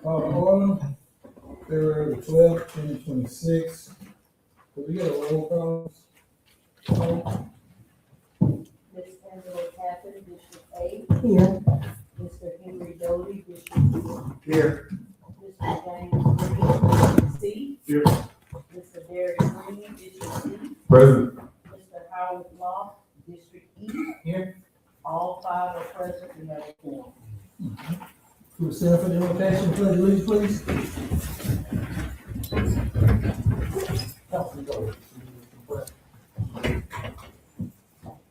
Call to order, February 12th, 2026. Could we get a roll call? Ms. Angela Tappan, District 8. Here. Mr. Henry Doty, District 4. Here. Mr. James Green, District C. Here. Mr. Derek Green, District C. Present. Mr. Howard Law, District E. Here. All five are present, we have a quorum. Who stand for the invocation, pledge allegiance, please?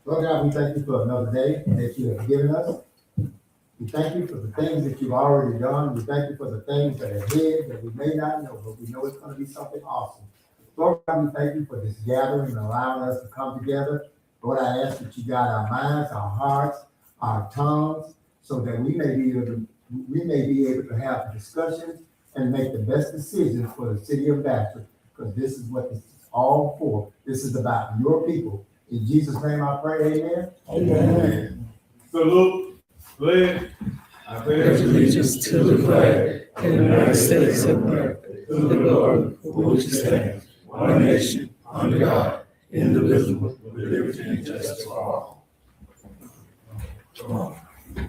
Lord God, we thank you for another day that you have given us. We thank you for the things that you've already done. We thank you for the things that are ahead that we may not know, but we know it's going to be something awesome. Lord God, we thank you for this gathering and allowing us to come together. Lord, I ask that you guide our minds, our hearts, our tongues, so that we may be able to have discussions and make the best decisions for the city of Bastrop, because this is what this is all for. This is about your people. In Jesus' name I pray, amen. Amen. Salute, pledge. I pledge allegiance to the flag of the United States of America, to the Lord, for which it stands, one nation, under God, indivisible, with liberty and justice for all. Are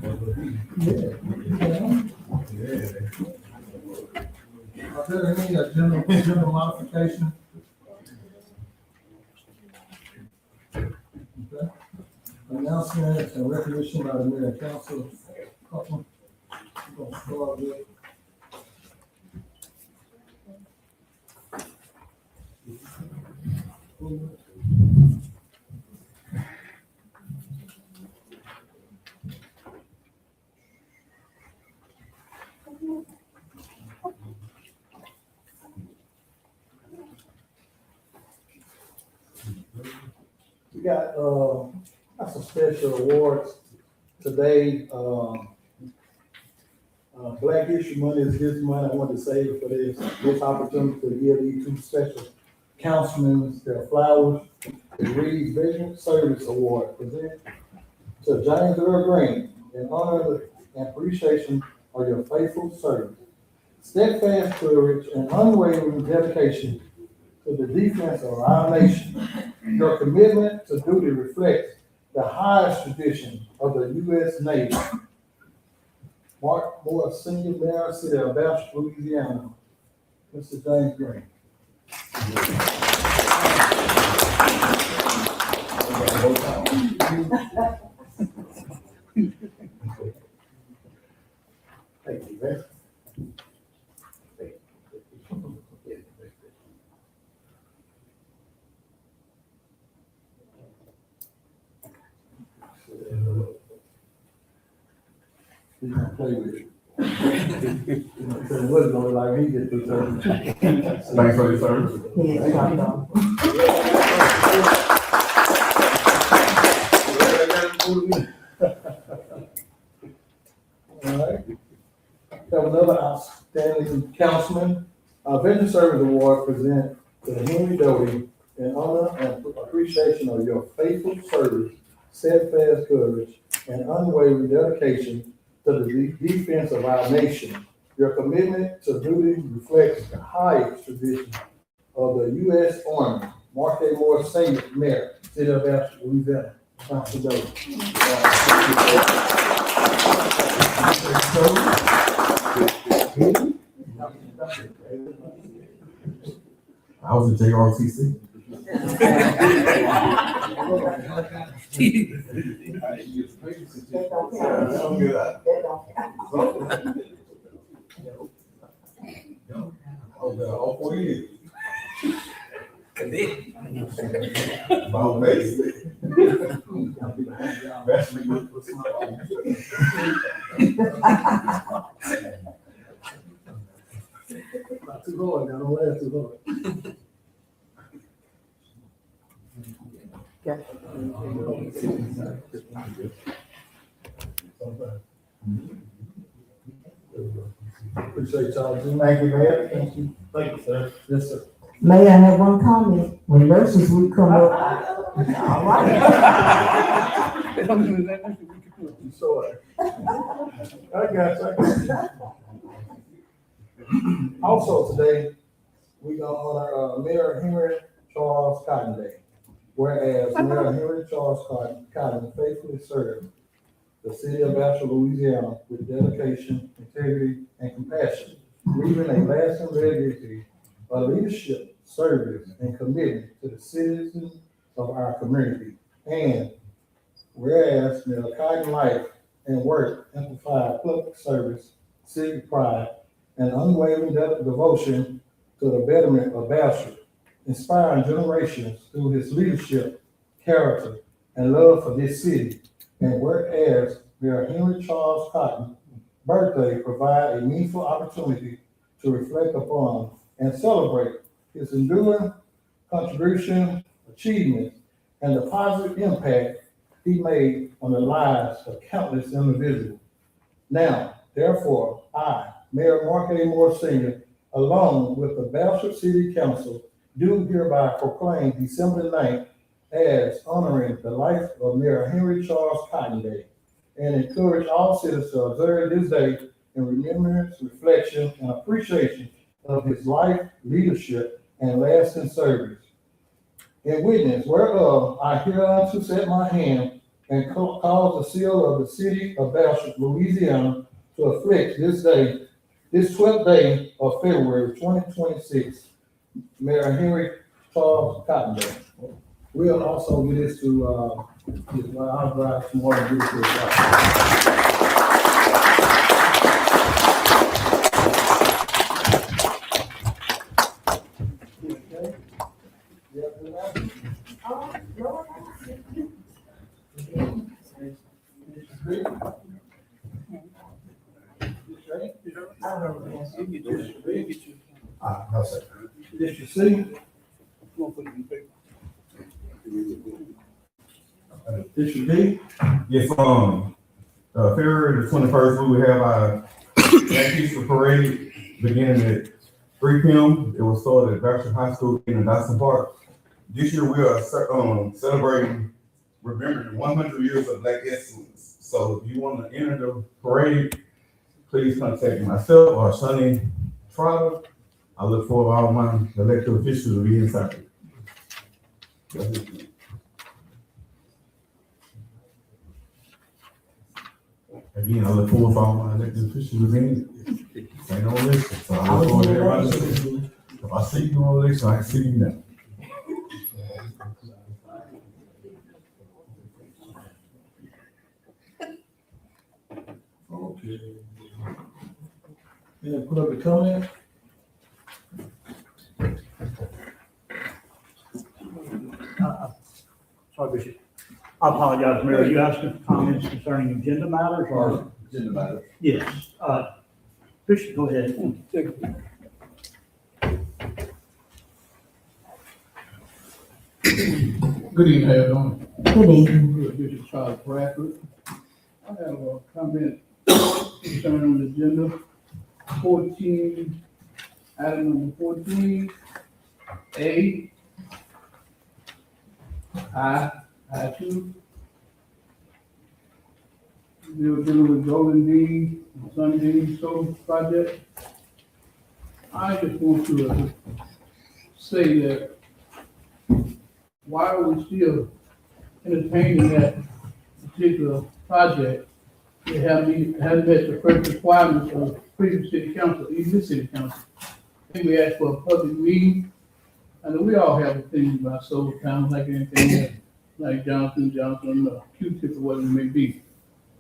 there any agenda modification? Okay. Announcement and recognition by the mayor and council. Couple. We're gonna start with- We got some special awards today. Black History Month is this month. I wanted to save for this opportunity to give these two special councilmen their flowers. The Reed's Vision Service Award presented to James Earl Green in honor and appreciation of your faithful service, steadfast courage, and unwavering dedication to the defense of our nation. Your commitment to duty reflects the highest tradition of the U.S. Navy. Mark Moore, Senior Mayor, City of Bastrop, Louisiana. Mr. James Green. Thank you, man. He's gonna play with you. What's going like he did this time. Thanks for the service. Yes, I know. All right. Have another outstanding councilman, Veteran Service Award present to Henry Doty in honor and appreciation of your faithful service, steadfast courage, and unwavering dedication to the defense of our nation. Your commitment to duty reflects the highest tradition of the U.S. Army. Mark A. Moore, Senior Mayor, City of Bastrop, Louisiana. Council Doty. I was in JRTC. That don't count. I'm good. That don't count. Oh, God, all 4 years. About base. Not too hard, now don't laugh too hard. Appreciate y'all. Thank you, Mayor. Thank you. Thank you, sir. Yes, sir. May I have one comment? When nurses would come up. All right. You saw it. I got you. Also today, we gonna honor, Mayor Henry Charles Cotton Day. Whereas Mayor Henry Charles Cotton faithfully served the city of Bastrop, Louisiana with dedication, integrity, and compassion, leaving a lasting legacy of leadership, service, and commitment to the citizens of our community. And whereas Mayor Cotton life and work amplify public service, civic pride, and unwavering devotion to the betterment of Bastrop, inspiring generations through his leadership, character, and love for this city. And whereas Mayor Henry Charles Cotton's birthday provide a meaningful opportunity to reflect upon and celebrate his enduring contribution, achievements, and the positive impact he made on the lives of countless individuals. Now, therefore, I, Mayor Mark A. Moore Sr., along with the Bastrop City Council, do hereby proclaim December 9th as honoring the life of Mayor Henry Charles Cotton Day, and encourage all citizens to observe this day in remembrance, reflection, and appreciation of his life, leadership, and lasting service. In witness whereof, I hereunto set my hand and cause the seal of the city of Bastrop, Louisiana, to afflict this day, this 12th day of February 2026, Mayor Henry Charles Cotton Day. We'll also give this to, I'll drive some more and give it to his wife. Okay. You have to do that? No, sir. District C, District D, Yes, February the 21st, we will have our Black History Parade beginning at 3 p.m. It will start at Bastrop High School in Dawson Park. This year, we are celebrating, remembering 100 years of Black excellence. So if you want to enter the parade, please contact myself or Sonny Trotter. I look forward to all my elected officials to be inside. That's it. Again, I look forward to all my elected officials in. Ain't no election, so I look forward to everybody. If I see you on election, I can see you now. okay. And put up the comment. Sorry, Bishop. I apologize, Mayor. Are you asking comments concerning agenda matters or? Agenda matter. Yes. Bishop, go ahead. Good evening, how you doing? Good evening. Good, Bishop Charles Bradford. I have a comment concerning on the agenda, 14, item number 14, A, I2. We're dealing with Golden D, Sun D Solar Project. I just want to say that why are we still entertaining that particular project? It hasn't met the first requirements of previous city council, even this city council. I think we asked for a public meeting. I know we all have opinions about solar panels, like anything else, like Johnson, Q-tip, or whatever it may be.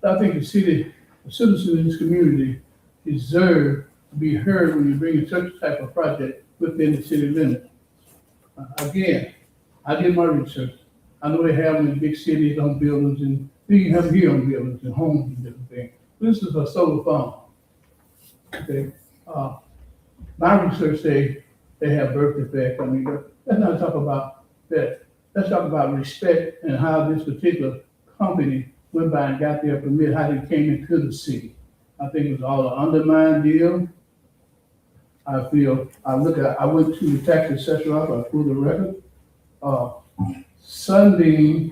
But I think the citizens in this community deserve to be heard when you bring in such a type of project within the city limits. Again, I did my research. I know they have them in big cities on buildings, and you have them here on buildings and homes and different things. This is a solar farm. Okay. My research say they have birth defects. I mean, let's not talk about that. Let's talk about respect and how this particular company went by and got their permit, how they came into the city. I think it was all an undermined deal. I went to the tax assessor office, I pulled the record. Sunbeam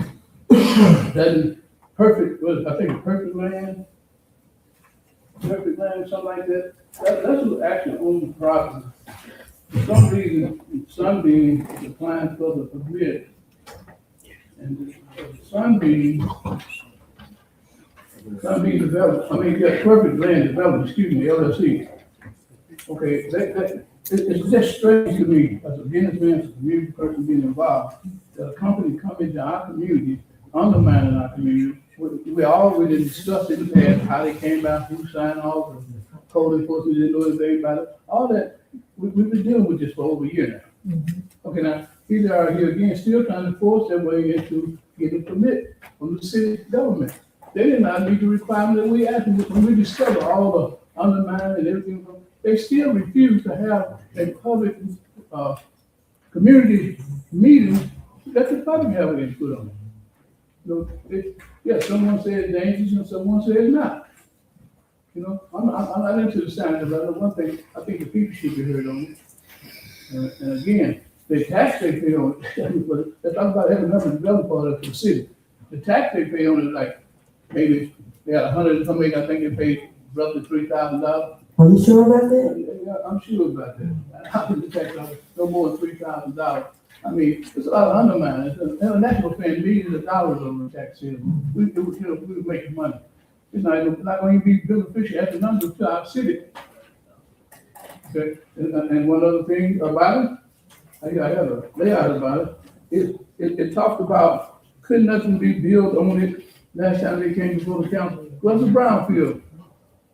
doesn't perfect land perfect land, something like that, that's who actually owns the property. For some reason, Sunbeam is applying for the permit. And Sunbeam Development, yeah, Perfect Land Development, excuse me, LLC. Okay, it's just strange to me, as a businessman, as a community person being involved, that a company come into our community, undermining our community. We already discussed in the past how they came out, who signed off, and code enforcement didn't know anything about it. All that, we've been dealing with this for over a year now. Okay, now, here they are here again, still trying to force their way into getting a permit from the city government. They did not meet the requirement that we asked them. When we discovered all the undermining and everything, they still refuse to have a public, community meeting that the public have an input on. You know, someone said dangerous and someone said not. You know, I'm not into the science, but I know one thing, I think the people should be heard on it. And again, the tax they pay on it, let's talk about having another development part of the city. The tax they pay on it, like, maybe they got 100, somebody, I think they paid roughly $3,000. Are you sure about that? Yeah, I'm sure about that. I think the tax on no more than $3,000. I mean, it's a lot of undermining. International paying millions of dollars on the tax here. We were making money. It's not going to be beneficial economically to our city. Okay, and one other thing about it, I have a layout about it. It talked about could nothing be built on it last time they came before the council. Well, it's a brownfield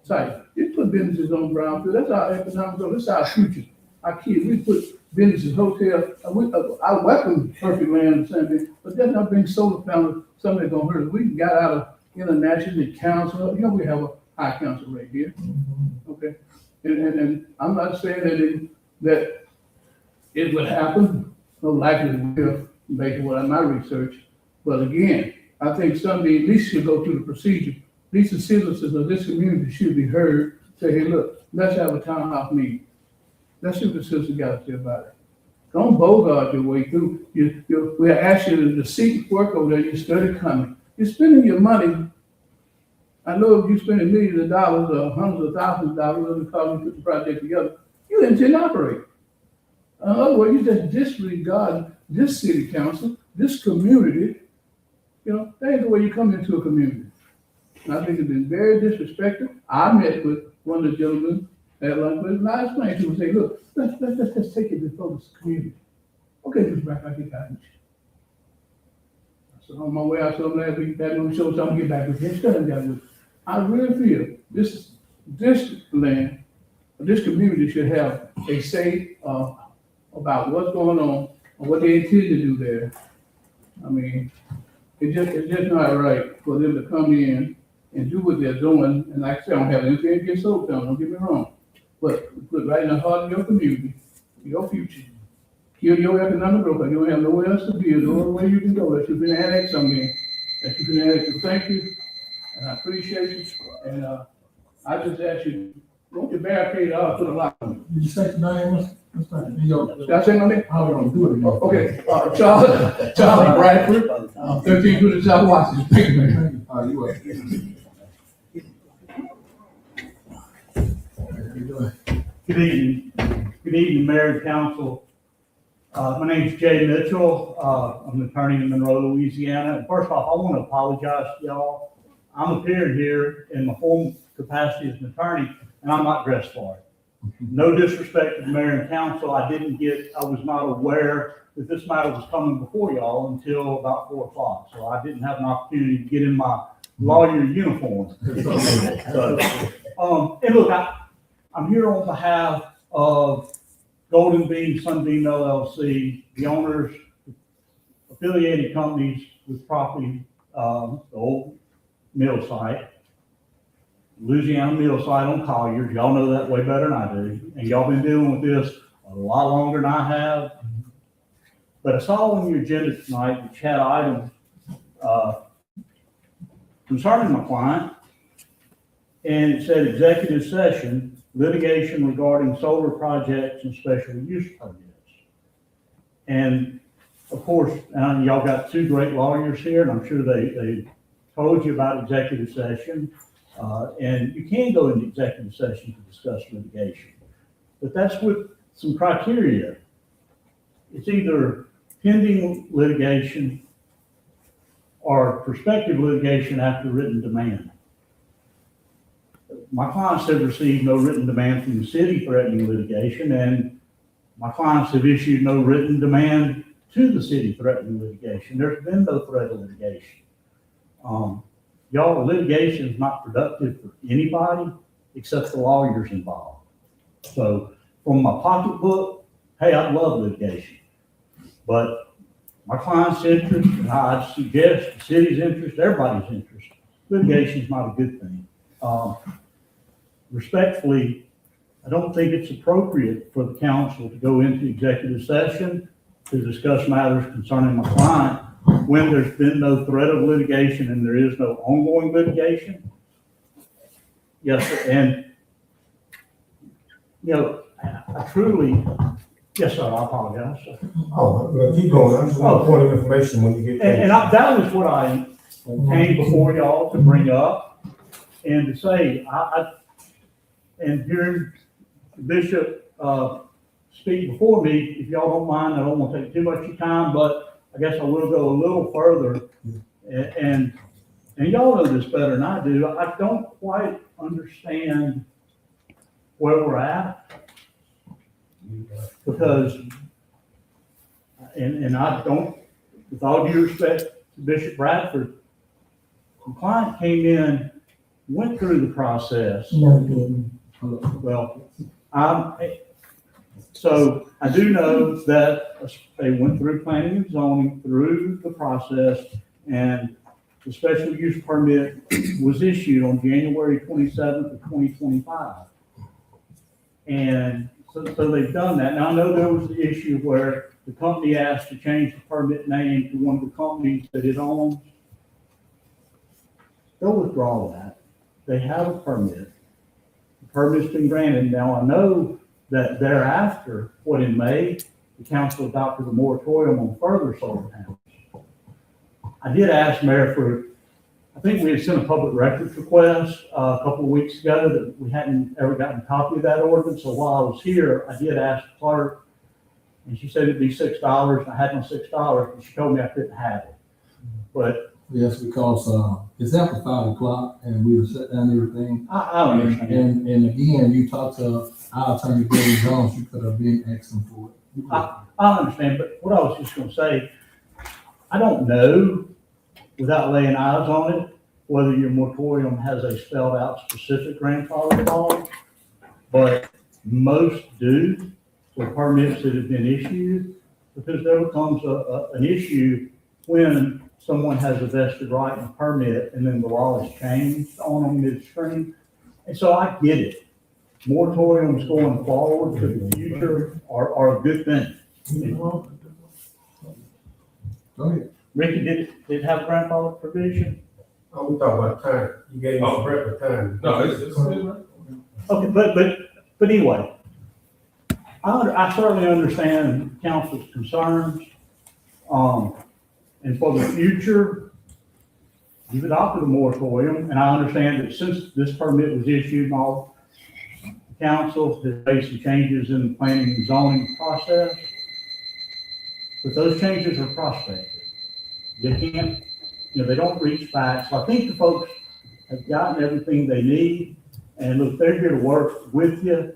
site. You put businesses on brownfield. That's our economic growth. That's our future. Our kids, we put businesses, hotels. I welcome Perfect Land and same thing, but that's not being solar panels. Something that's gonna hurt us. We got out of international council. You know, we have a high council rate here. Okay, and I'm not saying that it would happen. No likely it will, based on what my research. But again, I think somebody at least should go through the procedure. At least the citizens of this community should be heard. Say, hey, look, let's have a town hall meeting. Let's see what the citizens got to say about it. Don't bogart your way through. We'll ask you to seek work over there. You study coming. You're spending your money. I know if you're spending millions of dollars or hundreds of thousands of dollars because you put the project together, you intend to operate. In other words, you just disregard this city council, this community. You know, that ain't the way you come into a community. And I think it's been very disrespectful. I met with one of the gentlemen at lunch, and I explained to him, say, look, let's take it before this community. Okay, Mr. Brack, I get back with you. So on my way out, so last week, that no show, so I'm gonna get back with you. Still haven't got with you. I really feel this land, this community should have a say about what's going on and what they intend to do there. I mean, it's just not right for them to come in and do what they're doing. And like I said, I don't have anything against solar panels, don't get me wrong. But put right in the heart of your community, your future. Kill your economic growth, because you don't have nowhere else to be. There's no other way you can go. That you've been annexed somewhere. That you can annex. So thank you, and I appreciate you. And I just ask you, don't you barricade out for the lock on. Did you say the name? Did I say my name? How we gonna do it? Okay, Charlie Bradford, 1320 South Washington. Thank you, man. You welcome. Good evening, Mayor and Council. My name's Jay Mitchell. I'm an attorney in Monroe, Louisiana. And first off, I want to apologize to y'all. I'm appearing here in my formal capacity as an attorney, and I'm not dressed for it. No disrespect to the mayor and council. I was not aware that this matter was coming before y'all until about 4 o'clock. So I didn't have an opportunity to get in my lawyer uniform. And look, I'm here on behalf of Golden Bean Sunbeam LLC, the owners, affiliated companies with property, the old mill site, Louisiana mill site on Colliers. Y'all know that way better than I do. And y'all been dealing with this a lot longer than I have. But I saw on your agenda tonight, which had items concerning my client, and it said executive session, litigation regarding solar projects and special use permits. And of course, y'all got two great lawyers here, and I'm sure they told you about executive session. And you can go into executive session to discuss litigation, but that's with some criteria. It's either pending litigation or prospective litigation after written demand. My clients have received no written demand from the city threatening litigation, and my clients have issued no written demand to the city threatening litigation. There's been no threat of litigation. Y'all, litigation is not productive for anybody except the lawyers involved. So from my pocketbook, hey, I love litigation. But my client's interest, and I suggest the city's interest, everybody's interest, litigation is not a good thing. Respectfully, I don't think it's appropriate for the council to go into executive session to discuss matters concerning my client when there's been no threat of litigation and there is no ongoing litigation. Yes, sir. And, you know, I truly, yes, sir, I apologize, sir. Oh, well, keep going. I just want a point of information when you get. That was what I came before y'all to bring up and to say, and hearing Bishop, speak before me, if y'all don't mind, I don't want to take too much of your time, but I guess I will go a little further. And y'all know this better than I do. I don't quite understand where we're at. Because, and I don't, with all due respect to Bishop Bradford, the client came in, went through the process. No, it didn't. Well, so I do know that they went through planning and zoning through the process, and the special use permit was issued on January 27th of 2025. And so they've done that. Now, I know there was the issue where the company asked to change the permit name to one of the companies that it owns. They'll withdraw that. They have a permit. The permit's been granted. Now, I know that thereafter, in May, the council adopted a moratorium on further solar panels. I did ask Mayor for, I think we had sent a public records request a couple of weeks ago that we hadn't ever gotten a copy of that ordinance. So while I was here, I did ask the clerk, and she said it'd be $6. I had no $6, and she told me I couldn't have it. But Yes, because, it's after 5 o'clock and we were shut down everything. I understand. And again, you talked to our attorney, Gary Jones, you could have been asking for it. I understand, but what I was just gonna say, I don't know, without laying eyes on it, whether your moratorium has a spelled out specific grandfather clause, but most do for permits that have been issued, because there becomes an issue when someone has a vested right in a permit and then the law is changed on them midstream. And so I get it. Moratoriums going forward to the future are a good thing. Go ahead. Ricky, did it have grandfather provision? Oh, we talk about time. You gave me some breakfast time. No, it's Okay, but anyway, I certainly understand council's concerns. And for the future, you've adopted a moratorium, and I understand that since this permit was issued and all, the council has made some changes in the planning and zoning process. But those changes are prospective. You can't, they don't reach back. So I think the folks have gotten everything they need, and look, they're here to work with you.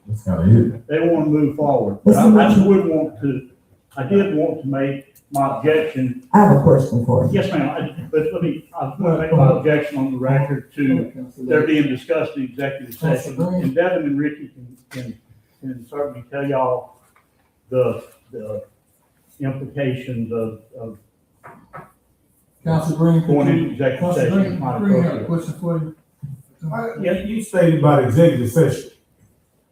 That's kind of it. They want to move forward. But I did want to make my objection. I have a question for you. Yes, ma'am, I want to make my objection on the record to there being discussed in executive session. And Devin and Ricky can certainly tell y'all the implications of Council Green. going into executive Council session. Green, is not Green, I have a appropriate. question for you. You stated about executive session.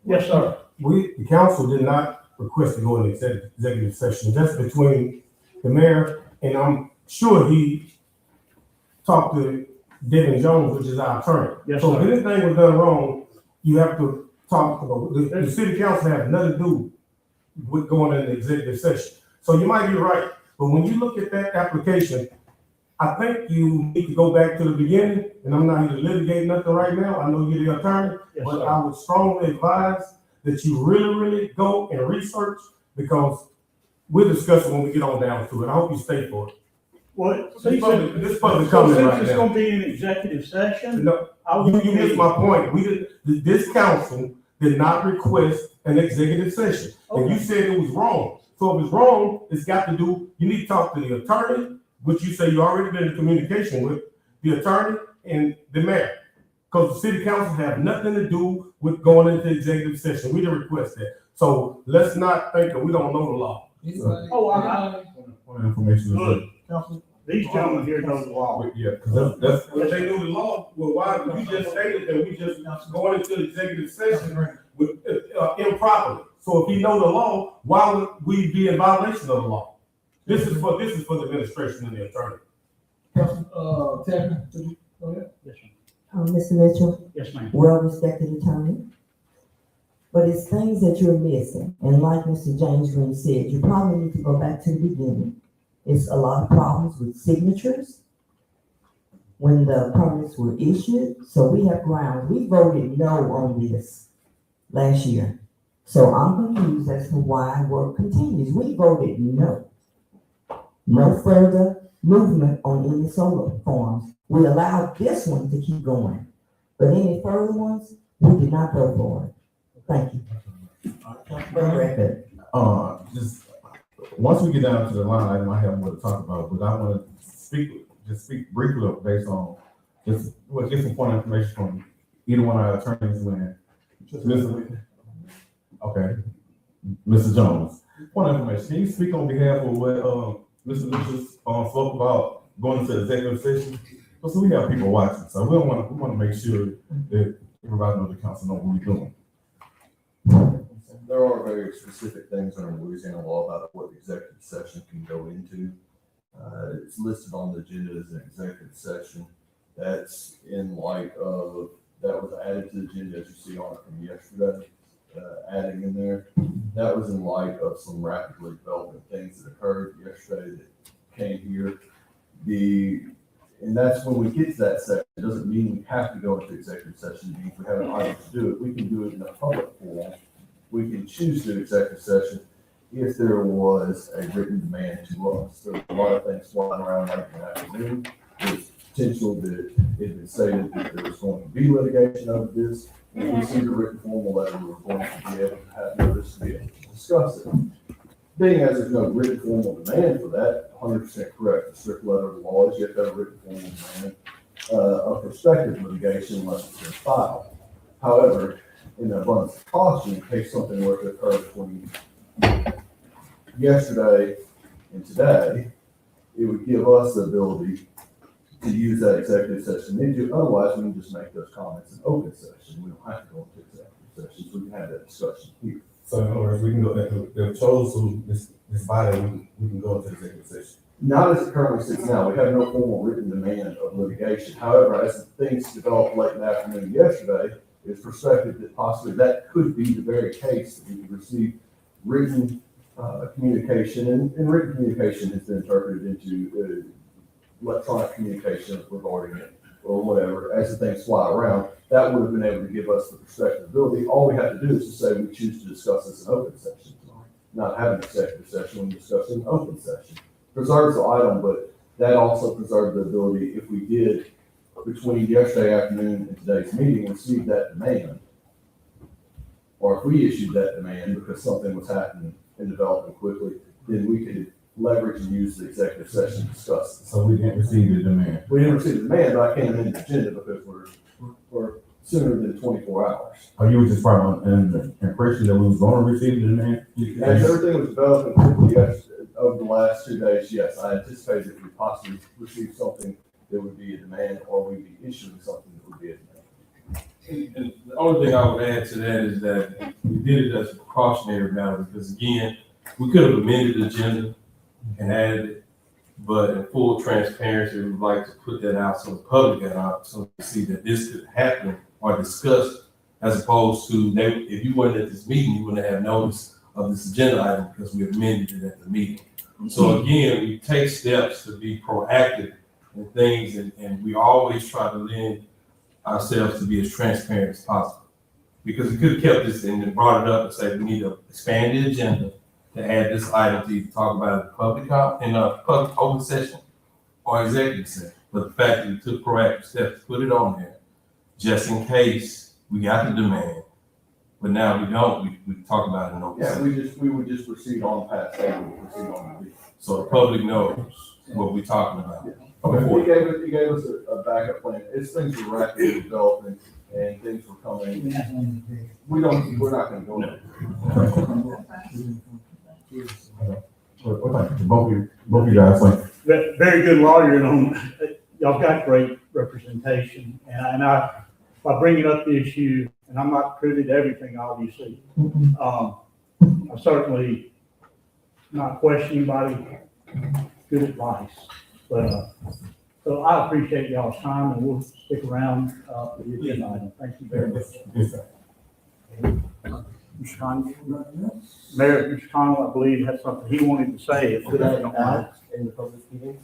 Yes, sir. The council did not request to go into executive session. That's between the mayor, and I'm sure he talked to Devin Jones, which is our attorney. Yes, So if sir. anything was done wrong, you have to talk, the city council has nothing to do with going into executive session. So you might be right, but when you look at that application, I think you need to go back to the beginning, and I'm not here to litigate nothing right now. I know you're the attorney, Yes, but sir. I would strongly advise that you really go and research, because we'll discuss it when we get on down to it. I hope you stay for it. Well, This public since comment right it's now. gonna be an executive session, No, I will. you missed my point. This council did not request an executive session. And you said it was wrong. So if it's wrong, it's got to do, you need to talk to the attorney, which you say you already been in communication with, the attorney and the mayor. Because the city council have nothing to do with going into executive session. We didn't request that. So let's not think that we don't know the law. Oh, I, Point of information is look, Council, these gentlemen here know the law. yeah, because that's, If they knew the law, well, why, you just stated that we just going into executive session with, improperly. So if he know the law, why would we be in violation of the law? This is for the administration and the attorney. Council, Tappan, did you go ahead? Yes, ma'am. Mr. Mitchell, Yes, ma'am. well-respected attorney. But it's things that you're missing, and like Mr. James Green said, you probably need to go back to the beginning. It's a lot of problems with signatures when the permits were issued, so we have grounds. We voted no on this last year. So I'm confused as to why work continues. We voted no. No further movement on any solar farms. We allowed this one to keep going, but any further ones, we did not go for it. Thank you. For the record. just, once we get down to the line item, I have more to talk about, but I want to speak briefly based on just, well, get some point of information from either one of our attorneys when, okay, Mr. Jones. Point of information, can you speak on behalf of what, Mr. Mitchell, spoke about going into executive session? Because we have people watching, so we want to make sure that everybody knows the council know what we're doing. There are very specific things under Louisiana law about what executive session can go into. It's listed on the agenda as an executive session. That's in light of, that was added to the agenda as you see on it from yesterday, adding in there. That was in light of some rapidly developing things that occurred yesterday that came here. And that's when we get to that section, it doesn't mean we have to go into executive session. It means we have an item to do it. We can do it in a public forum. We can choose to do executive session if there was a written demand to us. There were a lot of things flying around late in the afternoon. There's potential that it had been stated that there was going to be litigation over this. If we received a written formal letter, we were going to be able to have notice to be able to discuss it. Being as there's no written formal demand for that, 100% correct. The strict letter of the law is you have to have a written formal demand of prospective litigation unless it's been filed. However, in the abundance of caution, in case something were to occur between yesterday and today, it would give us the ability to use that executive session. Otherwise, we can just make those comments in open session. We don't have to go into executive sessions. We can have that discussion here. So in other words, we can go, if they're chose to this body, we can go into executive session. Not as it currently sits now. We have no formal written demand of litigation. However, as things developed late in the afternoon yesterday, it's perspective that possibly that could be the very case that we could receive written communication, and written communication has been interpreted into electronic communication regarding it or whatever. As the things fly around, that would have been able to give us the perspective ability. All we have to do is to say we choose to discuss this in open session tonight, not have an executive session when discussing an open session. Preserves the item, but that also preserved the ability, if we did between yesterday afternoon and today's meeting receive that demand, or if we issued that demand because something was happening and developing quickly, then we could leverage and use the executive session to discuss it. So we didn't receive the demand. We didn't receive the demand, but I can't amend the agenda because we're sooner than 24 hours. Are you just probably under the impression that we was going to receive the demand? As everything was developing quickly over the last 2 days, yes, I anticipated that we possibly receive something that would be a demand, or we'd be issuing something that would be a demand. And the only thing I would add to that is that we did it as a precautionary matter because, again, we could have amended the agenda and added it, but in full transparency, we would like to put that out so the public got out, so to see that this could happen or discussed, as opposed to if you weren't at this meeting, you wouldn't have notice of this agenda item because we amended it at the meeting. So again, we take steps to be proactive and things, and we always try to lend ourselves to be as transparent as possible. Because we could have kept this and then brought it up and said, we need to expand the agenda to add this item to either talk about it in public open session or executive session. But the fact that we took proactive steps to put it on there, just in case we got the demand, but now we don't, we talk about it in open Yeah, session. we would just proceed on past that, we would proceed on the. So the public knows what we're talking about. Okay. He gave us a backup plan. It's things were rapidly developing and things were coming. We're not gonna go there. Well, thank you. Both of you guys, thank you. Very good lawyer, and y'all got great representation, and by bringing up the issue, and I'm not privy to everything, obviously. I certainly not question anybody, good advice, but, so I appreciate y'all's time, and we'll stick around, for the agenda item. Thank you very much. Yes, sir. Mr. Conwell? Mayor, Mr. Conwell, I believe, had something he wanted to say. If you don't mind. In the public meeting?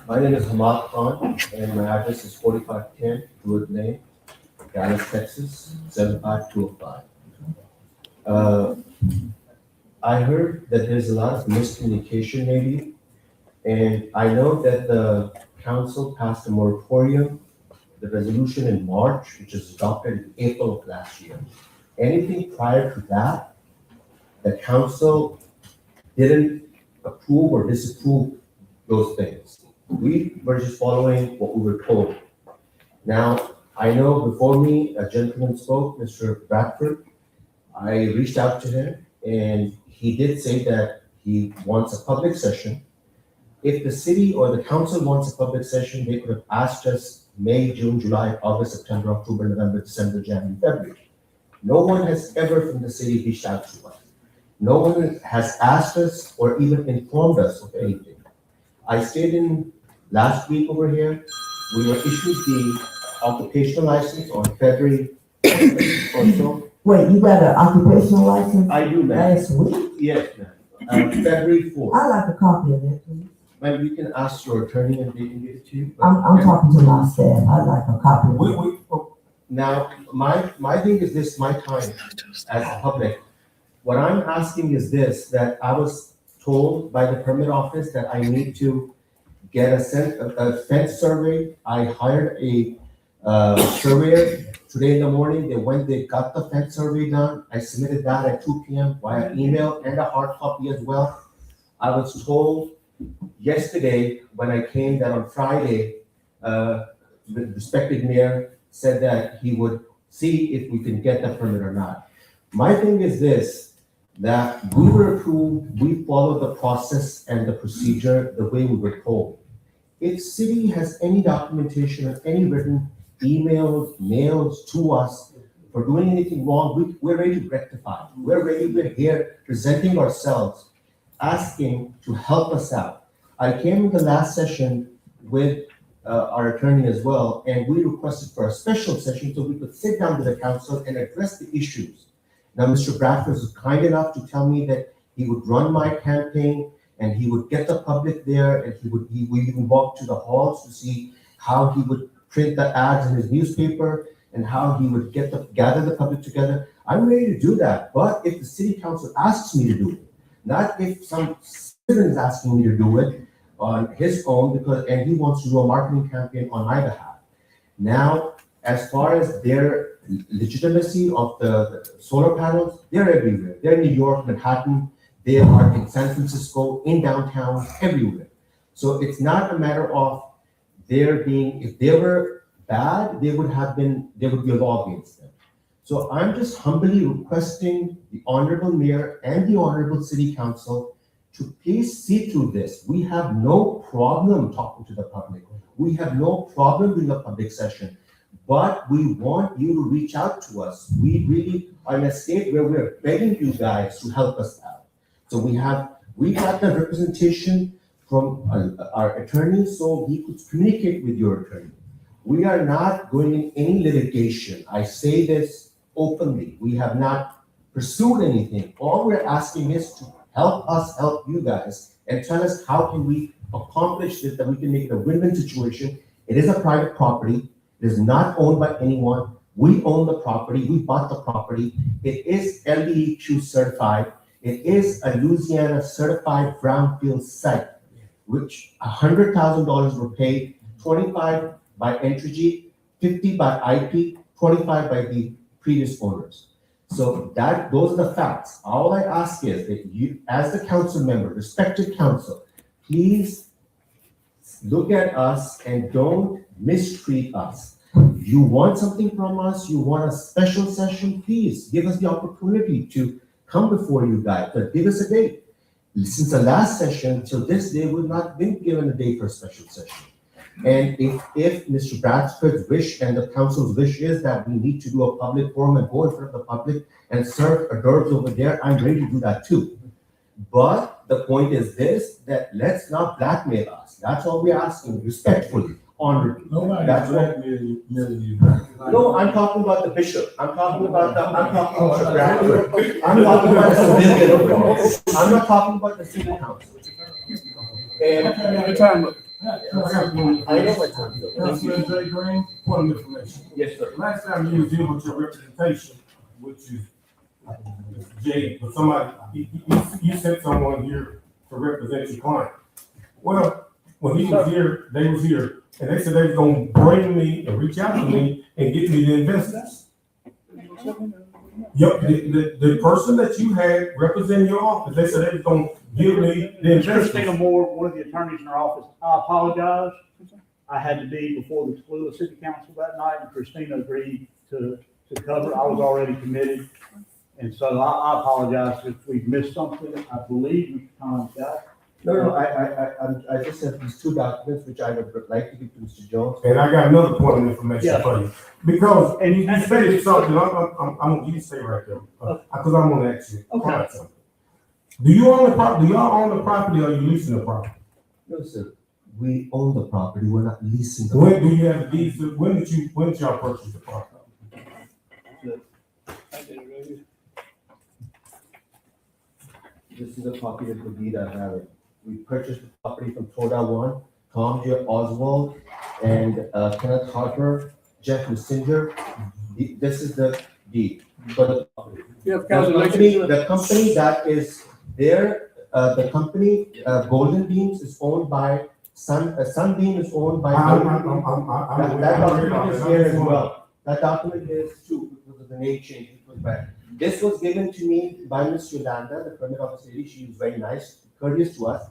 My name is Hamad Khan, and my address is 4510 Druid Lane, Dallas, Texas, 75205. I heard that there's a lot of miscommunication maybe, and I know that the council passed a moratorium, the resolution in March, which was adopted in April of last year. Anything prior to that, the council didn't approve or disapprove those things. We were just following what we were told. Now, I know before me, a gentleman spoke, Mr. Bradford. I reached out to him and he did say that he wants a public session. If the city or the council wants a public session, they could have asked us May, June, July, August, September, October, November, December, January, February. No one has ever from the city reached out to us. No one has asked us or even informed us of anything. I stayed in last week over here. We were issued the occupational license on February or so. Wait, you got an occupational license I do, ma'am. last week? Yes, ma'am. February 4th. I'd like a copy of that, please. Ma'am, you can ask your attorney and they can give it to you. I'm talking to my staff. I'd like a copy of it. Now, my thing is this, my time as a public. What I'm asking is this, that I was told by the permit office that I need to get a fence survey. I hired a surveyor today in the morning. They got the fence survey done. I submitted that at 2 p.m. via email and a hard copy as well. I was told yesterday when I came that on Friday, the respected mayor said that he would see if we can get the permit or not. My thing is this, that we were approved, we followed the process and the procedure the way we were told. If city has any documentation or any written emails, mails to us for doing anything wrong, we're ready to rectify. We're here presenting ourselves, asking to help us out. I came in the last session with our attorney as well, and we requested for a special session so we could sit down with the council and address the issues. Now, Mr. Bradford was kind enough to tell me that he would run my campaign and he would get the public there, and he would even walk to the halls to see how he would print the ads in his newspaper and how he would gather the public together. I'm ready to do that, but if the city council asks me to do it, not if some citizen is asking me to do it on his own, and he wants to do a marketing campaign on my behalf. Now, as far as their legitimacy of the solar panels, they're everywhere. They're in New York, Manhattan, they are in San Francisco, in downtown, everywhere. So it's not a matter of their being, if they were bad, there would be a law against them. So I'm just humbly requesting the Honorable Mayor and the Honorable City Council to please see through this. We have no problem talking to the public. We have no problem doing a public session, but we want you to reach out to us. We really are in a state where we're begging you guys to help us out. So we got the representation from our attorney so he could communicate with your attorney. We are not going in any litigation. I say this openly. We have not pursued anything. All we're asking is to help us help you guys and tell us how can we accomplish this, that we can make it a win-win situation. It is a private property. It is not owned by anyone. We own the property. We bought the property. It is LDEQ certified. It is a Louisiana certified brownfield site, which $100,000 were paid, 25 by Entergy, 50 by IP, 25 by the previous owners. So those are the facts. All I ask is that you, as the council member, respected council, please look at us and don't mistreat us. You want something from us, you want a special session, please give us the opportunity to come before you guys, but give us a date. Since the last session till this day, we've not been given a date for a special session. And if Mr. Bradford's wish and the council's wish is that we need to do a public forum and go in front of the public and serve hors d'oeuvres over there, I'm ready to do that too. But the point is this, that let's not blackmail us. That's all we're asking, respectfully, honorably. That's what. No, I'm talking about the bishop. I'm talking about Mr. Bradford. I'm talking about the civilian. I'm not talking about the city council. And Time up. I know what time. Councilman Jay Green, point of information. Yes, sir. Last time you was here with your representation, which is Mr. Jay, but somebody, you sent someone here to represent your client. Well, when he was here, they was here, and they said they was gonna bring me and reach out to me and get me the investors. Yep, the person that you had representing your office, they said they was gonna give me the investors. Christina Moore, one of the attorneys in our office, I apologize. I had to be before the Tallulah City Council that night, and Christina agreed to cover. I was already committed. And so I apologize if we've missed something. I believe Mr. Collins got. No, I just have these two documents which I would like to give to Mr. Jones. And I got another point of information Yeah. for you, because, And you said something, I'm gonna you say right there, because I'm gonna ask you. Okay. Something. Do you own the property, do y'all own the property, or are you leasing the property? No, sir, we own the property, we're not leasing the. When do you have the deeds, when did y'all purchase the property? This is a copy of the deed I have it. We purchased the property from Toda One, Tom J. Oswald, and Kenneth Harper, Jeff Messenger. This is the deed. But the company that is there, the company, Golden Beams is owned by Sunbeam is owned by. That document is here as well. That document is too, because of the name change, it was back. This was given to me by Ms. Yolanda, the permit officer. She was very nice, courteous to us.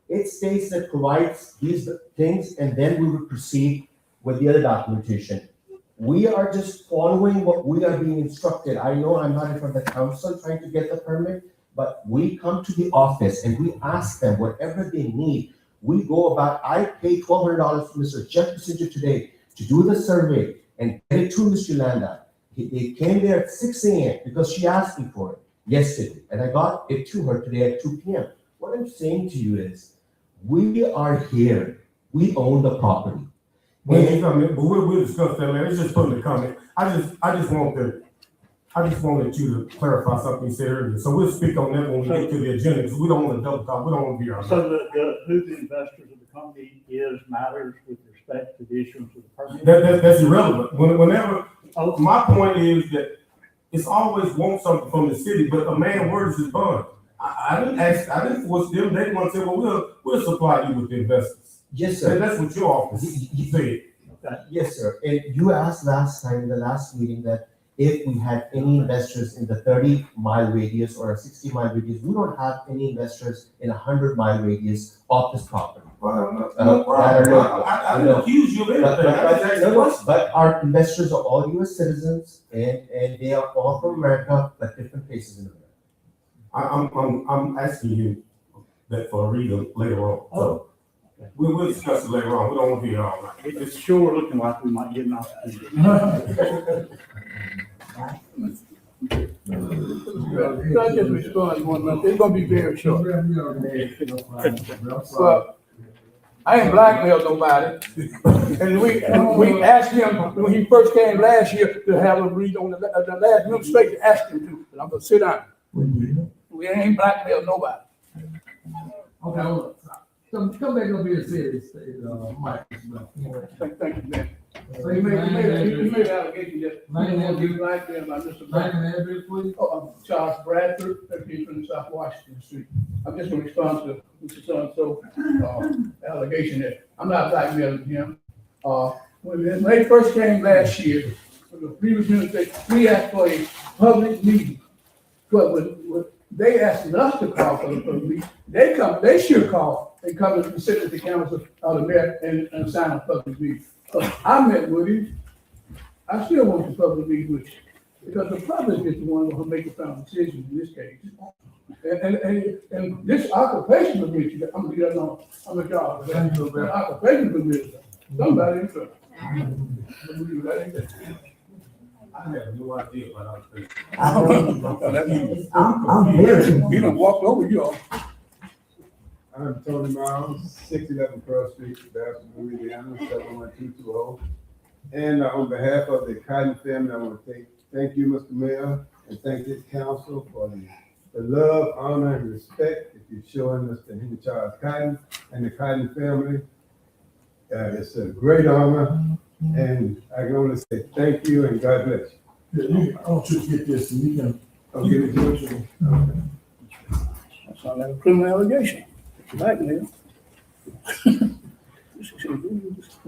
It states that provides these things, and then we will proceed with the other documentation. We are just following what we are being instructed. I know I'm not in front of the council trying to get the permit, but we come to the office and we ask them whatever they need. We go about, I paid $1,200 for Mr. Jeff Messenger today to do the survey and get it to Ms. Yolanda. It came there at 6 a.m. because she asked me for it yesterday, and I got it to her today at 2 p.m. What I'm saying to you is, we are here. We own the property. When you come in, but we'll discuss that later. Let's just put in the comment. I just wanted you to clarify something you said earlier. So we'll speak on that when we get to the agenda, because we don't want to double talk. We don't want to be our. So who the investors of the company is matters with respect to the issuance of the permit? That's irrelevant. Whenever, my point is that it's always want something from the city, but a man words his bond. I didn't force them. They want to say, well, we'll supply you with the investors. Yes, sir. And that's what your office said. Yes, sir. And you asked last time in the last meeting that if we had any investors in the 30-mile radius or a 60-mile radius. We don't have any investors in a 100-mile radius of this property. I didn't accuse you of anything. But our investors are all U.S. citizens, and they are all from America, but different places in America. I'm asking you that for a reason later on. So we'll discuss it later on. We don't want to be here all night. It's sure looking like we might get an opportunity. I just respond to one minute. It's gonna be very short. But I ain't blackmailed nobody. And we asked him, when he first came last year, to have a read on the last administration, asked him to, and I'm gonna sit down. We ain't blackmailed nobody. Okay, hold on. Come back up here and say this, Mike. Thank you, man. So you made an allegation that you want to be like them by Mr. Name Bradford. and address, please. Oh, I'm Charles Bradford, 13 from South Washington Street. I'm just gonna respond to Mr. So-and-so, allegation that I'm not blackmailing him. When they first came last year, the previous administration, we asked for a public meeting. But when they asked us to call for the public meeting, they should call, they come and sit at the council of the mayor and sign a public meeting. I met with him. I still want the public meeting with you, because the public is the one who make the final decision in this case. And this occupational committee, I'm gonna get on, I'm a job, the occupational committee, somebody in trouble. I have no idea what I was thinking. I'm very You confused. done walked over you all. I'm Tony Miles, 611 Cross Street, Bastrop, Louisiana, 71220. And on behalf of the Cotton family, I want to thank you, Mr. Mayor, and thank this council for the love, honor, and respect that you're showing us to Henry Charles Cotton and the Cotton family. It's a great honor, and I can only say thank you and God bless you. I want you to get this, and you can. I'll give it to you. That sounds like a criminal allegation. Blackmail.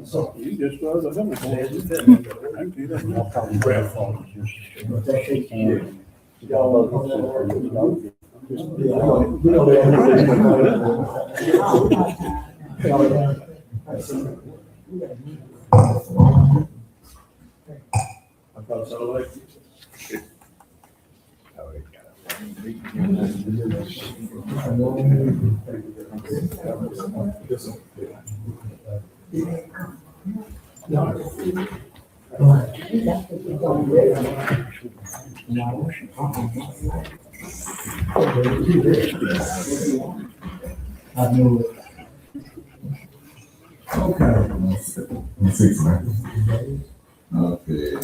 So you just started a government. Thank you. That's not probably grandfather. I knew it. Okay. Six, man. Okay.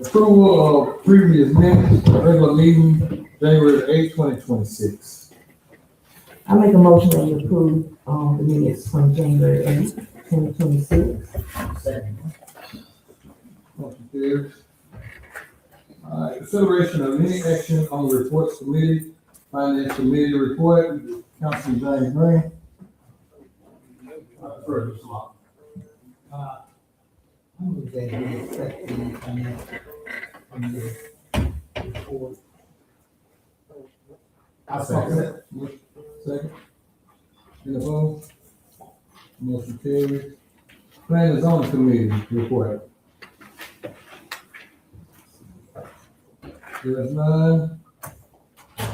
Approval of previous minutes, regular meeting, January 8th, 2026. I make a motion that we approve, the minutes from January 8th, 2026. Motion carries. All right, consideration of any action on the reports committee, finance committee report, Councilman James Green. First, I'm going to expect the financial from the report. I second it. Second. Any opposed? Motion carries. Plan and zoning committee report. There is none.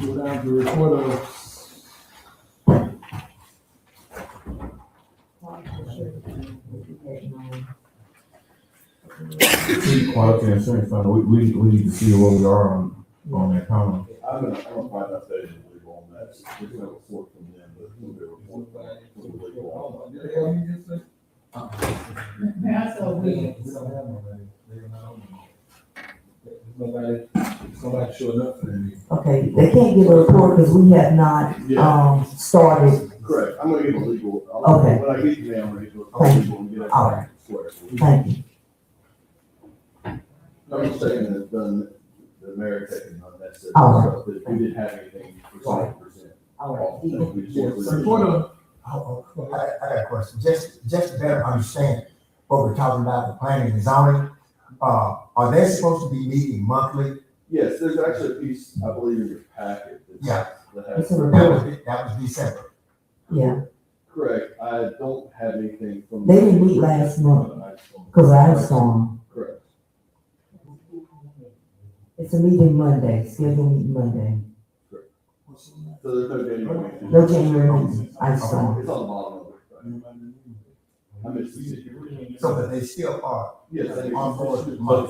Go down to report of Quality insurance fund, we need to see where we are on that column. I'm gonna find out that in legal on that. There's no report from them, but we'll be report from the legal on that. Somebody showing up for that meeting. Okay, they can't give a report because we have not, started. Correct, I'm gonna get a legal. Okay. When I get you down, ready to. Thank you. All right. Thank you. I'm just saying that the mayor taking unnecessary All right. stuff, that if we didn't have anything for 100%. All right. We just want to- Report of, I got a question, just to better understand what we're talking about, the planning and zoning. Are they supposed to be meeting monthly? Yes, there's actually a piece, I believe, in your packet. Yeah. That has. It's a report. That was December. Yeah, Correct, I don't have anything from. They didn't meet last month, I just don't- because I saw them. Correct. It's a meeting Monday, scheduled meeting Monday. So there's no January. No January meeting, I saw them. It's on the bottom of it. Right? I missed the city. So that they still are. Yes, I On board.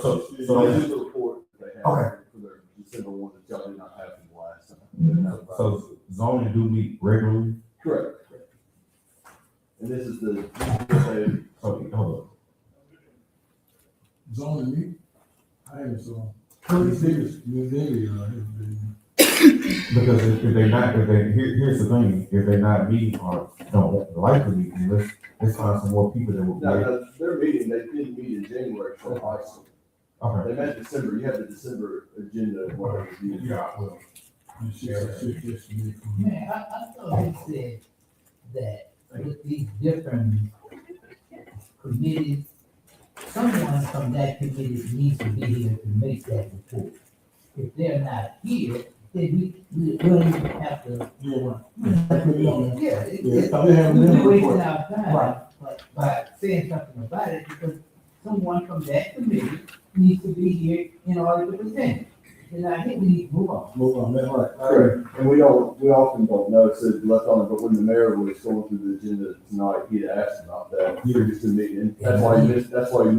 So this is the report they have. Okay. For their December one that y'all did not have from the last time. So zoning do meet regularly? Correct. And this is the, Okay, hold zoning meeting, I haven't saw. New Zealand, Because if they not, here's the thing, if they not meeting or don't like to meet, then let's find some more people that will. No, their meeting, they didn't meet in January for high school. Okay. They met in December, you have the December agenda, whatever. Yeah, well. Man, I thought he said that with these different committees, someone from that committee needs to be here to make that report. If they're not here, then we don't even have to. Yeah. We're wasting our time by saying something about it, because someone from that committee needs to be here in order to present it. And I think we need to move on. Move on, that's right. Correct. And we often don't notice it left on it, but when the mayor was going through the agenda tonight, he had asked about that. He was just in meeting. That's why you missed, that's why you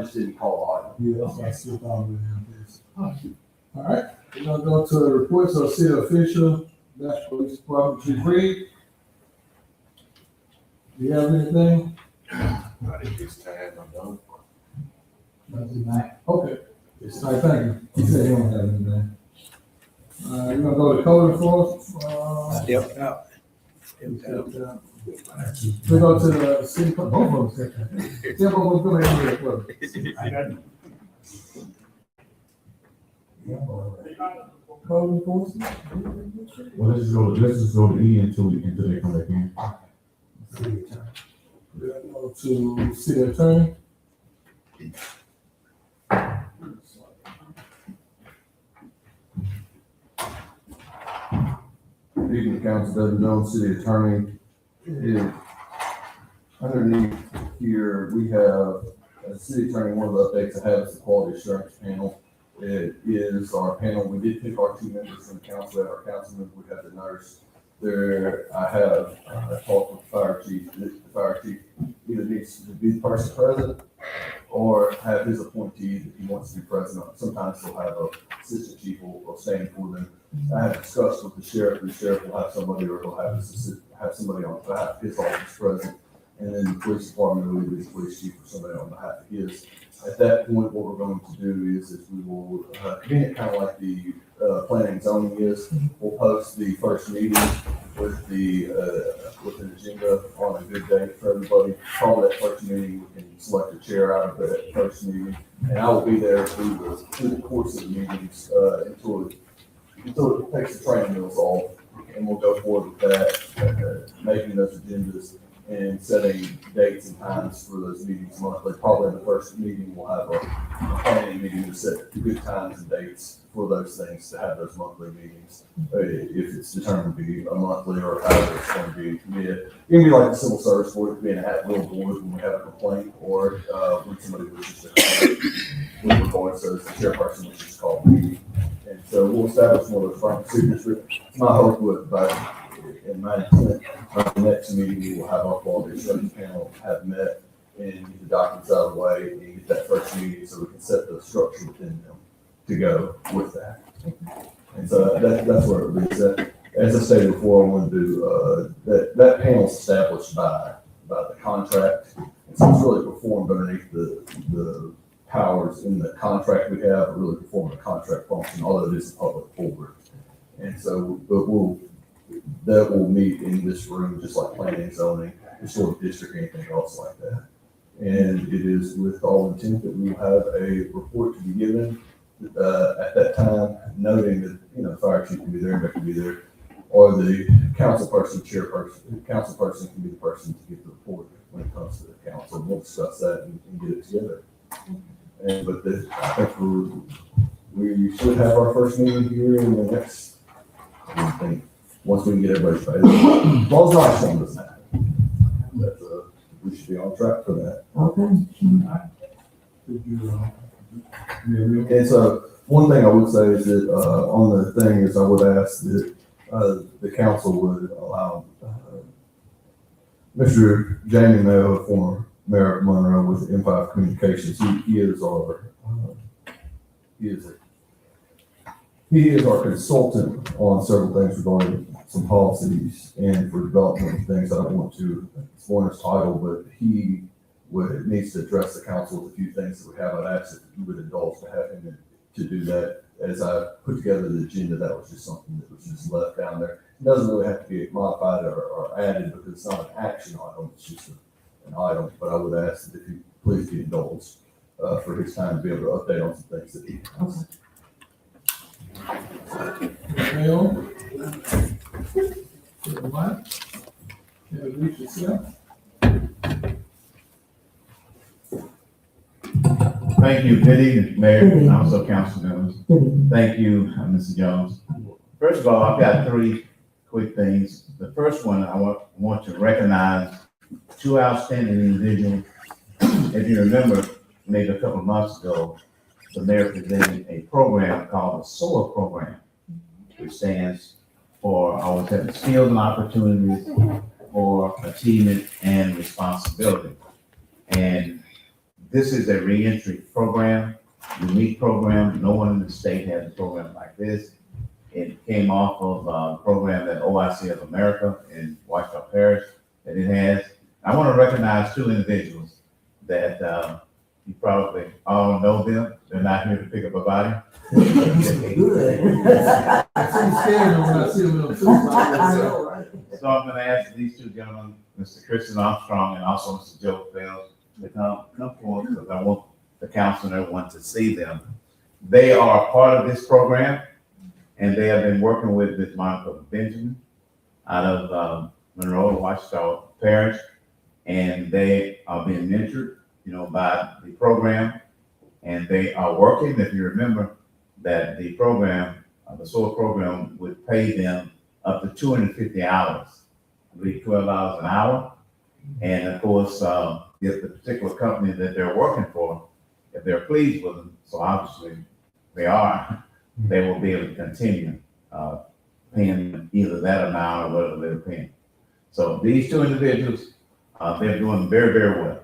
just didn't call it. Yeah, I skipped all of this. All right, we're gonna go to the reports of city official, that's police department, Chief Reed. Do you have anything? Not at this time, I'm done. Okay. All right, thank you. He said he don't have anything. We're gonna go to code enforcement. Stepped out. We go to the city, both of them. Step over, come in here, please. Code enforcement. Well, let's just go to E until they come back in. We're gonna go to city attorney. Good evening, council, Devin Jones, city attorney. Is underneath here, we have a city attorney, one of the updates I have is the quality assurance panel. It is our panel, we did pick our 2 members from council, our council member, we have the nurse. There, I have talked with the fire chief. The fire chief either needs to be the person present or have his appointee that he wants to be present. Sometimes he'll have a assistant chief will stand for them. I have discussed with the sheriff will have somebody, or he'll have somebody on behalf of his office present. And then the police department will be the police chief or somebody on behalf of his. At that point, what we're going to do is we will, kind of like the planning and zoning is, we'll post the first meeting with with an agenda on a good date for everybody. Probably that first meeting, we can select a chair out of that first meeting. And I will be there through the course of the meetings until it takes the training wheels off. And we'll go forward with that, making those agendas and setting dates and times for those meetings monthly. Probably in the first meeting, we'll have a planning meeting to set good times and dates for those things, to have those monthly meetings. If it's determined to be a monthly or however it's going to be. It can be like the civil service board, it could be an at-will board when we have a complaint, or when somebody wishes to call it. With regards to the chairperson wishes to call the meeting. And so we'll establish one of those front procedures. My hope would, in my intent, the next meeting, we will have our quality assurance panel have met and get the documents out of the way and get that first meeting so we can set the structure within them to go with that. And so that's where it leads. As I stated before, I want to do that panel's established by the contract. And so it's really performed underneath the powers in the contract we have, really performing a contract function, although it is a public board. And so, but that will meet in this room, just like planning, zoning, historic district, anything else like that. And it is with all intent that we will have a report to be given at that time, noting that, the fire chief can be there, Nick can be there, or the council person, council person can be the person to give the report when it comes to the council. We'll discuss that and get it together. But I think we should have our first meeting here in the next, I think, once we can get everybody paid. As long as our son doesn't happen, we should be on track for that. Okay. And so one thing I would say is that on the thing is I would ask that the council would allow Mr. Jamie Mayo, former mayor of Monroe with M5 Communications. He is our consultant on several things regarding some policies and for development of things. I don't want to explain his title, but he needs to address the council with a few things that we have. I'd ask that you would indulge to have him to do that. As I put together the agenda, that was just something that was just left down there. It doesn't really have to be modified or added because it's not an action item, it's just an item. But I would ask that if you please be indulged for his time to be able to update on some things that he has. Well, everyone, introduce yourself. Thank you. Good evening, Mayor, Good evening. and also council members. Good evening. Thank you, Mr. Jones. First of all, I've got three quick things. The first one, I want to recognize two outstanding individuals. If you remember, maybe a couple of months ago, the mayor presented a program called the SOAR program, which stands for always having skills and opportunities for achievement and responsibility. And this is a reentry program, unique program. No one in the state has a program like this. It came off of a program that OIC of America in Washington Parish that it has. I want to recognize two individuals that you probably all know them. They're not here to pick up a body. Good. I'm scared when I see them on Tuesday. So I'm going to ask these two gentlemen, Mr. Christian Armstrong and also Mr. Joe Fells, to come forward because I want the council and everyone to see them. They are part of this program, and they have been working with Ms. Monica Benjamin out of Monroe, Washington Parish, and they are being mentored, by the program, and they are working. If you remember that the program, the SOAR program, would pay them up to 250 hours, I believe $12 an hour, and of course, if the particular company that they're working for, if they're pleased with them, so obviously they are, they will be able to continue paying either that amount or whatever they're paying. So these two individuals, they're doing very, very well.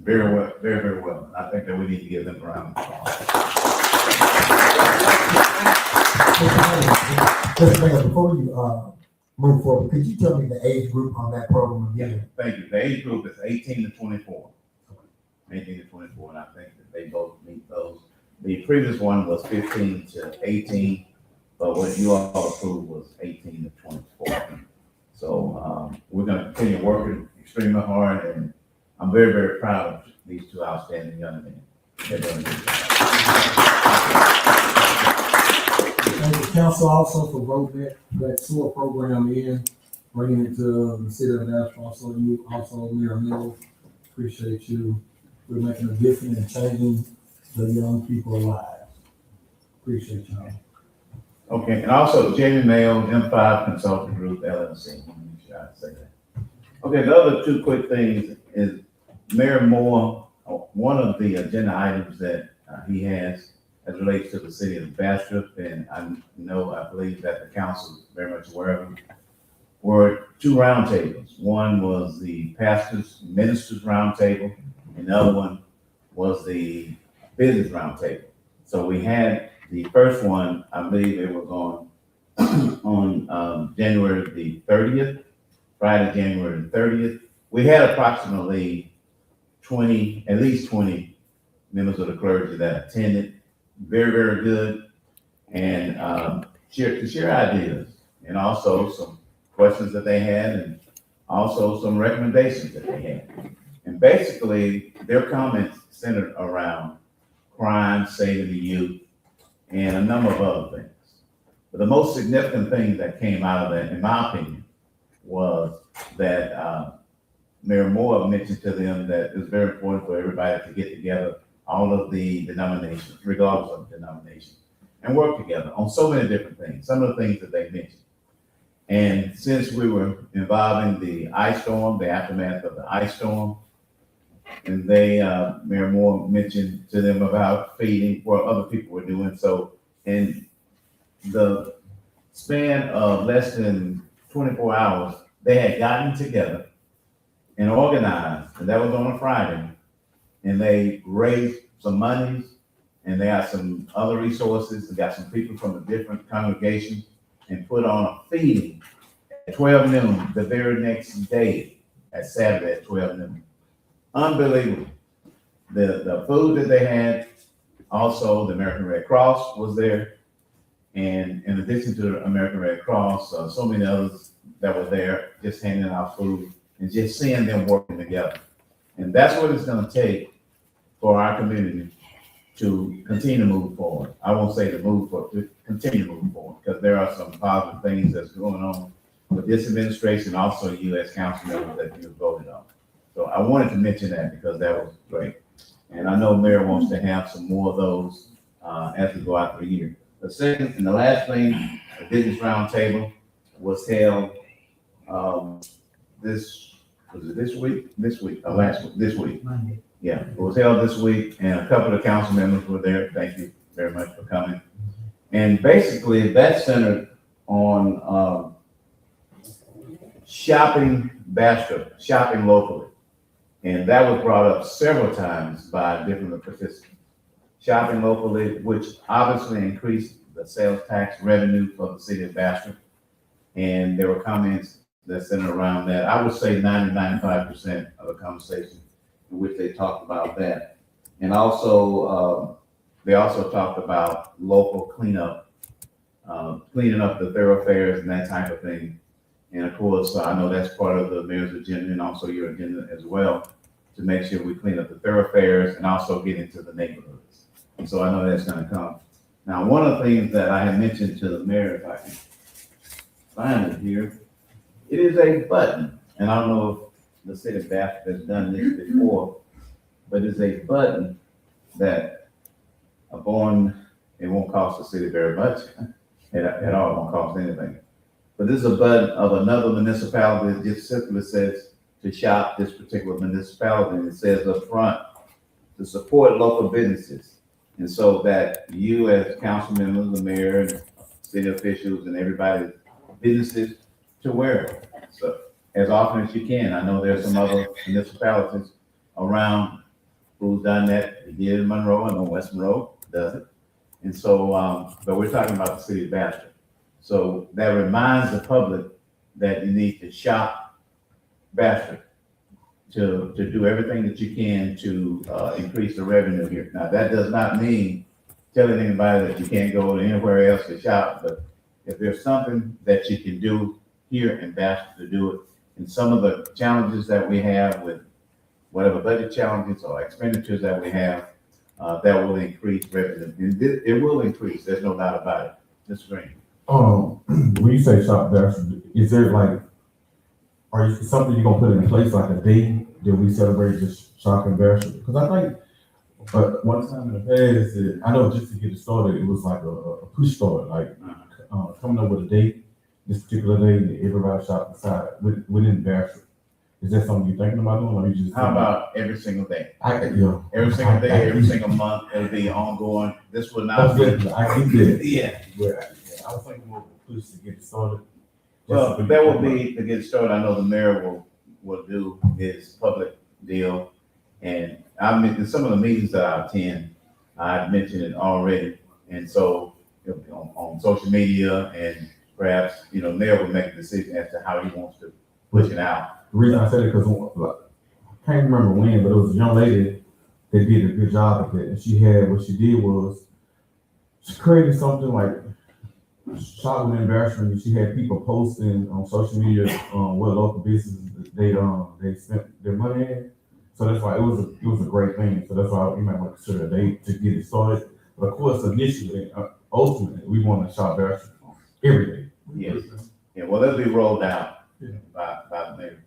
Very well, very, very well. I think that we need to give them a round of applause. Mr. Mayor, before you, move forward, could you tell me the age group on that program again? Thank you. The age group is 18 to 24. 18 to 24, and I think that they both meet those. The previous one was 15 to 18, but what you all approved was 18 to 24. So we're going to continue working extremely hard, and I'm very, very proud of these two outstanding young men. They're doing a good job. Thank the council also for voting that SOAR program in, bringing it to the city of Nashville. Also, you, also Mayor Mills, appreciate you. We're making a difference in changing the young people's lives. Appreciate y'all. Okay, and also Jamie Mayo, M5 Consulting Group, LLC. Let me make sure I say that. Okay, the other two quick things is Mayor Moore, one of the agenda items that he has as relates to the city of Bastrop, and I believe that the council is very much aware of them, were two roundtables. One was the pastors, ministers roundtable, and the other one was the business roundtable. So we had the first one, I believe it was on January the 30th, Friday, January the 30th. We had approximately at least 20 members of the clergy that attended. Very, very good. And to share ideas and also some questions that they had and also some recommendations that they had. And basically their comments centered around crime, saving the youth, and a number of other things. But the most significant thing that came out of that, in my opinion, was that Mayor Moore mentioned to them that it was very important for everybody to get together, all of the denominations, regardless of denomination, and work together on so many different things, some of the things that they mentioned. And since we were involving the ice storm, the aftermath of the ice storm, and Mayor Moore mentioned to them about feeding what other people were doing. So in the span of less than 24 hours, they had gotten together and organized, and that was on a Friday, and they raised some monies, and they got some other resources, they got some people from the different congregations, and put on a feeding at 12 noon the very next day, at Saturday at 12 noon. Unbelievable. The food that they had Also, the American Red Cross was there. And in addition to the American Red Cross, so many others that were there, just handing out food and just seeing them working together. And that's what it's gonna take for our community to continue to move forward. I won't say to continue to move forward, because there are some positive things that's going on with this administration, also you as council members that you voted on. So I wanted to mention that because that was great. And I know Mayor wants to have some more of those as we go out the year. The second and the last thing, the business roundtable was held this week, this week. Yeah, it was held this week, and a couple of council members were there. Thank you very much for coming. And basically, that centered on shopping Bastrop, shopping locally. And that was brought up several times by different participants. Shopping locally, which obviously increased the sales tax revenue for the city of Bastrop. And there were comments that centered around that. I would say 95% of the conversation in which they talked about that. And also, they also talked about local cleanup, cleaning up the thoroughfares and that type of thing. And of course, I know that's part of the mayor's agenda and also your agenda as well, to make sure we clean up the thoroughfares and also get into the neighborhoods. And so I know that's gonna come. Now, one of the things that I had mentioned to the mayor, if I can find it here, it is a button. And I don't know if the city of Bastrop has done this before, but it's a button that it won't cost the city very much at all, it won't cost anything. But this is a button of another municipality that just simply says to shop this particular municipality, and it says up front to support local businesses. And so that you as council members, the mayor, and city officials, and everybody, businesses, to wear it. So as often as you can. I know there's some other municipalities around who's done that. They did in Monroe. I know West Monroe does it. And so, but we're talking about the city of Bastrop. So that reminds the public that you need to shop Bastrop to do everything that you can to increase the revenue here. Now, that does not mean telling anybody that you can't go anywhere else to shop, but if there's something that you can do here in Bastrop to do it, and some of the challenges that we have with whatever budget challenges or expenditures that we have, that will increase revenue. And it will increase, there's no doubt about it. Mr. Green. When you say shop Bastrop, is there like, are you something you're gonna put in place, like a day that we celebrate just shopping Bastrop? Because I think, but one time in the past, I know just to get it started, it was like a push start, like coming up with a date, this particular day, that everybody shop inside within Bastrop. Is that something you're thinking about doing, or you just? How about every single day? Yeah. Every single day, every single month, it'll be ongoing. This will not be. I think that. Yeah. I was thinking more of a push to get it started. Well, that will be, to get started, I know the mayor will do his public deal. And I mean, some of the meetings that I attend, I've mentioned it already. And so on social media, and perhaps, mayor will make a decision as to how he wants to push it out. The reason I said it, because I can't remember when, but it was a young lady that did a good job at it. And what she did was, she created something like shop within Bastrop, and she had people posting on social media what local businesses they spent their money in. So that's why it was a great thing. So that's why you might want to consider a date to get it started. But of course, initially, ultimately, we want to shop Bastrop every day. Yes. Yeah, well, that'll be rolled out by the mayor.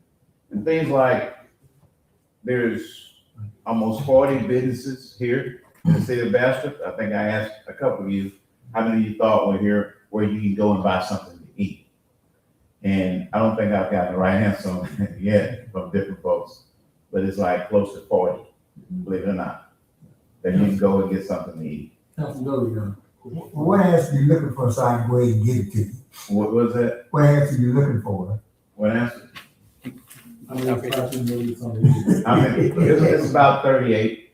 And things like, there's almost 40 businesses here in the city of Bastrop. I think I asked a couple of you, how many of you thought were here where you can go and buy something to eat? And I don't think I've got the right answer yet from different folks, but it's like close to 40, believe it or not, that you can go and get something to eat. What answer are you looking for so I can go ahead and get it to you? What was that? What answer are you looking for? What answer? I mean, It's about 38.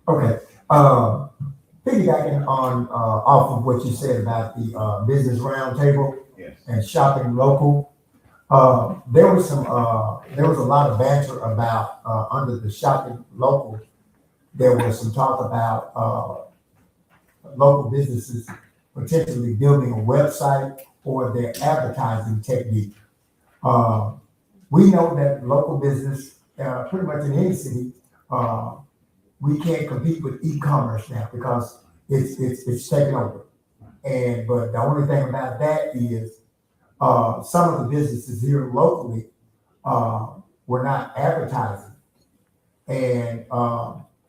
Okay, piggybacking on, off of what you said about the, business roundtable Yes. and shopping local, there was a lot of banter about, under the shopping local, there was some talk about, local businesses potentially building a website or their advertising technique. We know that local business, pretty much in any city, we can't compete with e-commerce now because it's taken over. But the only thing about that is, some of the businesses here locally, were not advertising. And,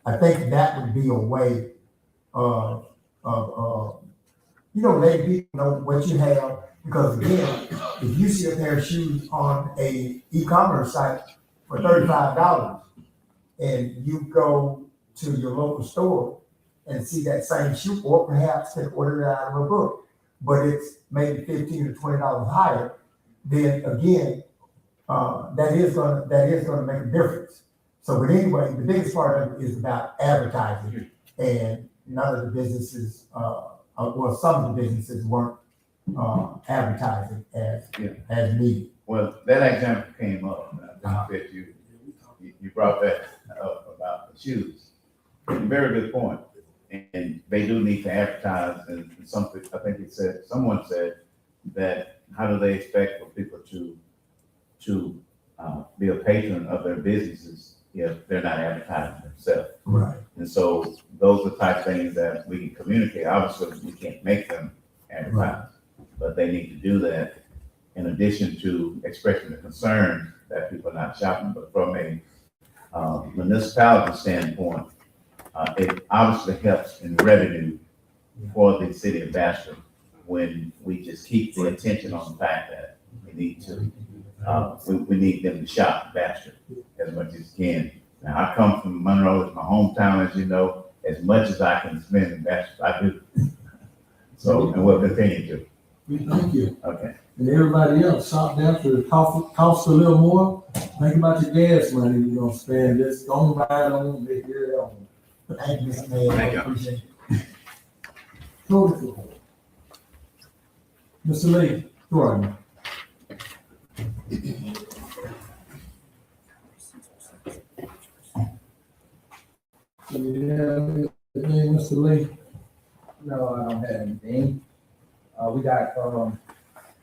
I think that would be a way of, letting people know what you have. Because again, if you see a pair of shoes on a e-commerce site for $35 and you go to your local store and see that same shoe, or perhaps can order it out of a book, but it's maybe $15 to $20 higher, then again, that is gonna make a difference. So, but anyway, the biggest part of it is about advertising, and none of the businesses, some of the businesses weren't advertising as needed. Well, that example came up, and I think that you brought that up about the shoes. Very good point. And they do need to advertise, and something, I think someone said that, how do they expect for people to be a patron of their businesses if they're not advertising themselves? Right. And so those are the type of things that we can communicate. Obviously, we can't make them advertise, but they need to do that in addition to expressing the concern that people are not shopping. But from a municipality standpoint, it obviously helps in revenue for the city of Bastrop when we just keep the attention on the fact that we need to, we need them to shop Bastrop as much as can. Now, I come from Monroe, it's my hometown, as you know. As much as I can spend in Bastrop, I do. So, and we'll continue to. Thank you. Okay. And everybody else, shop down to the cost a little more. Think about your gas money you're gonna spend. Just go buy it on, get it on. Thank you, Mr. Mayor. Thank you. Appreciate Go Mr. Lee, go ahead. Yeah, Mr. Lee. No, I don't have anything. We got,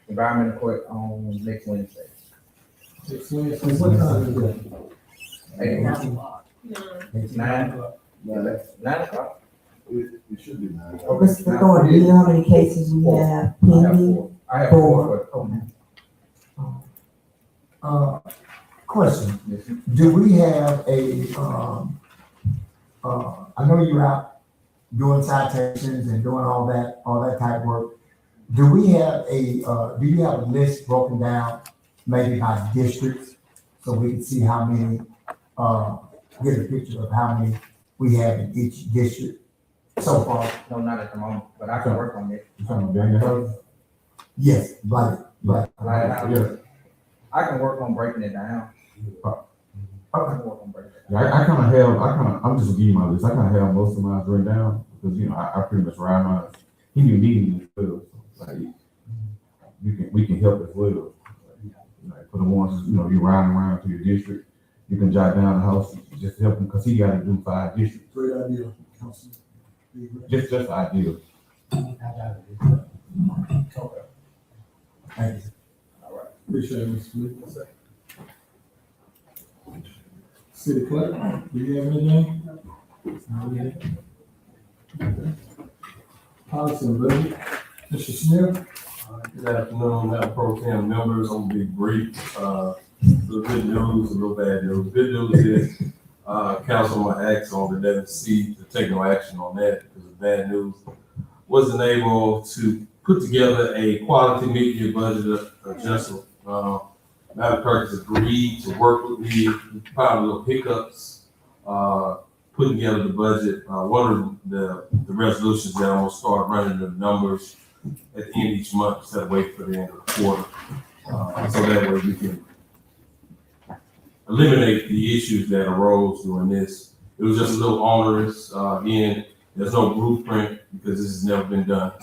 environmental court on next Wednesday. What time is it? 9 o'clock. It should be nice. Mr. Thornton, do you know how many cases we have pending? I have Four. four. Question, do we have I know you're out doing citations and doing all that type of work. Do we have do you have a list broken down maybe by districts so we can see how many, get a picture of how many we have in each district so far? No, not at the moment, but I can work on it. Yes, right. Yeah. I can work on breaking it down. Okay. I can work on breaking it down. Yeah, I'm just gonna give you my list. I kind of have most of mine written down because, I pretty much ride mine. He be needing as well. So, like, we can help as well. Like, for the ones, you're riding around to your district, you can jot down the house, just help him because he got to do 5 districts. Great idea, Councilman. Just the idea. Okay. Thank you. All right. Appreciate it, Mr. Lee. City clerk, do you have anything? Okay. Policy and budget, Mr. Smith. Good afternoon, Madam Pro Tem members. I'm gonna be brief. A little good news, a little bad news. Good news is, Councilman Axe on the 11C to take no action on that because the bad news wasn't able to put together a quality media budget adjustment. Madam Clerk has agreed to work with me, found little hiccups, putting together the budget. One of the resolutions that I'm gonna start running the numbers at the end of each month instead of wait for the end of the quarter. So that way we can eliminate the issues that arose during this. It was just a little onerous. Again, there's no blueprint because this has never been done.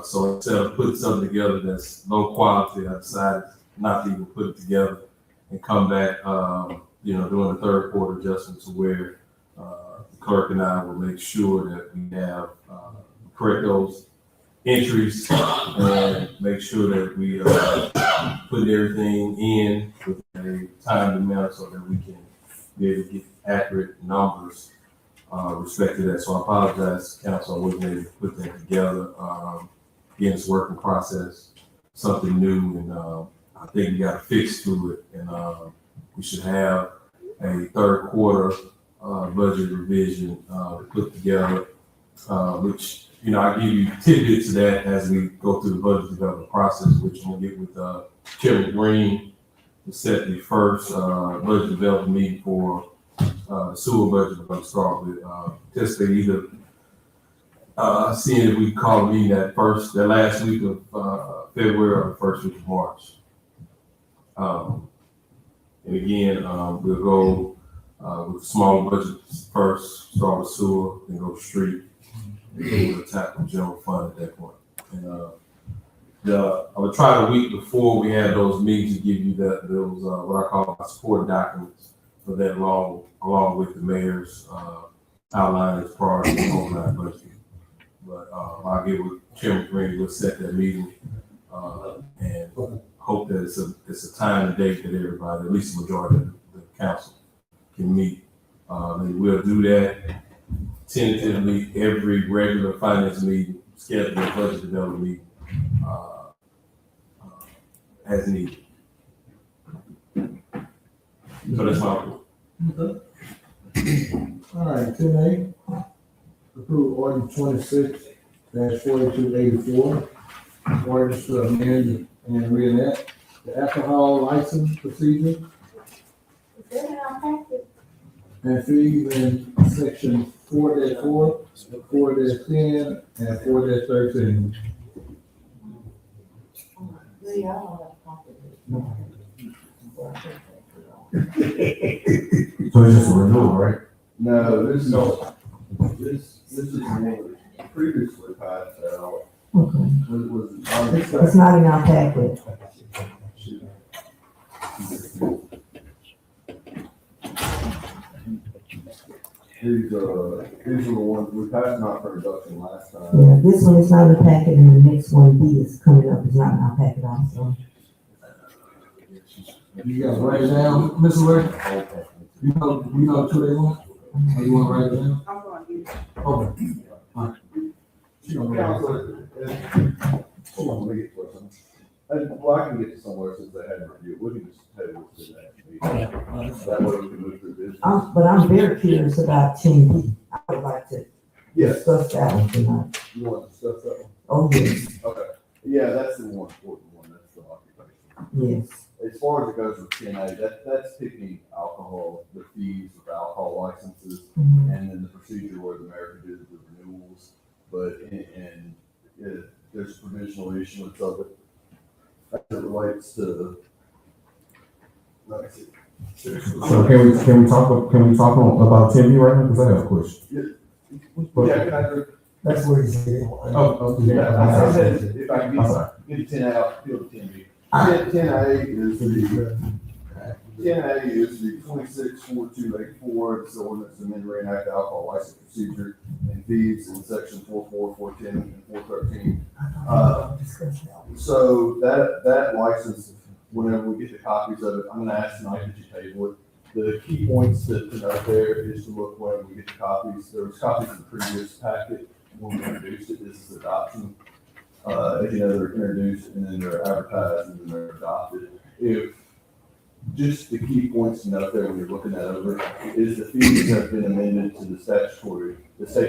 So instead of putting something together that's low quality, I decided not to even put it together and come back, doing the third quarter adjustment to where the clerk and I will make sure that we have correct those entries and make sure that we put everything in with a timely manner so that we can be able to get accurate numbers respect to that. So I apologize, council, I wasn't able to put that together. Again, it's a working process, something new, and I think we got a fix to it, and we should have a third quarter budget revision put together, which, you know, I give you tidbits of that as we go through the budget development process, which I'm gonna get with Chairman Green to set the first budget development meeting for the sewer budget. We're gonna start with anticipating either seeing if we can call a meeting that last week of February or the first week of March. And again, we'll go with smaller budgets first, start with sewer, then go street, and then we'll tackle general fund at that point. And I would try the week before we had those meetings to give you those what I call my support documents for that along with the mayor's outline as far as the overnight budget. But I'll get with Chairman Green, we'll set that meeting and hope that it's a time and date that everybody, at least the majority of the council, can meet. And we'll do that tentatively every regular finance meeting, schedule a budget development meeting as needed. So that's my report. All right, 10A, approve order 26-4284, orders to amend and reenact the alcohol license procedure Is that in our packet? and fees in section 4-4, 4-10, and 4-13. See, I don't have a copy. So it's just a renewal, right? No, this is one previously passed out. Okay. Was It's not in our packet. These are the ones we passed out for introduction last time. Yeah, this one is not in the packet, and the next one, B, is coming up, is not in our packet also. You got to write it down, Mr. Ray? You know 2 they want? Or you want to write it down? I'm going to use it. Okay. All right. Hold on, let me get to something. Well, I can get to somewhere since they hadn't reviewed. We can just table it to the next meeting. That way we can move through this. But I'm very curious about 10B. I would like to Yes, discuss that one tonight. you want to discuss that one? Oh, yes, Okay. Yeah, that's the more important one. That's the occupation. yes. As far as it goes with TNA, that's picking alcohol, the fees of alcohol licenses, Mhm. and then the procedure where the mayor can do the renewals. But there's provisional issuance of it as it relates to. Let me see. So can we talk about 10B right now? Because I have a question. Yeah, can I do? That's where he's at. Oh, Yeah, I said, if I can I'm sorry. get 10 out, field 10B. 10A is the 26-4284, it's the ordinance to amend and reenact the alcohol license procedure and fees in section 4-4, 4-10, and 4-13. So that license, whenever we get the copies of it, I'm gonna ask tonight that you table it. The key points to note there is to look when we get the copies. There was copies in the previous packet when we introduced it. This is adoption. As you know, they're introduced and then they're advertised and then they're adopted. If just the key points to note there when you're looking that over is the fees have been amended to the state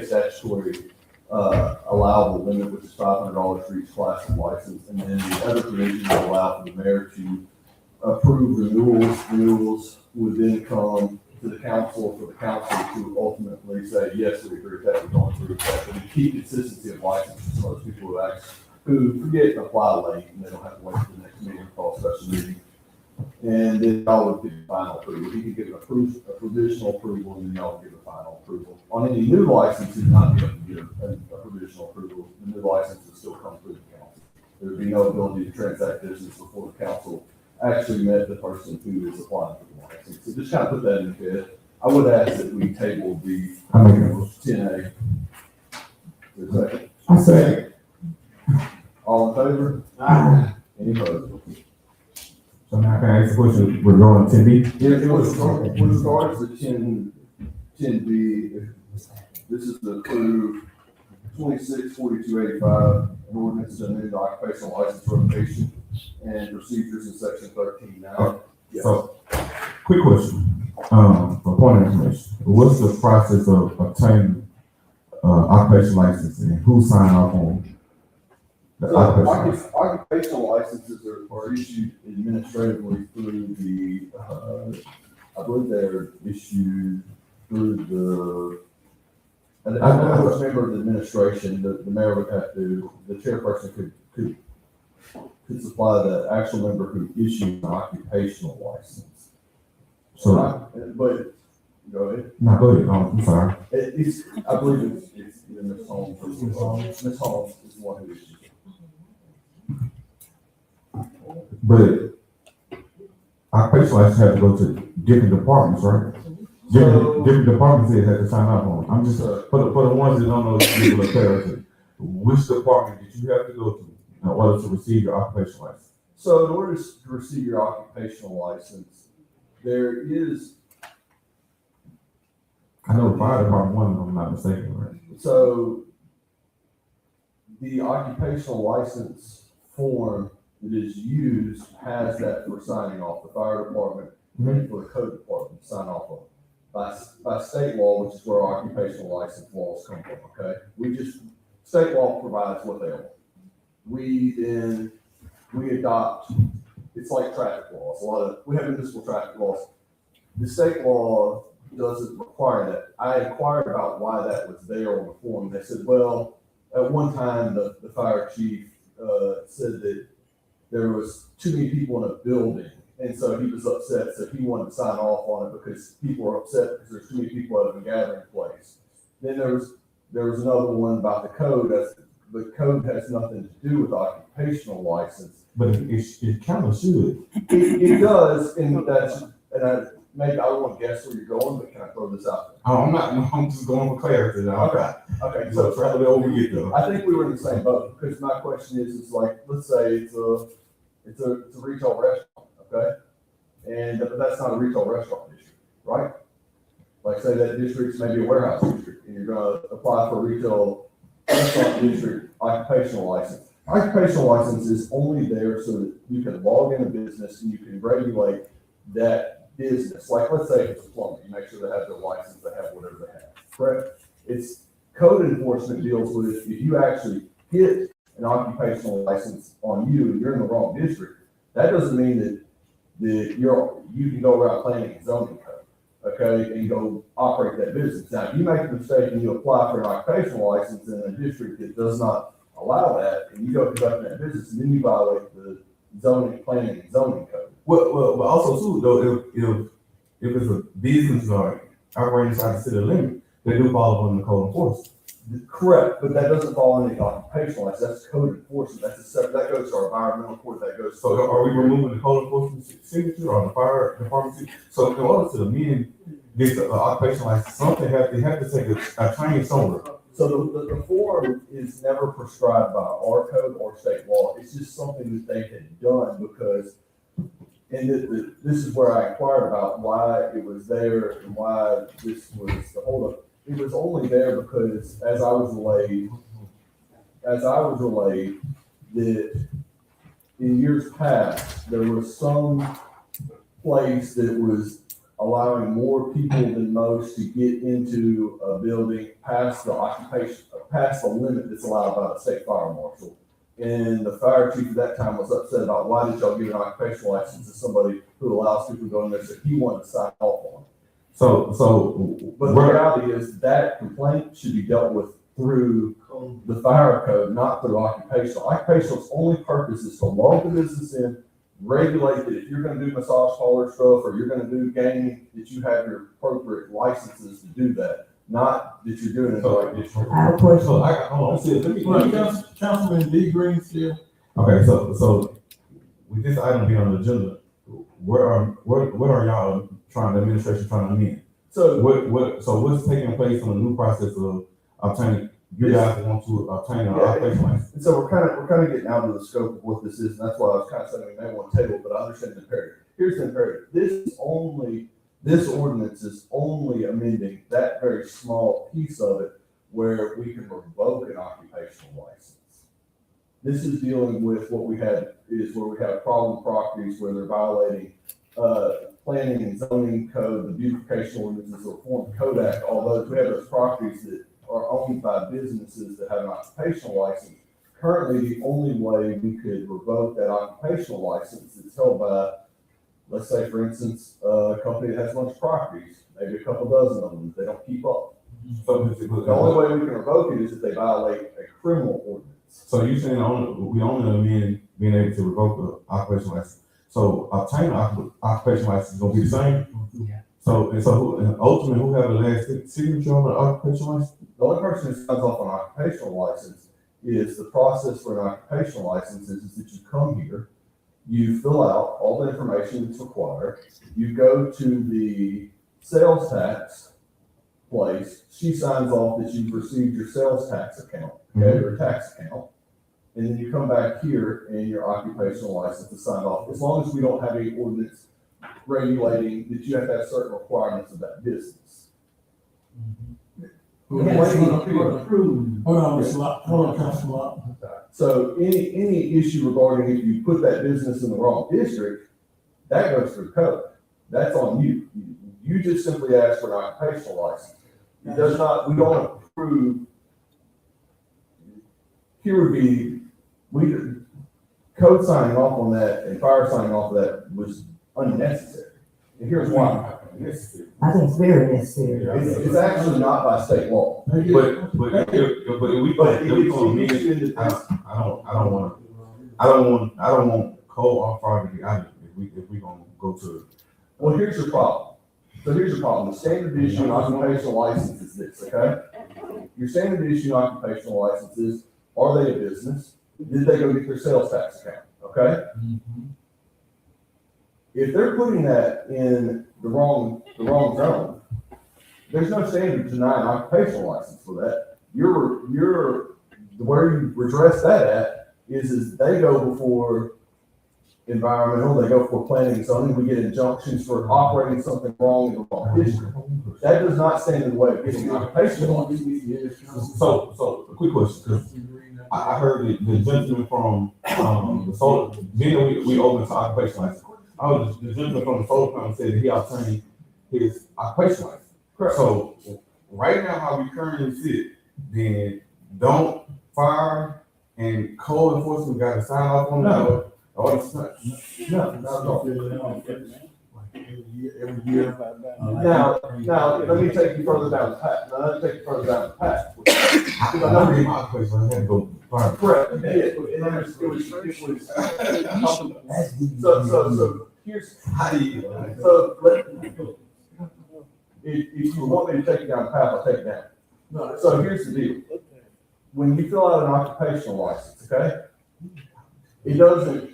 statutory allowable limit, which is $500 for each class of license. And then the other provisions will allow for the mayor to approve renewals. Renewals would then come to the council for the council to ultimately say, yes, we agree with that, we don't agree with that. But to keep consistency of license for some of those people who forget to apply late and they don't have to wait for the next meeting or call a special meeting. And then y'all would give final approval. He could give a provisional approval and then y'all would give a final approval. On any new license, you'd not be able to give a provisional approval. The new license would still come through the council. There would be no ability to transact business before the council actually met the person who is applying for the license. So just kind of put that in your head. I would ask that we table the 10A. For a second. I say, All in favor? Any opposed? So now can I ask a question regarding 10B? Yeah, it was, with regards to ten B, this is the approve 264285, an ordinance to amend the occupational license revocation and procedures in section 13(9). Yes. So, quick question, for point of information, what's the process of obtaining, occupational license and who sign off on the So occupational license? occupational licenses are issued administratively through the, I believe they're issued through I don't know which member of the administration, the mayor would have to, the chairperson could supply the actual member who issues an occupational license. So, But, go ahead. no, go ahead, I'm sorry. I believe it's either Ms. Holmes or Ms. Holmes is the one who issues it. But occupational license have to go to different departments, right? Different departments that have to sign off on. I'm just, for the ones that don't know, give a clarity. Which department did you have to go to in order to receive your occupational license? So in order to receive your occupational license, there is, I know the fire department one, if I'm not mistaken, right? so the occupational license form that is used has that for signing off, the fire department and for the code department to sign off on. By state law, which is where occupational license laws come from, okay? State law provides what they want. We adopt, it's like traffic laws, we have municipal traffic laws. The state law doesn't require that. I inquired about why that was there on the form. They said, well, at one time, the fire chief, said that there was too many people in a building. And so he was upset, so he wanted to sign off on it because people were upset because there's too many people at a gathering place. Then there was another one about the code. The code has nothing to do with occupational license. But it kind of should. It does, and maybe I don't want to guess where you're going, but can I throw this out there? I'm just going for clarity. Okay. So try to over get though. I think we were in the same boat, because my question is like, let's say it's a retail restaurant, okay? But that's not a retail restaurant district, right? Like say that district's maybe a warehouse district, and you're gonna apply for a retail restaurant district occupational license. Occupational license is only there so that you can log in a business and you can regulate that business. Like let's say it's a plumber, you make sure they have their license, they have whatever they have, correct? It's code enforcement deals with if you actually get an occupational license on you and you're in the wrong district, that doesn't mean that you can go around planning and zoning code, okay, and go operate that business. Now, if you make a mistake and you apply for an occupational license in a district that does not allow that, and you go conduct that business, and then you violate the planning and zoning code. Well, also too, though, if it's a business or operating inside the city limit, they do follow under the code enforcement. Correct, but that doesn't fall under the occupational license, that's code enforcement, that goes to our environmental court, that goes. So are we removing the code enforcement signature or the fire department signature? So in order to amend this occupational license, they have to take a training somewhere. So the form is never prescribed by our code or state law. It's just something that they had done because, and this is where I inquired about why it was there and why this was the holdup. It was only there because as I was relayed that in years past, there was some place that was allowing more people than most to get into a building past the limit that's allowed by the state fire marshal. And the fire chief at that time was upset about why did y'all give an occupational license to somebody who allows people to go in there, so he wanted to sign off on it. But the reality is that complaint should be dealt with through the fire code, not through occupational. Occupational's only purpose is to log the business in, regulate that if you're gonna do massage parlor stuff or you're gonna do gaming, that you have your appropriate licenses to do that, not that you're doing it in the right district. I have a question. So let me Councilman D. Green still. Okay, so with this item being on the agenda, what are y'all the administration trying to amend? So what's taking place on the new process of obtaining you guys want to obtain an occupation license. And so we're kind of getting out of the scope of what this is, and that's why I was kind of saying we may want to table, but I understand the imperative. Here's the imperative. This ordinance is only amending that very small piece of it where we can revoke an occupational license. This is dealing with what we had, is where we have problem properties where they're violating, planning and zoning code, the beautification ordinances, or Form Code Act, although we have those properties that are owned by businesses that have an occupational license. Currently, the only way we could revoke that occupational license is held by, let's say, for instance, a company that has a bunch of properties, maybe a couple dozen of them, that they don't keep up. So, The only way we can revoke it is if they violate a criminal ordinance. so you're saying we only amend being able to revoke the occupation license. So obtain an occupation license is gonna be the same? Yeah. So ultimately, who have the last signature on the occupation license? The only person who signs off on an occupational license is the process for an occupational license is that you come here, you fill out all the information that's required, you go to the sales tax place, she signs off that you've received your sales tax account, okay, or tax account. And then you come back here and your occupational license is signed off, as long as we don't have any ordinance regulating that you have to have certain requirements of that business. Hold on, Councilman. So any issue regarding if you put that business in the wrong district, that goes through code. That's on you. You just simply ask for an occupational license. It does not, we don't approve. Here would be, code signing off on that and fire signing off of that was unnecessary. And here's why. I think it's very necessary. It's actually not by state law. But if we I don't want coal off property either, if we gonna go to. Well, here's your problem. So here's your problem. The standard issue occupational license is this, okay? Your standard issue occupational licenses, are they a business? Did they go get their sales tax account, okay? If they're putting that in the wrong zone, there's no standard to deny an occupational license for that. Where you redress that at is they go before environmental, they go for planning and zoning, we get injunctions for operating something wrong in the wrong district. That does not stand in the way of getting an occupational license. So a quick question, because I heard the gentleman from, the solar, being we open to occupation license. The gentleman from the solar farm said that he obtained his occupation license. Correct. So right now, how we currently sit, then don't fire and code enforcement got to sign off on that? Or it's not? No, not at all. Every year. Now, let me take you further down the path. I know in my occupation, I had to go fire. Correct. So here's, if you want me to take you down the path, I'll take it down. No, So here's the deal. When you fill out an occupational license, okay? It doesn't,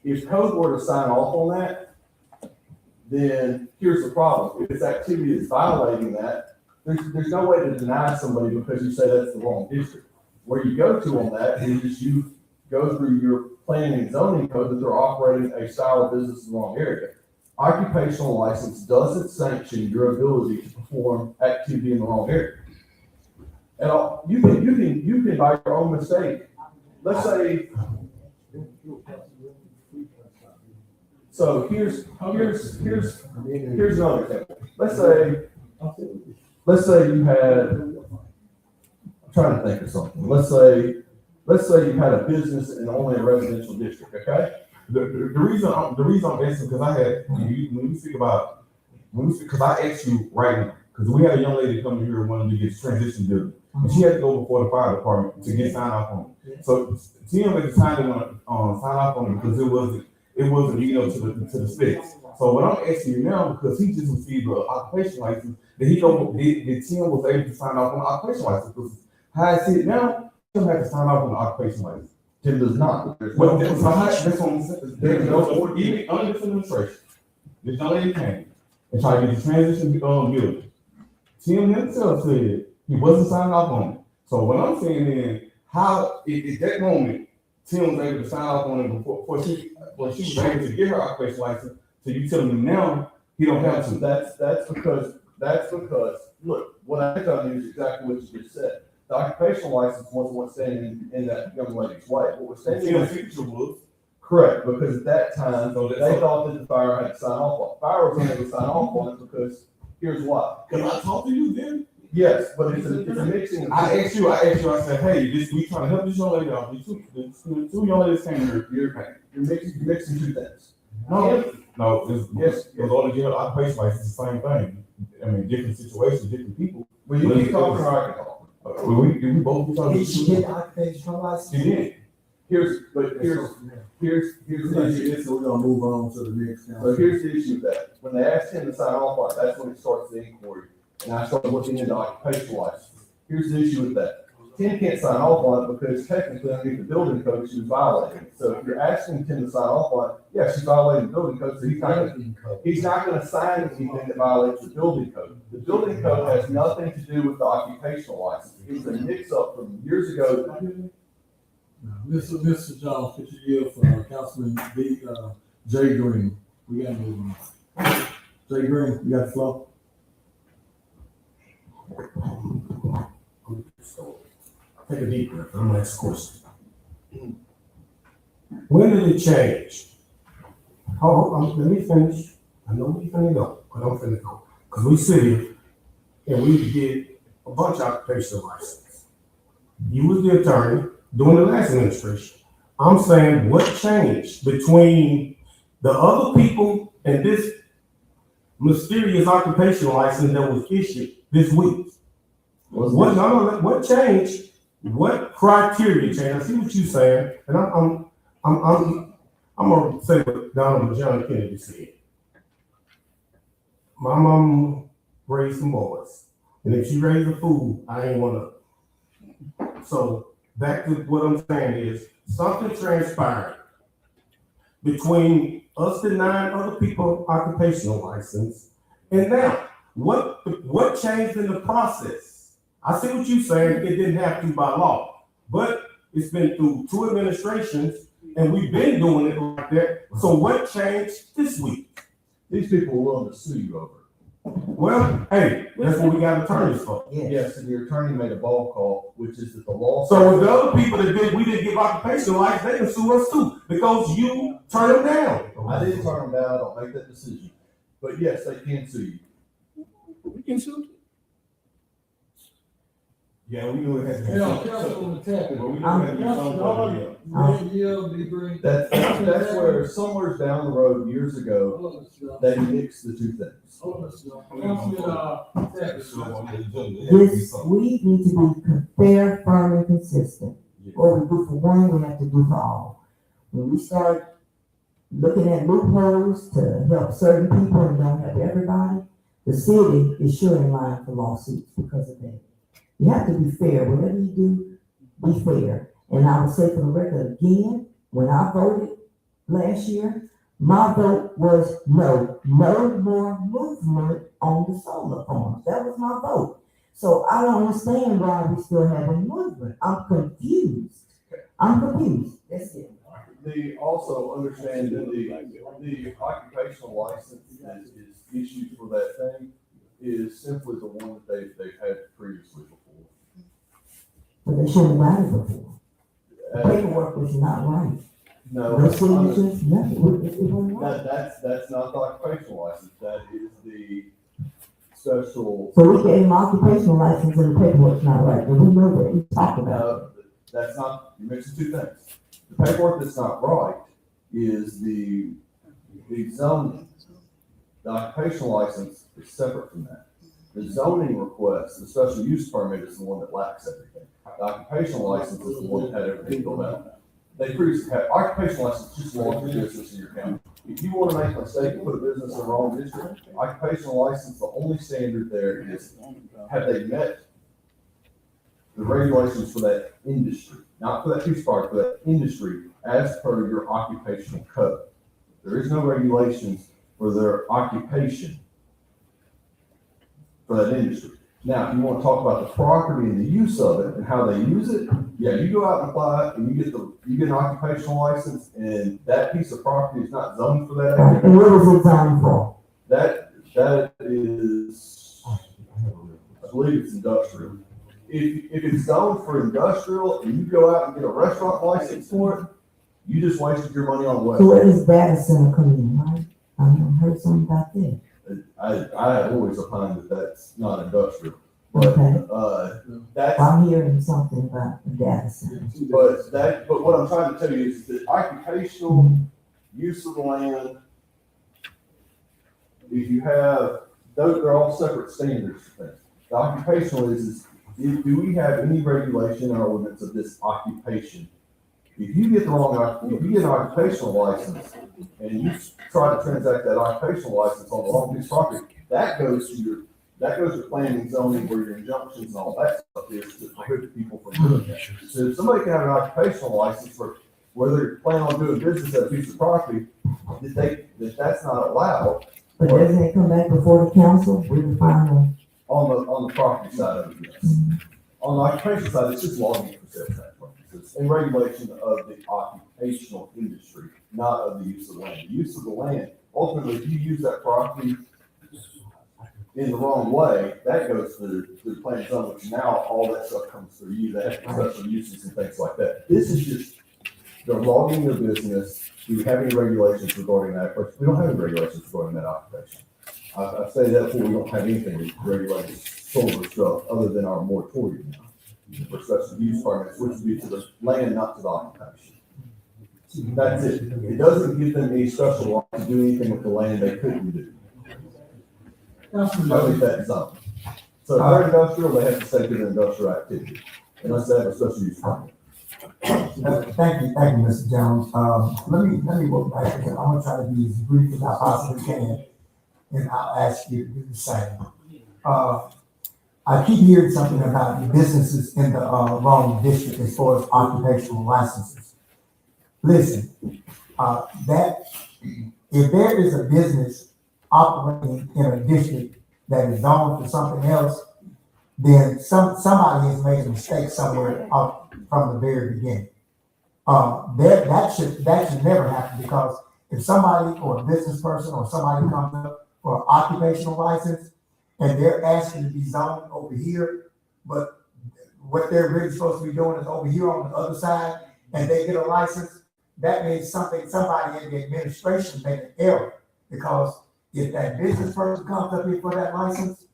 if code were to sign off on that, then here's the problem. If it's activity that's violating that, there's no way to deny somebody because you say that's the wrong district. Where you go to on that is you go through your planning and zoning code that they're operating a style of business in the wrong area. Occupational license doesn't sanction your ability to perform activity in the wrong area. And you can by your own mistake, let's say, so here's another example. Let's say you had, I'm trying to think of something. Let's say you had a business in only a residential district, okay? The reason I'm asking, because when we speak, because I asked you right now, because we had a young lady come here wanting to get transition building, and she had to go before the fire department to get signed off on it. So Tim at the time didn't want to sign off on it because it wasn't to the specs. So what I'm asking you now, because he just received an occupation license, did Tim was able to sign off on the occupation license? Because how I see it now, Tim had to sign off on the occupation license. Tim does not. There's no, even under this administration, this young lady came and tried to get the transition building. Tim himself said he wasn't signing off on it. So what I'm saying is, how, at that moment, Tim was able to sign off on it before she was able to get her occupation license, so you telling me now, he don't have to. That's because, look, what I tell you is exactly what you just said. The occupational license wasn't what's standing in that young lady's way. What was standing in Tim's the signature was. correct, because at that time, So they that's- thought that the fire had to sign off on it. Fire was unable to sign off on it because, here's why. Can I talk to you then? Yes, but it's a mixing. I asked you, I said, hey, we trying to help this young lady out. The two young ladies came here. You're mixing two things. No, it's order to get an occupation license, the same thing. I mean, different situations, different people. Well, you keep talking or I can talk. We both be talking. Did she get the occupational license? She did. Here's the issue. So we're gonna move on to the next So council. here's the issue with that. When they asked him to sign off on it, that's when it starts the inquiry. And I started looking into occupational license. Here's the issue with that. Tim can't sign off on it because technically underneath the building code, she was violating it. So if you're asking Tim to sign off on it, yeah, she's violating the building code, so he's not gonna sign anything that violates the building code. The building code has nothing to do with the occupational license. It was a mix-up from years ago. Mr. Jones, could you give, Councilman Jay Green, we gotta move on. Jay Green, you got the floor? Take a deep breath, I'm gonna ask a question. When did it change? Let me finish. I know we finna go, but I'm finna go. Cause we sit here and we get a bunch of occupational licenses. You was the attorney during the last administration. I'm saying what changed between the other people and this mysterious occupational license that was issued this week? What changed? What criteria changed? I see what you're saying, and I'm gonna say what Donald John Kennedy said. My mom raised some boys, and if she raised a fool, I ain't one of them. So back to what I'm saying is something transpired between us denying other people occupational license, and now what changed in the process? I see what you're saying, it didn't have to by law, but it's been through 2 administrations and we've been doing it like that. So what changed this week? These people were willing to sue you over it. Well, hey, that's what we got attorneys for. Yes, and your attorney made a ball call, which is that the law. So with the other people we didn't give occupational license, they can sue us too, because you turn them down. I didn't turn them down, I don't make that decision. But yes, they can sue you. We can sue. Yeah, we knew it had to be. Yeah, Councilwoman Tappan. But we knew it had to be something. That's where somewhere down the road, years ago, they mixed the two things. We need to be fair, firm, and consistent. What we do for one, we have to do for all. When we start looking at loopholes to help certain people and don't help everybody, the city is sure in line for lawsuits because of that. You have to be fair. Whatever you do, be fair. And I will say for the record again, when I voted last year, my vote was no more movement on the solar farms. That was my vote. So I don't understand why we still have a movement. I'm confused. That's it. They also understand that the occupational license is issued for that thing is simply the one that they've had previously before. But they shouldn't have got it before. Paperwork was not right. No, signatures, nothing. It wasn't right. that's not the occupational license, that is the special. So we gave him occupational license and the paperwork's not right. And we know what he's talking about. No, that's not, you're mixing two things. The paperwork that's not right is the zoning. The occupational license is separate from that. The zoning request, the special use permit is the one that lacks everything. The occupational license is the one that had everything filled out. They previously had, occupational license just belongs to business in your county. If you want to make a mistake and put a business in the wrong district, occupational license, the only standard there is, have they met the regulations for that industry? Not for that piece of property, for that industry, as per your occupational code. There is no regulations for their occupation for that industry. Now, if you want to talk about the property and the use of it and how they use it, yeah, you go out and apply it and you get an occupational license and that piece of property is not zoned for that. Right, and what is it zoned for? That is, I believe it's industrial. If it's zoned for industrial and you go out and get a restaurant license for it, you just wasted your money on So website. where does data center come in, right? I heard something about that. I have always opined that that's not industrial, but, Okay. that's, I'm hearing something about the data center. but what I'm trying to tell you is that occupational use of the land, if you have, those are all separate standards. The occupational is do we have any regulation in our ordinance of this occupation? If you get if you get an occupational license and you try to transact that occupational license on the wrong piece of property, that goes to planning and zoning where your injunctions and all that stuff is to prohibit people from doing that. So if somebody can have an occupational license for whether they're planning on doing business at a piece of property, that's not allowed. But doesn't it come back before the council with the final? On the property side of it, yes. On the occupation side, it's just logging for sales tax purposes and regulation of the occupational industry, not of the use of the land. The use of the land, ultimately, if you use that property in the wrong way, that goes to the planning zone, which now all that stuff comes through you, that special uses and things like that. This is just, they're logging their business. Do we have any regulations regarding that? But we don't have any regulations regarding that occupation. I say that before we don't have anything regulating solar stuff other than our moratorium for special use permits, which would be to the land, not to the occupation. That's it. It doesn't give them any special right to do anything with the land they couldn't do. Only that zone. So if they're industrial, they have to stay to the industrial activity unless they have a special use permit. Thank you, Mr. Jones. Let me go back again. I'm gonna try to be as brief as I possibly can, and I'll ask you to do the same. I keep hearing something about the businesses in the wrong district as far as occupational licenses. Listen, that if there is a business operating in a district that is zoned for something else, then somebody has made a mistake somewhere from the very beginning. That should never happen, because if somebody or a business person or somebody comes up for an occupational license and they're asking to be zoned over here, but what they're really supposed to be doing is over here on the other side, and they get a license, that means somebody in the administration made an error. Because if that business person comes up here for that license,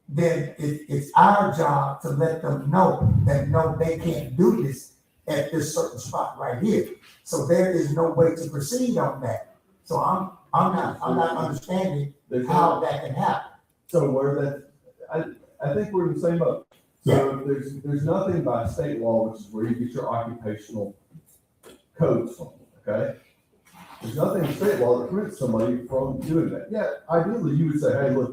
then it's our job to let them know that no, they can't do this at this certain spot right here. So there is no way to proceed on that. So I'm not understanding how that can happen. So I think we're in the same boat. So there's nothing by state law, which is where you get your occupational codes from, okay? There's nothing in state law that prevents somebody from doing that. Yeah, ideally you would say, hey, look,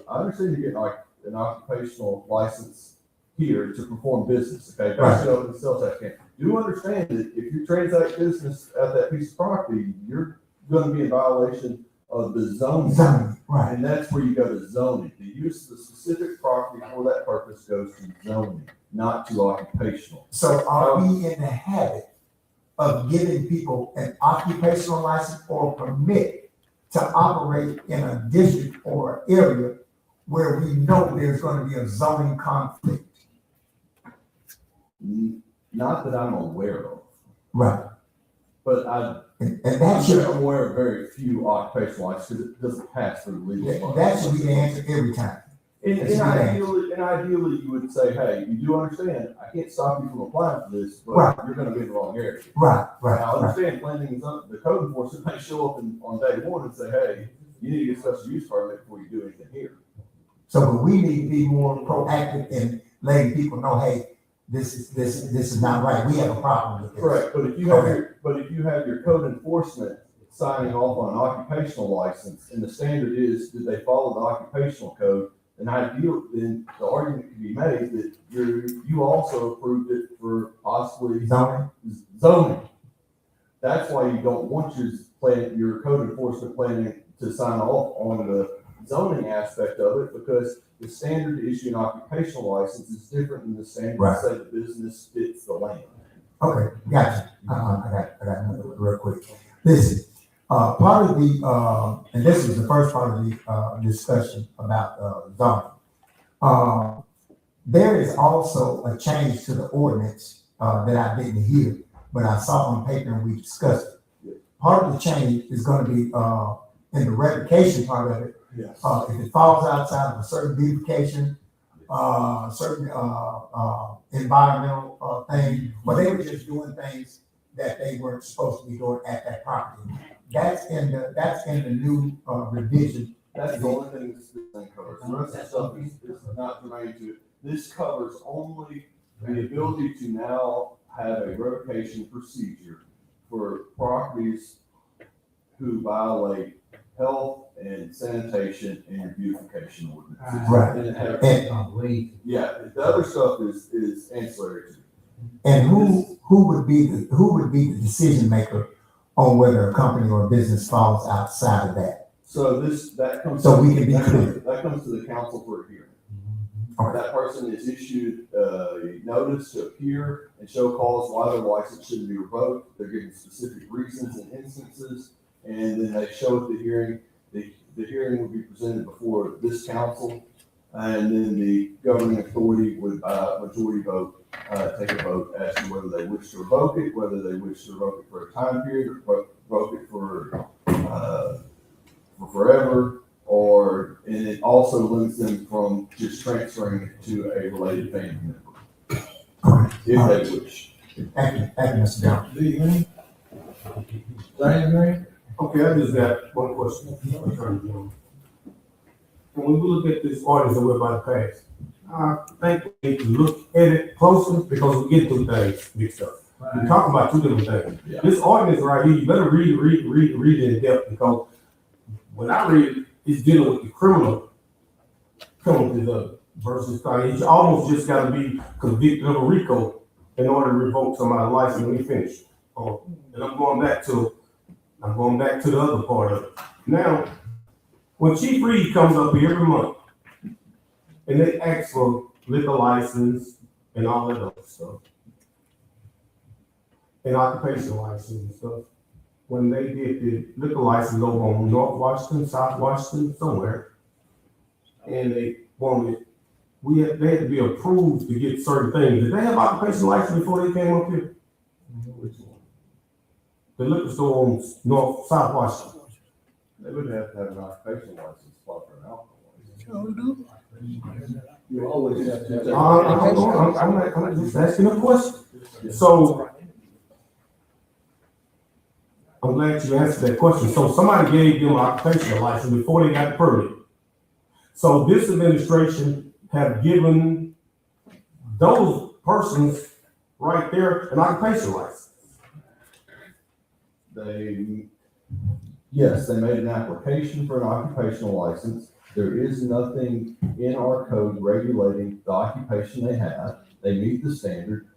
I understand you're getting an occupational license here to perform business, okay? Right. So the sales tax can't. You understand that if you transact business at that piece of property, you're going to be in violation of the zoning. Right. And that's where you go to zoning. The use of the specific property for that purpose goes to zoning, not to occupational. So are we in the habit of giving people an occupational license or permit to operate in a district or area where we know there's going to be a zoning conflict? Not that I'm aware of. Right. But I'm aware of very few occupational licenses because it doesn't pass through the legal. That should be the answer every time. And ideally, you would say, hey, you do understand, I can't stop you from applying for this, but you're going to be in the wrong area. Right. Now, I understand planning is the code enforcement may show up on day one and say, hey, you need to get a special use permit before you do anything here. So we need to be more proactive in letting people know, hey, this is not right. We have a problem with this. Correct. But if you have your code enforcement signing off on an occupational license, and the standard is, did they follow the occupational code? Then the argument can be made that you also approved it for possibly zoning. That's why you don't want your code enforcement planning to sign off on the zoning aspect of it, because The standard to issue an occupational license is different than the standard Right. to say the business fits the land. Okay, gotcha. I got another one real quick. Listen, part of the, and this is the first part of the, discussion about, zoning. There is also a change to the ordinance, that I didn't hear, but I saw on paper and we discussed it. Part of the change is gonna be, in the revocation part of it. Yes. If it falls outside of a certain beautification, certain, environmental, thing, but they were just doing things that they weren't supposed to be doing at that property. That's in the new, revision. That's the only thing this thing covers. The rest of the stuff is not related to it. This covers only the ability to now have a revocation procedure for properties who violate health and sanitation and your beautification ordinances. Right. And have, And, yeah, the other stuff is ancillary to it. and who would be the decision maker on whether a company or a business falls outside of that? So that comes. So we can be that clear. That comes to the council for a hearing. Okay. That person is issued a notice to appear and show cause why their license shouldn't be revoked. They're given specific reasons and instances, and then they show at the hearing. The hearing will be presented before this council, and then the governing authority would, majority vote, take a vote as to whether they wish to revoke it, whether they wish to revoke it for a time period, or revoke it for forever, and it also limits them from just transferring it to a related family member, if they wish. Thank you, Mr. Jones. Do you agree? Okay, I just got one question. When we look at this ordinance that we're about to pass, I think we need to look at it closer because we get two things mixed up. We're talking about two different things. Yeah. This ordinance right here, you better read it in depth, because when I read it, it's dealing with the criminal penalties of it versus, you almost just gotta be convicted of a RICO in order to revoke somebody's license when he finished. And I'm going back to the other part of it. Now, when Chief Reed comes up here every month and they ask for liquor license and all that other stuff, and occupational license and stuff, when they did the liquor license over on North Washington, South Washington, somewhere, and they wanted, they had to be approved to get certain things. Did they have occupational license before they came up here? The liquor store on South Washington. They would have to have an occupational license for an alcohol license. You always have to have. I'm just asking a question. So, I'm glad you answered that question. So somebody gave them an occupational license before they got the permit. So this administration have given those persons right there an occupational license. Yes, they made an application for an occupational license. There is nothing in our code regulating the occupation they have. They meet the standard,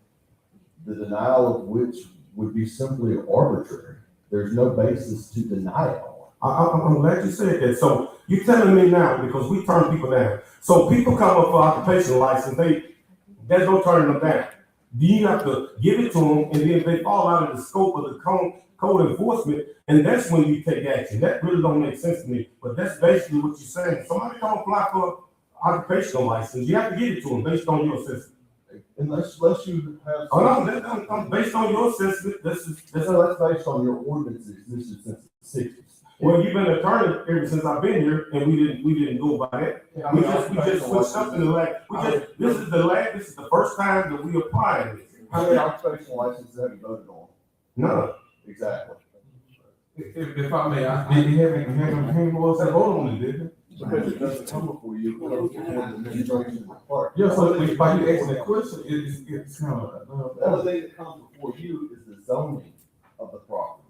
the denial of which would be simply arbitrary. There's no basis to deny it. I'm glad you said that. So you're telling me now, because we turn people down. So people come up for occupational license, there's no turning them down. You have to give it to them, and then if they fall out of the scope of the code enforcement, and that's when you take action. That really don't make sense to me, but that's basically what you're saying. Somebody come apply for occupational license, you have to give it to them based on your assessment. Unless you have. Oh, no, I'm based on your assessment, that's based on your ordinances, this is since the sixties. Well, you've been an attorney ever since I've been here, and we didn't go by that. We just switched up in the this is the first time that we applied this. How many occupational licenses have you voted on? None. Exactly. If I may, You haven't voted on it, did you? Because it doesn't come before you, it comes before the administration required. Yeah, so by you asking that question, it's kind of. The other thing that comes before you is the zoning of the property.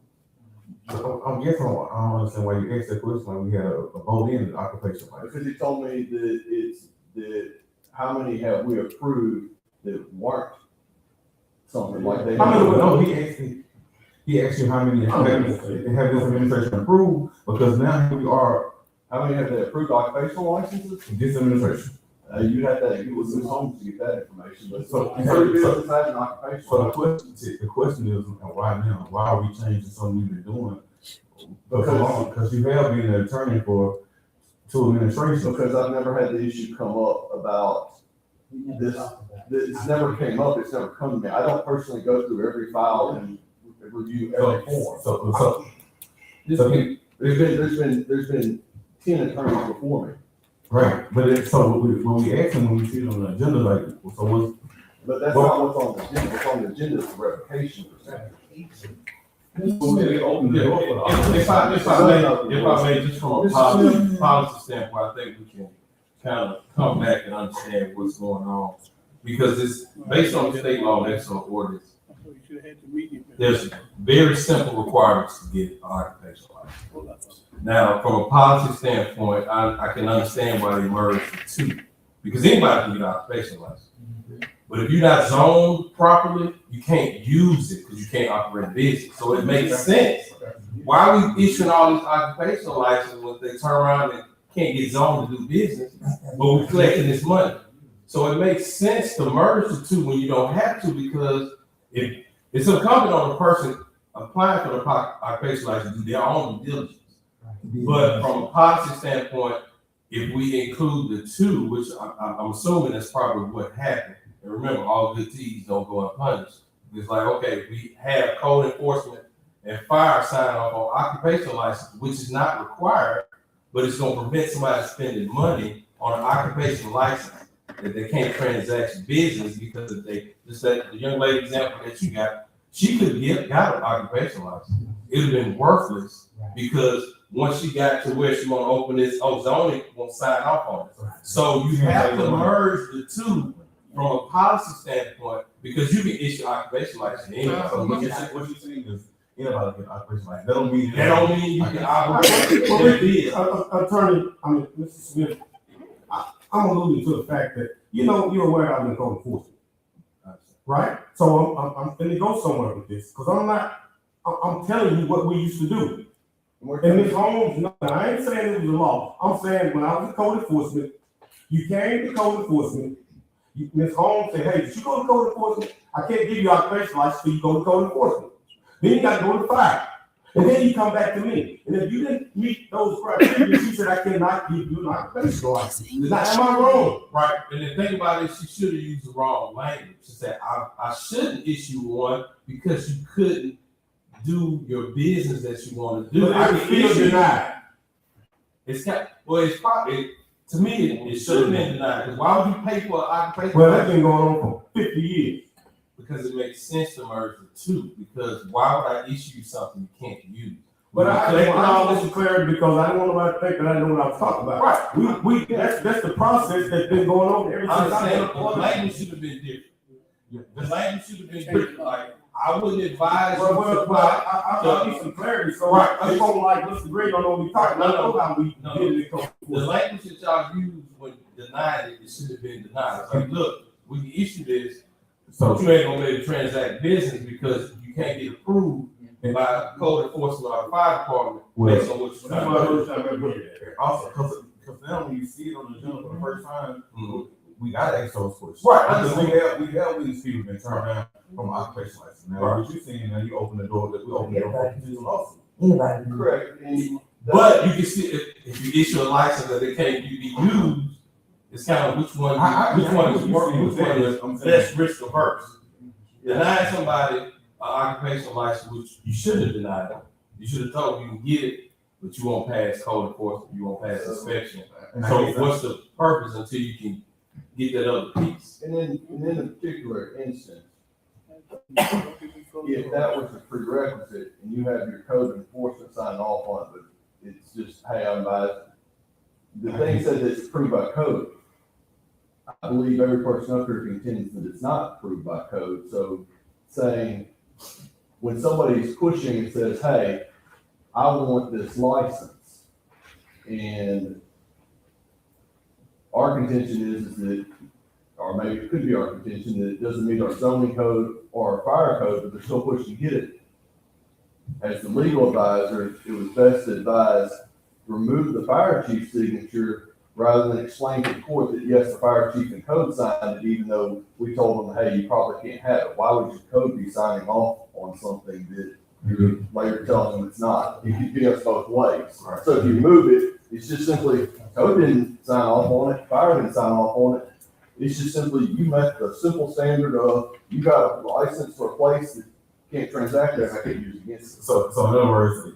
I'm guessing, I don't understand why you asked that question, when we had a vote in the occupational license. Because he told me that how many have we approved that weren't something like they. He asked you how many have this administration approved, because now we are. How many have they approved occupational licenses? This administration. You have to get with Ms. Holmes to get that information, but So- every business has an occupation. So the question is, why now? Why are we changing something we've been doing for so long? Because you have been an attorney for two administrations. Because I've never had the issue come up about this, it's never came up, it's never come to me. I don't personally go through every file and review every form. So There's been 10 attorneys before me. right, but so when we ask them, when we see it on the agenda, like, so what's, But that's not what's on the agenda. What's on the agenda is the revocation percentage. open the door for the. If I may, just from a policy standpoint, I think we can kind of come back and understand what's going on. Because it's based on state law and external ordinance. There's very simple requirements to get an occupational license. Now, from a policy standpoint, I can understand why they merged the two. Because anybody can get an occupational license. But if you're not zoned properly, you can't use it because you can't operate a business. So it makes sense. Why are we issuing all these occupational licenses when they turn around and can't get zoned to do business, but we're collecting this money? So it makes sense to merge the two when you don't have to, because if it's incumbent on the person applying for the occupational license to do their own due diligence. But from a policy standpoint, if we include the two, which I'm assuming that's probably what happened. And remember, all good deeds don't go unpunished. It's like, okay, we have code enforcement and fire sign off on occupational license, which is not required, but it's gonna prevent somebody spending money on an occupational license that they can't transact business, because if they, just like the young lady example that you got, she could got an occupational license. It'd have been worthless, because once she got to where she wanna open this, zoning won't sign off on it. So you have to merge the two from a policy standpoint, because you can issue occupation license anyway. So what you're saying is, anybody can operate like, that don't mean. You can operate. Attorney, Mr. Smith, I'm alluding to the fact that, you're aware I've been code enforcement, right? So I'm finna go somewhere with this, because I'm telling you what we used to do. And Ms. Holmes, no, I ain't saying it was the law. I'm saying when I was in code enforcement, you came to code enforcement, Ms. Holmes said, hey, did you go to code enforcement? I can't give you occupational license till you go to code enforcement. Then you got to go to fire. And then you come back to me. And if you didn't meet those criteria, she said, I cannot give you an occupational license. Am I wrong? Right. And the thing about it, she should have used the wrong language. She said, I shouldn't issue one because you couldn't do your business that you want to do. But I it's can still issue denied. It's probably, to me, it should have been denied. Because why would you pay for an occupation? Well, that's been going on for 50 years. Because it makes sense to merge the two. Because why would I issue something you can't use? But I want all this clarity because I don't want nobody to think that I know what I'm talking about. Right. That's the process that's been going on ever since I'm saying I the language should have been different. The language should have been different. Like, I wouldn't advise you to apply. I need some clarity, so I just don't like Mr. Gray don't know what we talking about. I know how we did it. The language that y'all used when denied it, it should have been denied. It's like, look, we can issue this, so you ain't gonna be able to transact business because you can't get approved by code enforcement or the fire department based on what you're trying to do. Also, because now when you see it on the agenda for the first time, we gotta ask those questions. Right. Because we have these people been turned down from occupational license. Now, what you're saying, now you open the door, that we open the door for potential lawsuit. Anybody. Correct. But you can see if you issue a license that it can't be used, it's kind of which one is working, which one is less risk averse. Denying somebody an occupational license, which you shouldn't have denied them. You should have told them you can get it, but you won't pass code enforcement, you won't pass inspection. So what's the purpose until you can get that other piece? And in a particular instance, if that was a prerequisite and you have your code enforcement signed off on it, but it's just, hey, I'm by, the thing says it's approved by code. I believe every person up here contends that it's not approved by code. So saying, when somebody's pushing and says, hey, I want this license, and our contention is that, or maybe it could be our contention, that it doesn't meet our zoning code or our fire code, but they're still pushing to get it. As the legal advisor, it was best to advise, remove the fire chief's signature, rather than explain to the court that yes, the fire chief and code signed it, even though we told them, hey, you probably can't have it. Why would your code be signing off on something that you're later telling them it's not? It goes both ways. So if you move it, it's just simply, code didn't sign off on it, fire didn't sign off on it. It's just simply, you met the simple standard of, you got a license for a place that can't transact there, and I can't use it against it. So in other words,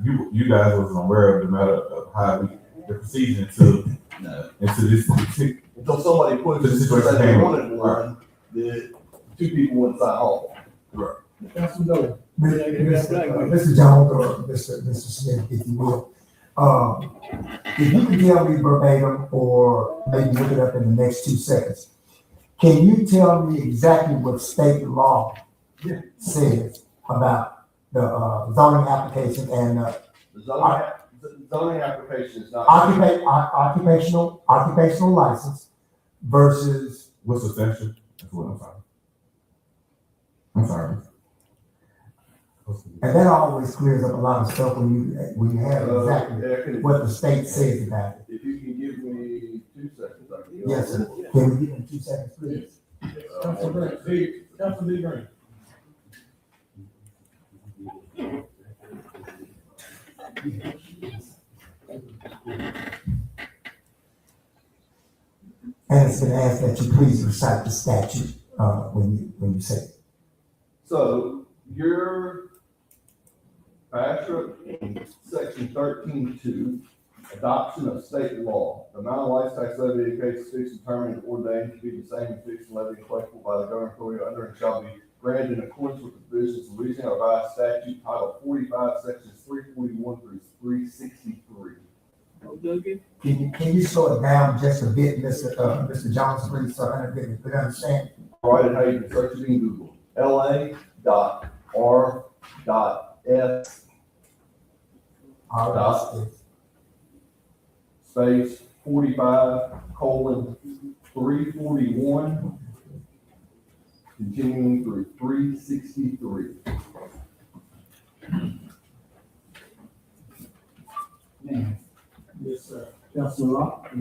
you guys wasn't aware of the matter of how the procedure into this particular. Until somebody put it in the situation they wanted one, that two people wouldn't sign off. Right. Mr. Jones or Mr. Smith, if you will. If you can tell me verbatim or maybe look it up in the next 2 seconds, can you tell me exactly what state law says about the zoning application and The zoning application is not. occupational license versus What's the section? That's what I'm sorry. and that always clears up a lot of stuff when you have exactly what the state says about it. If you can give me 2 seconds, I can. Yes, sir. Can we give him 2 seconds, please? Councilman Green. And it's been asked that you please recite the statute, when you say it. So your Patrick, section 13.2, adoption of state law. The amount of license tax levy indicates fixed, determined, and ordained to be the same and fixed and levy and collectible by the government authority under and shall be granted in accordance with the provisions of Louisiana Revised Statute Title 45, sections 341 through 363. Can you slow it down just a bit, Mr. Jones, please, so I can get understand? Write it how you can search it in Google. LA.R.S. Space 45:341, continuing through 363. Man, Yes, sir. Councilman Locke?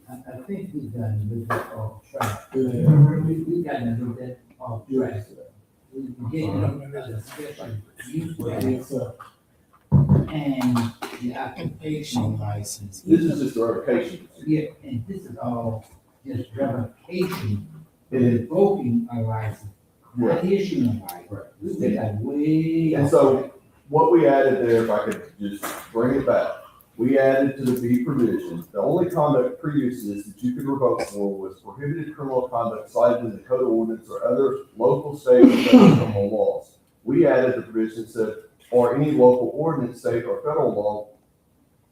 I think we've gotten a little bit off track. Mhm. We've gotten a little bit off track. We're getting up to special use Yes, sir. and the occupational license. This is just a revocation. Yeah, and this is all just revocation, revoking a license, not issuing a license. We got way And off so track. what we added there, if I could just bring it back, we added to the B provision, the only conduct previous to this that you could revoke for was prohibited criminal conduct cited in the code of ordinance or other local, state, or federal criminal laws. We added the provision that said, or any local ordinance, state, or federal law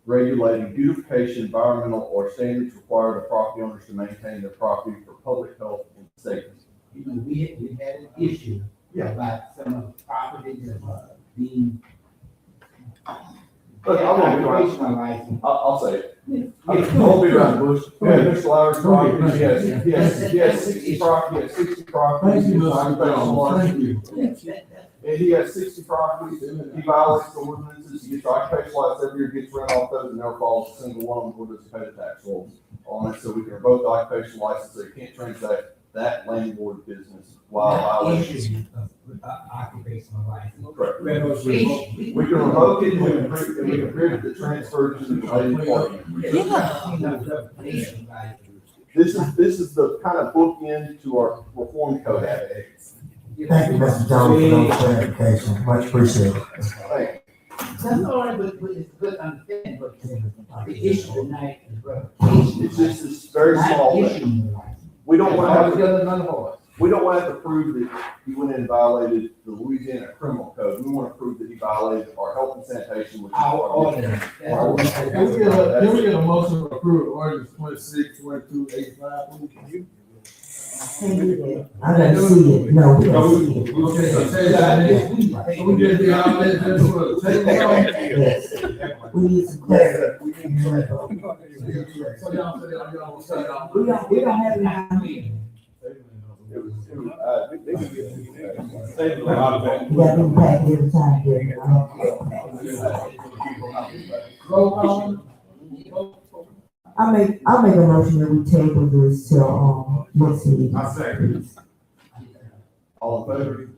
regulating beautification, environmental, or standards required of property owners to maintain their property for public health and safety. You know, we had an issue about some of the property that was being. Look, I'm gonna be Occupational right. license. I'll say it. I won't be around the bush. Yeah, Mr. Lowry's property, he has 60 properties, Thank you, Mr. Thank you. And he has 60 properties, and he violates the ordinances, he gets occupational license every year, gets rent off those, and never follows a single one of them, or doesn't pay the tax rolls on it, so we can revoke the occupational license, so you can't transact that landlord business while violating. Issue of occupational license. Correct. Revocation. We can revoke it, and we can prove the transfer to the related party. Revocation license. This is the kind of bookend to our reform code. Thank you, Mr. Jones, for those clarifications, much appreciated. Thank That's all right, but it's good to understand, but the issue tonight is revocation. It's just this very small Not thing. issuing the license. We don't want to have to, None of us. we don't want to have to prove that he went in and violated the Louisiana criminal code. We want to prove that he violated our health and sanitation, which is Our our. ordinance. Can we get a motion to approve ordinance 26, 22, 85? I gotta see it, no, we gotta see it. Okay, so say that. So we just do all that, just for the table. Yes. We need some clarity. So y'all say, y'all say, y'all. We don't have any meeting. We gotta be back every time, Roll call. I make a motion that we table this till, next meeting. I second. All in favor?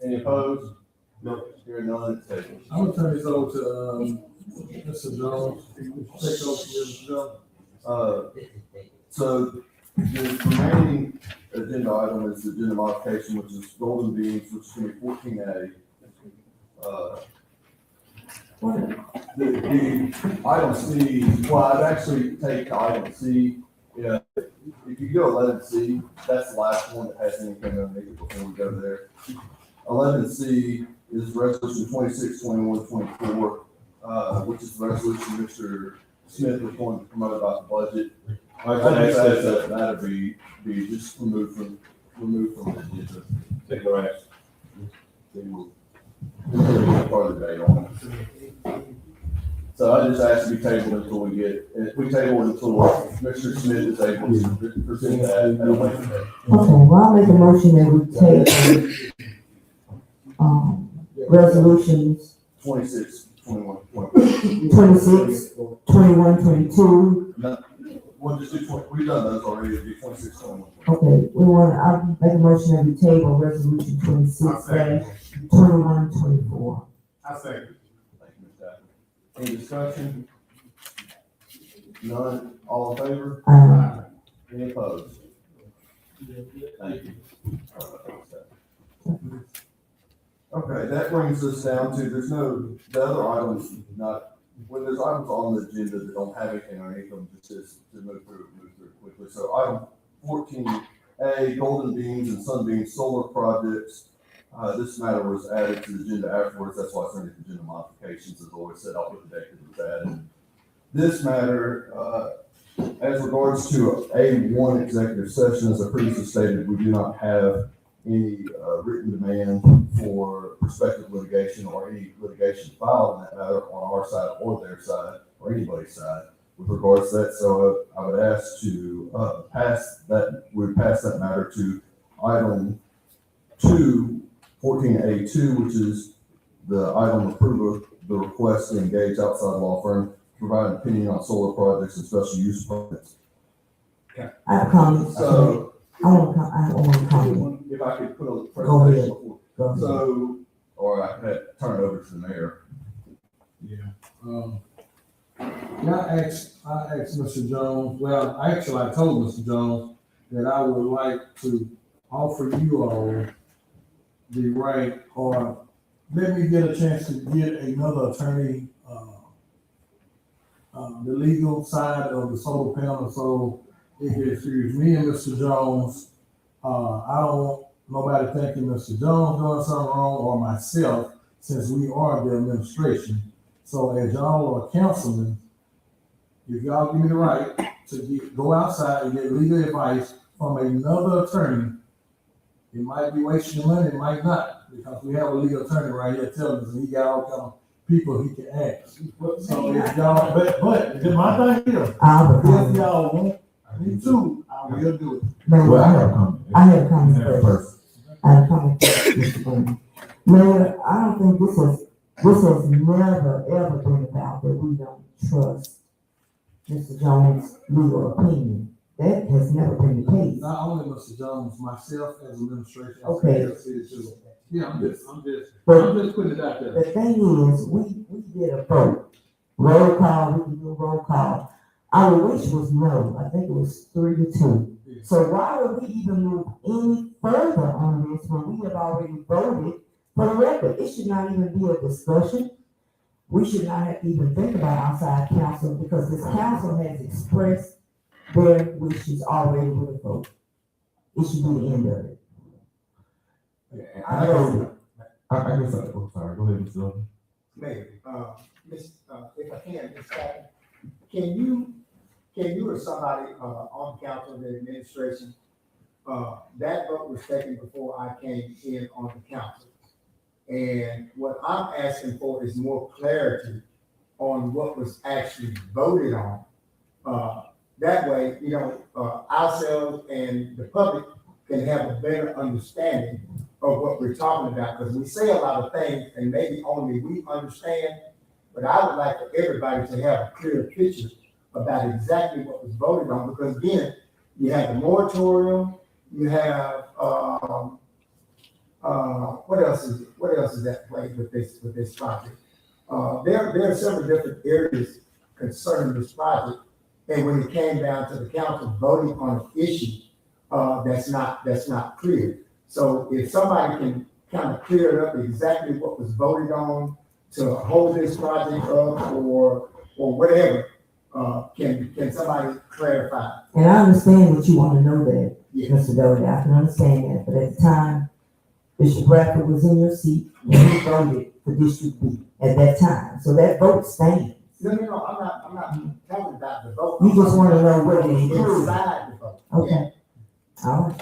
Any opposed? No. Hearing none, it's tabled. I'm gonna turn this over to, Mr. Jones. Take over here, Mr. Jones. So the remaining agenda item is the agenda modification, which is Golden Beans, which is gonna be 14A. The item C, well, I'd actually take item C, yeah, if you go 11C, that's the last one that has anything underneath it before we go there. 11C is resolution 26/21/24, which is the resolution Mr. Smith was going to promote about the budget. I just ask that that'd be just removed from the agenda. Take no action. Part of the day on it. So I just asked to be tabled until we table until Mr. Smith is able to present that at a later date. Okay, well, I'll make a motion that we table, resolutions 26, 21, 26, 21, 22. We'll just do 20, we've done those already, it'll be 26, 21. Okay, I'll make a motion that we table resolution 26/21/24. I second. Thank you, Ms. Stafford. Any discussion? None, all in favor? Any opposed? Thank you. Okay, that brings us down to, the other items, when there's items on the agenda that don't have anything underneath them, just to move through quickly. So item 14A, Golden Beans and Sunbeam Solar Projects. This matter was added to the agenda afterwards, that's why it's under agenda modifications, as always said, I'll put the date that it was added. This matter, as regards to A1 executive session, as I previously stated, we do not have any written demand for prospective litigation or any litigation filed in that matter on our side or their side or anybody's side with regards to that. So I would ask to pass that matter to item 2, 14A2, which is the item approval, the request to engage outside law firm to provide an opinion on solar projects and special use permits. I have comments. So I want to comment. if I could put a Go presentation ahead. before. Go ahead. So, or I could turn it over to the mayor. Yeah. I asked Mr. Jones, well, actually, I told Mr. Jones that I would like to offer you all the right, or let me get a chance to get another attorney, the legal side of the solar panel. So if it's me and Mr. Jones, I don't want nobody thinking Mr. Jones doing something wrong or myself, since we are the administration. So as y'all are councilmen, if y'all give me the right to go outside and get legal advice from another attorney, it might be wasting your money, it might not, because we have a legal attorney right here telling us, and he got all kind of people he can ask. So if y'all, but my thing is, if y'all want me to, I will do it. Mayor, I have a comment. I have a comment first. Mr. Brown. Mayor, I don't think this has never, ever been about that we don't trust Mr. Jones' legal opinion. That has never been the case. Not only Mr. Jones, myself as administration. Okay. Yeah, I'm just putting it out there. The thing is, we did a vote. Roll call, we can do roll call. Our wish was no. I think it was 3-2. So why would we even move any further on this when we have already voted for the record? It should not even be a discussion. We should not have to even think about outside counsel, because this council has expressed their wishes already with a vote. It should be the end of it. I guess, oh, sorry, go ahead, Mr. Jones. Mayor, if I can, Ms. Stafford, can you or somebody, on council, the administration, that vote was taken before I came in on the council. And what I'm asking for is more clarity on what was actually voted on. That way, ourselves and the public can have a better understanding of what we're talking about, because we say a lot of things and maybe only we understand, but I would like for everybody to have a clear picture about exactly what was voted on, because again, you have the moratorium, you have, what else is at play with this project? There are several different areas concerning this project, and when it came down to the council voting on an issue, that's not clear. So if somebody can kind of clear it up exactly what was voted on to hold this project up or whatever, can somebody clarify? And I understand what you want to know that, Yeah. Mr. Doty, I can understand that, but at the time, Bishop Bradford was in your seat, and he voted for District B at that time, so that vote stands. No, I'm not talking about the vote. You just want to know what it includes. Inside the vote. Okay, all right.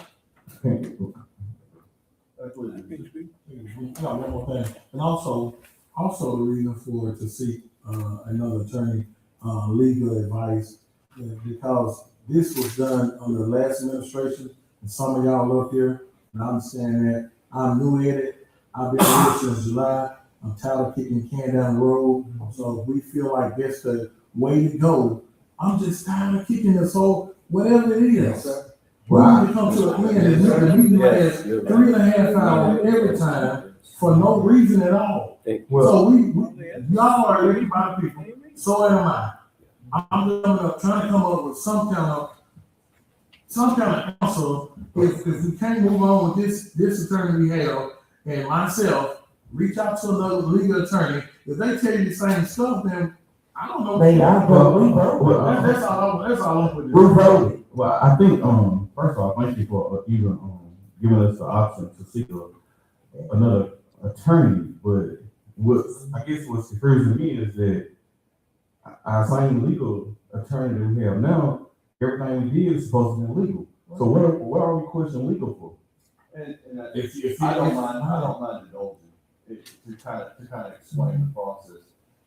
No, one more thing, and also the reason for it to seek, another attorney, legal advice, because this was done under the last administration, and some of y'all up here, and I understand that, I'm new at it, I've been here since July, I'm tired of kicking the can down the road, so if we feel like that's the way to go, I'm just tired of kicking this whole, whatever it is. We need to come to an end, and the meeting lasts 3.5 hours every time, for no reason at all. So y'all are everybody people, so am I. I'm trying to come up with some kind of answer, if we can't move on with this attorney we have, and myself, reach out to another legal attorney, if they tell you the same stuff, then I don't know. They are, but we Well, that's all I'm putting. We voted. Well, I think, first of all, thank you for even, giving us the option to seek another attorney, but what's confusing me is that our same legal attorney that we have now, everything we did is supposed to be legal. So what are we questioning legal for? And If I don't mind indulging it to kind of explain the process,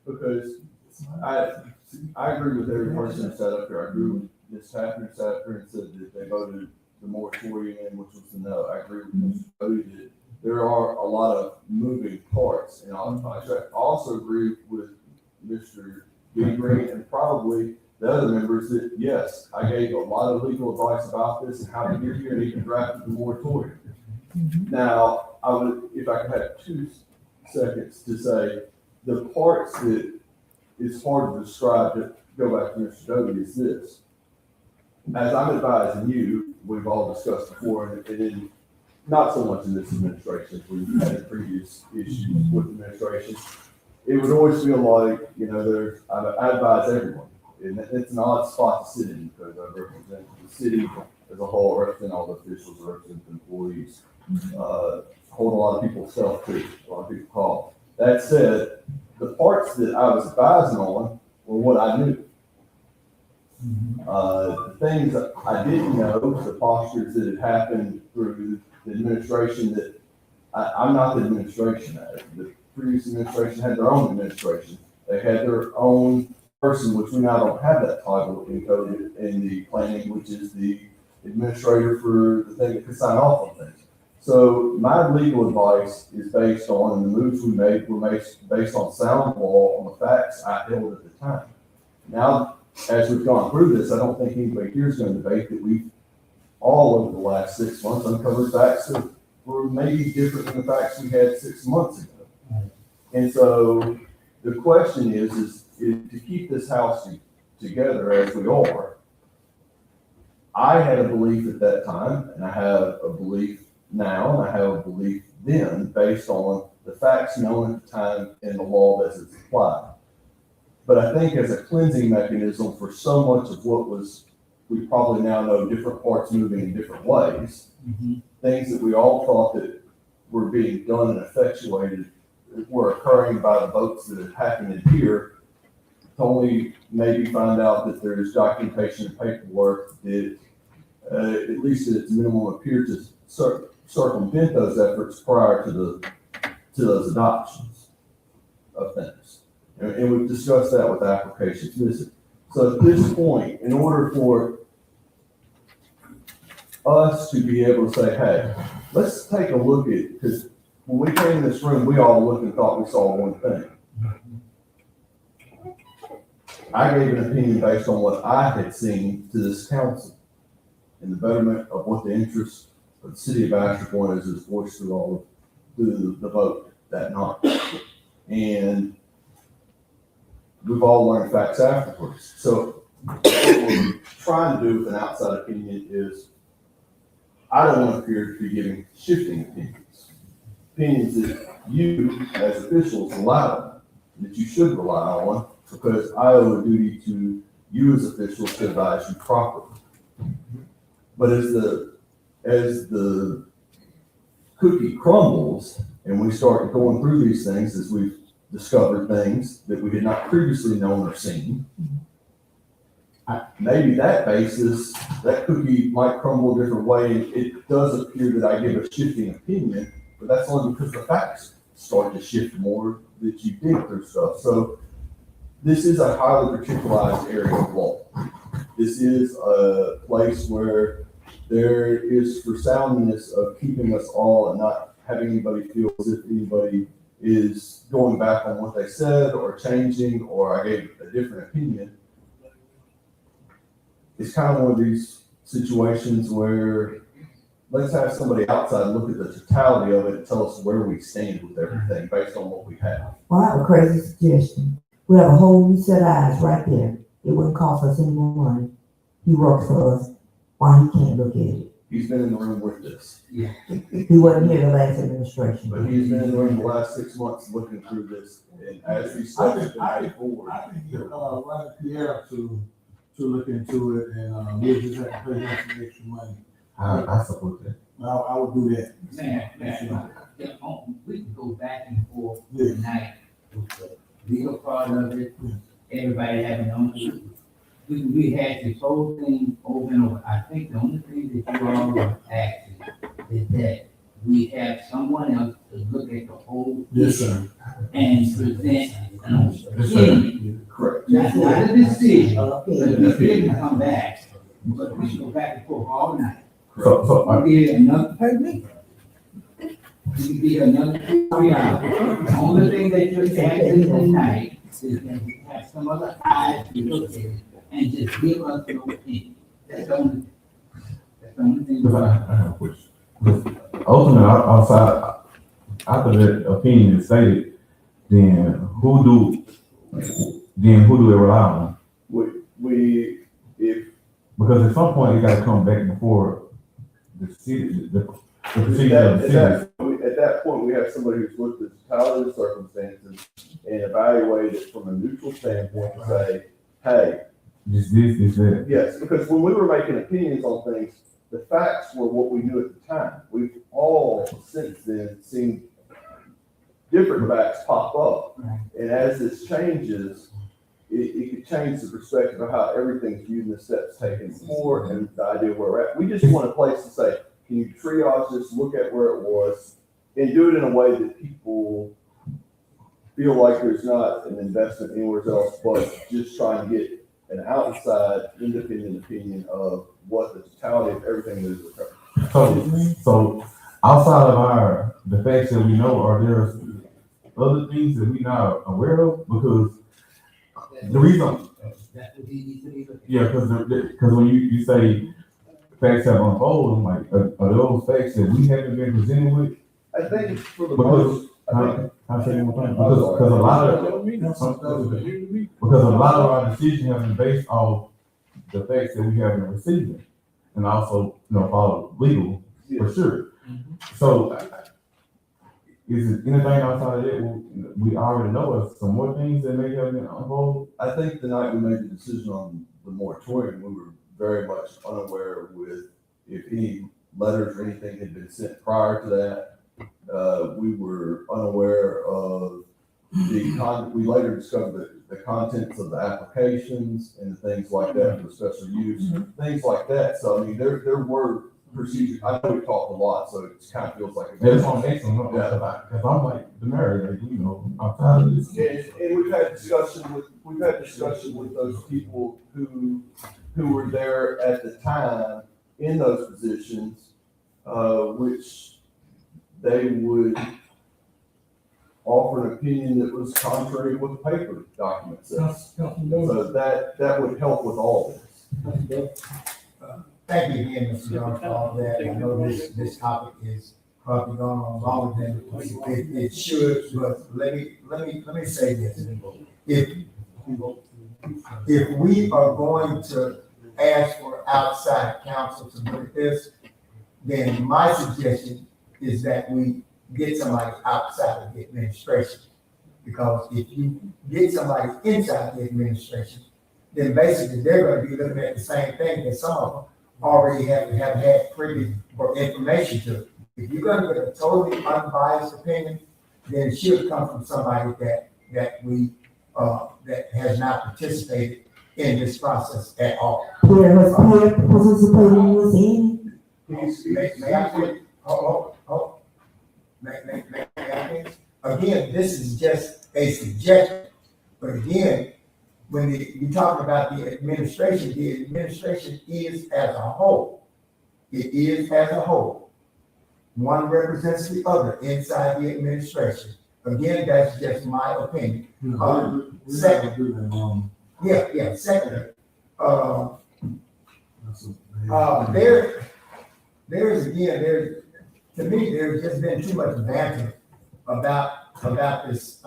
because I agree with every person that sat up here. I agree with Ms. Tapper sat up here and said that they voted the moratorium in, which was the no. I agree with Mr. Cody that there are a lot of moving parts in our contract. I also agree with Mr. Green and probably the other members that, yes, I gave a lot of legal advice about this and how to get here and even drafted the moratorium. Now, I would, if I could have 2 seconds to say, the parts that is hard to describe, to go back to Mr. Doty, is this. As I'm advising you, we've all discussed before, and in, not so much in this administration, we've had previous issues with administration. It would always feel like, I advise everyone, and it's an odd spot to sit in because I represent the city as a whole, represent all the officials, represent the employees, hold a lot of people's stuff too, a lot of people call. That said, the parts that I was advising on were what I knew. The things that I didn't know, the postures that had happened through the administration that, I'm not the administration. The previous administration had their own administration. They had their own person, which we now don't have that title encoded in the planning, which is the administrator for the thing that could sign off on things. So my legal advice is based on, and the moves we made were based on sound law, on the facts I held at the time. Now, as we've gone through this, I don't think anybody here is going to debate that we've all over the last 6 months uncovered facts that were maybe different than the facts we had 6 months ago. And so the question is to keep this house together as we are. I had a belief at that time, and I have a belief now, and I have a belief then based on the facts known at the time and the law as it's applied. But I think as a cleansing mechanism for so much of what was, we probably now know different parts moving in different ways, things that we all thought that were being done and effectuated were occurring by the votes that have happened in here, to only maybe find out that there's documentation and paperwork that at least at its minimum appear to circumvent those efforts prior to those adoptions of things. And we've discussed that with applications missing. So at this point, in order for us to be able to say, hey, let's take a look at, because when we came in this room, we all looked and thought we saw one thing. I gave an opinion based on what I had seen to this council in the betterment of what the interests of the city of Bastrop wanted as voiced through the vote that night. And we've all learned facts afterwards. So what we're trying to do with an outside opinion is, I don't want to appear to be giving shifting opinions. Opinions that you as officials allow, that you should rely on, because I owe a duty to you as officials to advise you properly. But as the cookie crumbles and we start going through these things, as we've discovered things that we had not previously known or seen, maybe that basis, that cookie might crumble a different way. It does appear that I give a shifting opinion, but that's only because the facts start to shift more that you dig through stuff. So this is a highly particularized area of law. This is a place where there is for soundness of keeping us all and not having anybody feel as if anybody is going back on what they said or changing, or I gave a different opinion. It's kind of one of these situations where let's have somebody outside look at the totality of it and tell us where we stand with everything based on what we have. Well, I have a crazy suggestion. We have a whole new set of eyes right there. It wouldn't cost us any more money. He works for us. Why he can't look at it? He's been in the room with this. Yeah. He wasn't here the last administration. But he's been in the room the last 6 months looking through this, and as we I said, think Ryan Pierre to look into it, and we'll just have to pay him some extra money. I support that. I would do that. We can go back and forth tonight with the legal part of it, everybody having their own. We had this whole thing over and over. I think the only thing that you all are asking is that we have someone else to look at the whole Yes, issue sir. and present an Yes, sir. opinion. Correct. Not a decision, but the decision come back, but we should go back and forth all night. So Be another, pardon me? You be another 3 hours. The only thing that you're asking tonight is that we have some other eyes to look at it and just give us your opinion. That's the only thing. I have a question. Ultimately, outside, after that opinion is stated, then who do we rely on? Because at some point, it gotta come back before the city, the procedure of the city. At that point, we have somebody who's looked at the totality of the circumstances and evaluated it from a neutral standpoint to say, hey. This, that. Yes, because when we were making opinions on things, the facts were what we knew at the time. We've all since then seen different facts pop up. And as this changes, it could change the perspective of how everything's viewed and the steps taken before and the idea where we're at. We just want a place to say, can you triage this, look at where it was, and do it in a way that people feel like there's not an investment anywhere else, but just trying to get an outside independent opinion of what the totality of everything that is occurring. So outside of the facts that we know, are there other things that we're not aware of? Because the reason, because when you say facts have unfolded, I'm like, are those facts that we haven't been presented with? I think for the because a lot of our decisions have been based off the facts that we haven't received, and also follow legal for sure. So, is it anything outside of that we already know of some more things that may have been unfolded? I think the night we made the decision on the moratorium, we were very much unaware with if any letters or anything had been sent prior to that. We were unaware of we later discovered the contents of the applications and things like that for special use, things like that. So, I mean, there were procedures. I know we talked a lot, so it kind of feels like That's on excellent, because I'm like the mayor, outside of this. And we've had discussion with those people who were there at the time in those positions, which they would offer an opinion that was contrary to what the paper document says. So that would help with all this. Thank you again, Mr. Young, for all that. I know this topic is probably going on longer than it should, but let me say this. If we are going to ask for outside counsel to look at this, then my suggestion is that we get somebody outside of the administration. Because if you get somebody inside the administration, then basically they're gonna be looking at the same thing that some of them already have had privy or information to. If you're gonna get a totally unbiased opinion, then it should come from somebody that has not participated in this process at all. Pierre has participated in this any? May I put, may I finish? Again, this is just a suggestion, but again, when you talk about the administration is as a whole. It is as a whole. One represents the other inside the administration. Again, that's just my opinion. Second, secondly, to me, there's just been too much banter about this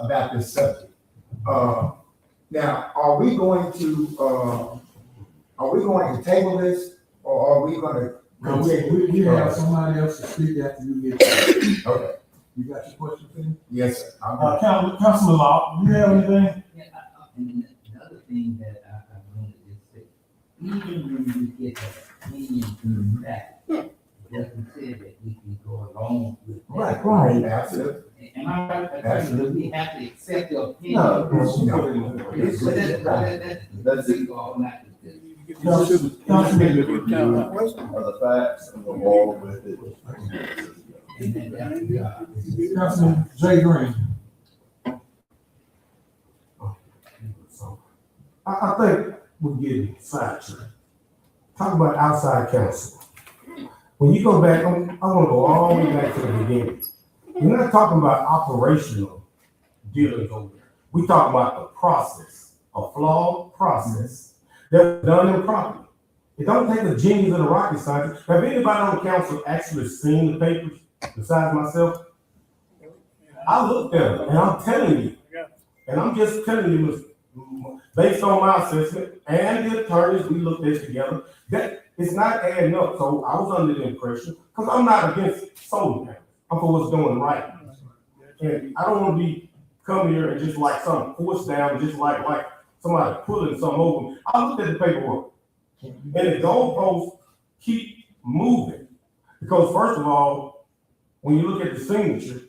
subject. Now, are we going to table this, or are we gonna? We have somebody else to speak after you get there. Okay. You got your question, Tim? Yes, sir. Councilman Law, you have anything? Yeah, and the other thing that I wanted to say, even when we get that opinion back, doesn't say that we can go along with that. Right. Absolutely. Am I right? Absolutely. We have to accept the opinion. That's it. All not Are the facts and the law with it. Councilman Jay Green. I think we're getting sidetracked. Talk about outside counsel. When you go back, I want to go all the way back to the beginning. We're not talking about operational dealings over there. We talk about the process, a flawed process that's done improperly. It don't take a genius and a rocket scientist. Have anybody on council actually seen the papers besides myself? I looked at them, and I'm telling you, and I'm just telling you, based on my assessment and the attorneys we looked at together, that it's not adding up. So I was under the impression, because I'm not against solar panels. I'm for what's going right. And I don't want to come here and just like something forced down, just like somebody pulling something over me. I looked at the paperwork, and the goalposts keep moving. Because first of all, when you look at the signature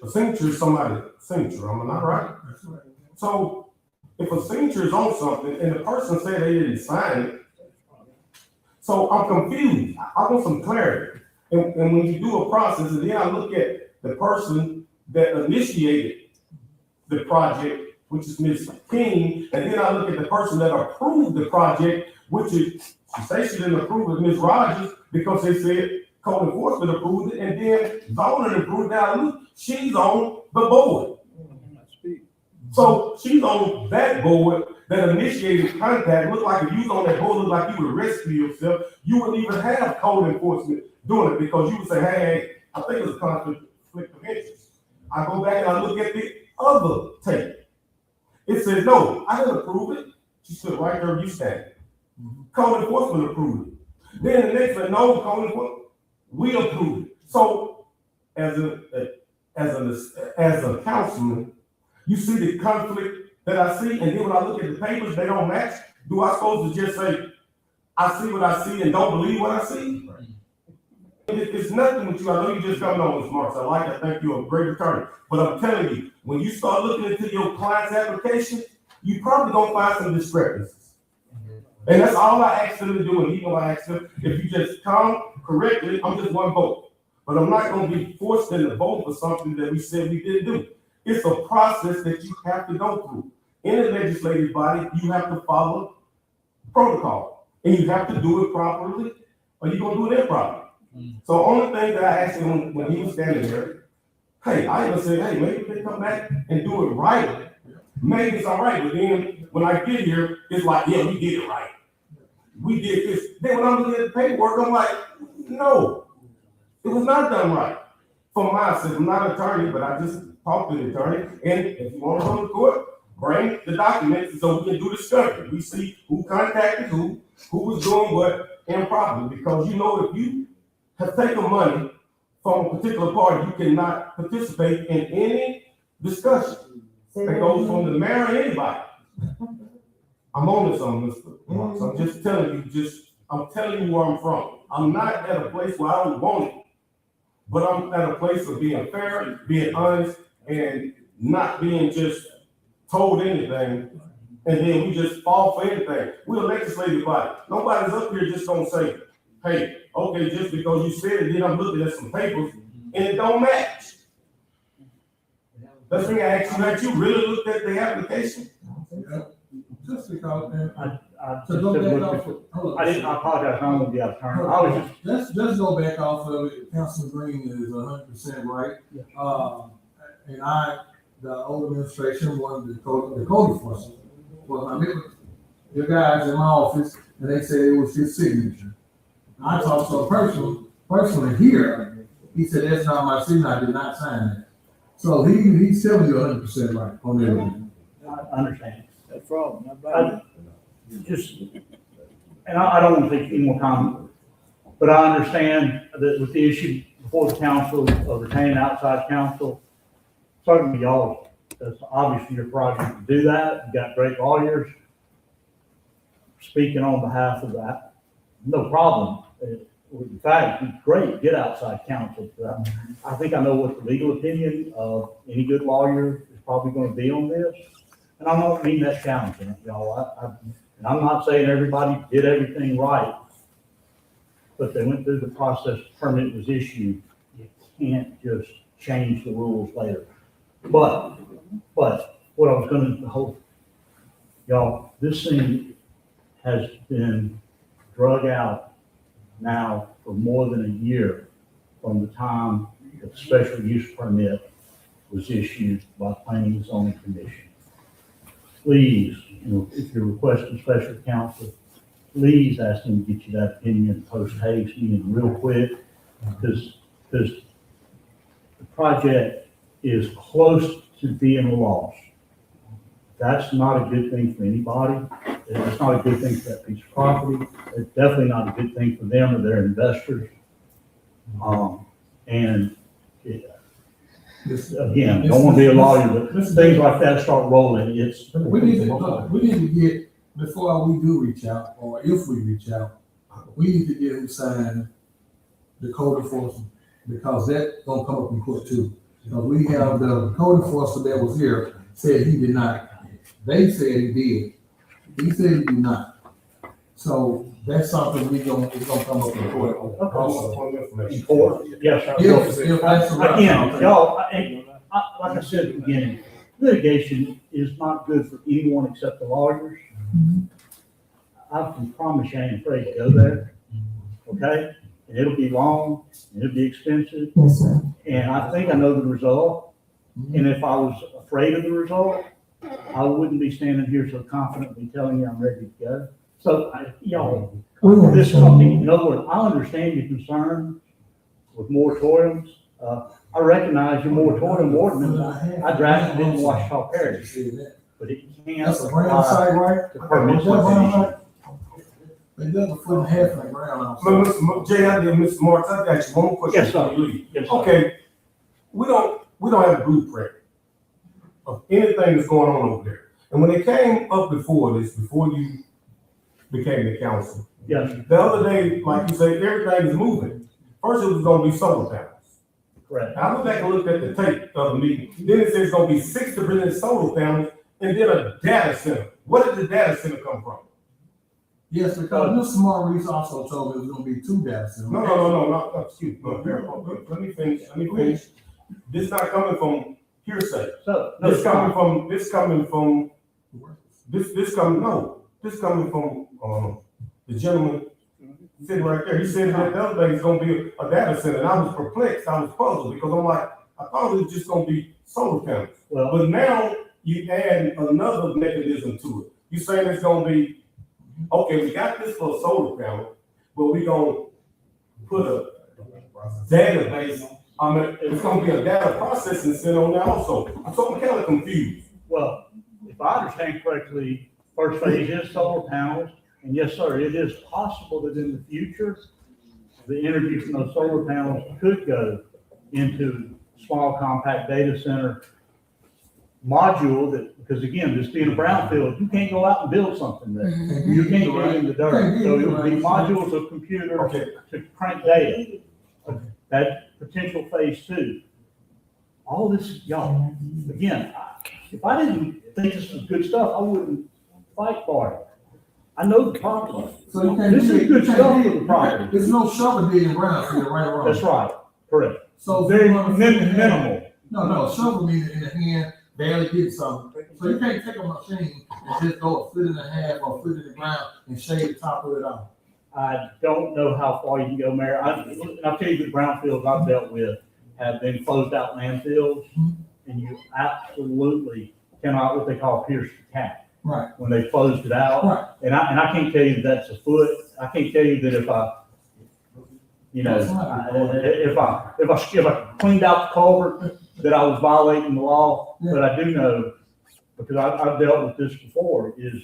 is somebody's signature. Am I not right? That's right. So if a signature is on something and the person said they didn't sign it, so I'm confused. I want some clarity. And when you do a process, and then I look at the person that initiated the project, which is Ms. King, and then I look at the person that approved the project, which is, she says she didn't approve it, Ms. Rogers, because they said code enforcement approved it, and then zoning approved it. Now look, she's on the board. So she's on that board that initiated contact. Look like if you was on that board, look like you would rescue yourself. You wouldn't even have code enforcement doing it, because you would say, hey, I think it's a conflict of interest. I go back and I look at the other tape. It says, no, I didn't approve it. She stood right there, you stand. Code enforcement approved it. Then the next one, no, code enforcement, we approved it. So as a councilman, you see the conflict that I see, and then when I look at the papers, they don't match. Do I supposed to just say, I see what I see and don't believe what I see? It's nothing with you. I know you just coming on with smarts. I think you're a great attorney. But I'm telling you, when you start looking into your client's application, you probably gonna find some discrepancies. And that's all I asked them to do. And even I asked them, if you just come correctly, I'm just one vote. But I'm not gonna be forced into vote for something that we said we didn't do. It's a process that you have to go through. In the legislative body, you have to follow protocol. And you have to do it properly, or you're gonna do it improperly. So only thing that I asked him when he was standing there, Hey, I even said, hey, maybe they come back and do it right. Maybe it's all right, but then when I get here, it's like, yeah, we did it right. We did this. Then when I'm looking at the paperwork, I'm like, no, it was not done right. For myself, I'm not an attorney, but I just talked to the attorney. And if you want to go to court, bring the documents so we can do discovery. We see who contacted who was doing what improperly. Because you know, if you have taken money from a particular party, you cannot participate in any discussion that goes from the mayor or anybody. I'm on this on Mr. Marks. I'm just telling you, I'm telling you where I'm from. I'm not at a place where I don't want it, but I'm at a place of being fair, being honest, and not being just told anything, and then we just fall for anything. We're a legislative body. Nobody's up here just gonna say, hey, okay, just because you said it, then I'm looking at some papers, and it don't match. That's when I asked you, have you really looked at the application? Just because, I to go back off, I apologize, I'm gonna be out of turn. I was just, let's go back off of it. Councilman Green is 100% right. And the old administration wanted the code enforcement. Well, I mean, the guys in my office, and they said it was his signature. I talked to a personally here. He said, that's not my signature, I did not sign it. So he's telling you 100% right on everything. I understand. That's problem. I don't want to take any more time, but I understand that with the issue before the council of retaining outside counsel, certainly y'all, that's obviously your project to do that. You got great lawyers speaking on behalf of that. No problem. In fact, it's great, get outside counsel for that. I think I know what the legal opinion of any good lawyer is probably going to be on this. And I don't mean that challenging, y'all. And I'm not saying everybody did everything right, but they went through the process, the permit was issued. You can't just change the rules later. But what I was gonna hope, y'all, this thing has been drug out now for more than a year from the time the special use permit was issued by the Planning and Zoning Commission. Please, if you're requesting special counsel, please ask them to get you that opinion post haste, meaning real quick, because the project is close to being lost. That's not a good thing for anybody. It's not a good thing for that piece of property. It's definitely not a good thing for them or their investors. Again, don't want to be a lawyer, but things like that start rolling. We need to get, before we do reach out, or if we reach out, we need to get who signed the code enforcement, because that's gonna come up in court too. Because we have the code enforcement that was here said he did not. They said he did. He said he did not. So that's something it's gonna come up in court. Yes, sir. If that's the right Again, thing. y'all, like I said at the beginning, litigation is not good for anyone except the lawyers. I can promise you I ain't afraid to go there, okay? And it'll be long, and it'll be expensive. Yes, sir. And I think I know the result. And if I was afraid of the result, I wouldn't be standing here so confidently telling you I'm ready to go. So, y'all, this is something, in other words, I understand your concern with moratoriums. I recognize your moratorium ordinance. I drafted it in Washita Parish, but it can't That's a brown side, right? the permits. They dug a foot and a half in the ground. Jay, I did, Mr. Marks, I got you one question. Yes, sir. before you leave. Yes, sir. Okay, we don't have a blueprint of anything that's going on over there. And when they came up before this, before you became the council, Yes, the other day, like you said, everything is moving. First, it was gonna be solar panels. correct. I went back and looked at the tape of the meeting. Then it says it's gonna be 6 different solar panels and then a data center. Where did the data center come from? Yes, because Mr. Maurice also told me it was gonna be 2 data centers. No, excuse me. Let me finish. This not coming from hearsay. So, This coming from the gentleman sitting right there. He said that the other day is gonna be a data center, and I was perplexed, I was puzzled, because I'm like, I thought it was just gonna be solar panels. Well, But now you add another mechanism to it. You saying it's gonna be, okay, we got this for a solar panel, but we gonna put a database, I mean, it's gonna be a data processing center on there also. So I'm kind of confused. well, if I understand correctly, first phase is solar panels. And yes, sir, it is possible that in the future, the energy from those solar panels could go into small compact data center module that, because again, this being a brownfield, you can't go out and build something there. You can't get in the dirt. So it would be modules of computer to crank data. That potential phase two. All this, y'all, again, if I didn't think this was good stuff, I wouldn't fight for it. I know the problem. So you can't This do is it. good You can't stuff do for it. the property. There's no shovel digging brownfield, right or wrong. That's right, correct. So Very if you wanna- minimal. No, shovel means in the hand, barely get something. So you can't take a machine and just go a foot and a half or a foot in the ground and shave the top of it off. I don't know how far you can go, Mayor. I'll tell you, the brownfields I've dealt with have been closed out landfills, and you absolutely cannot, what they call pierce the cap. Right. When they closed it out. Right. And I can't tell you that that's a foot. I can't tell you that if I, you know, if I cleaned out the culvert, that I was violating the law. But I do know, because I've dealt with this before, is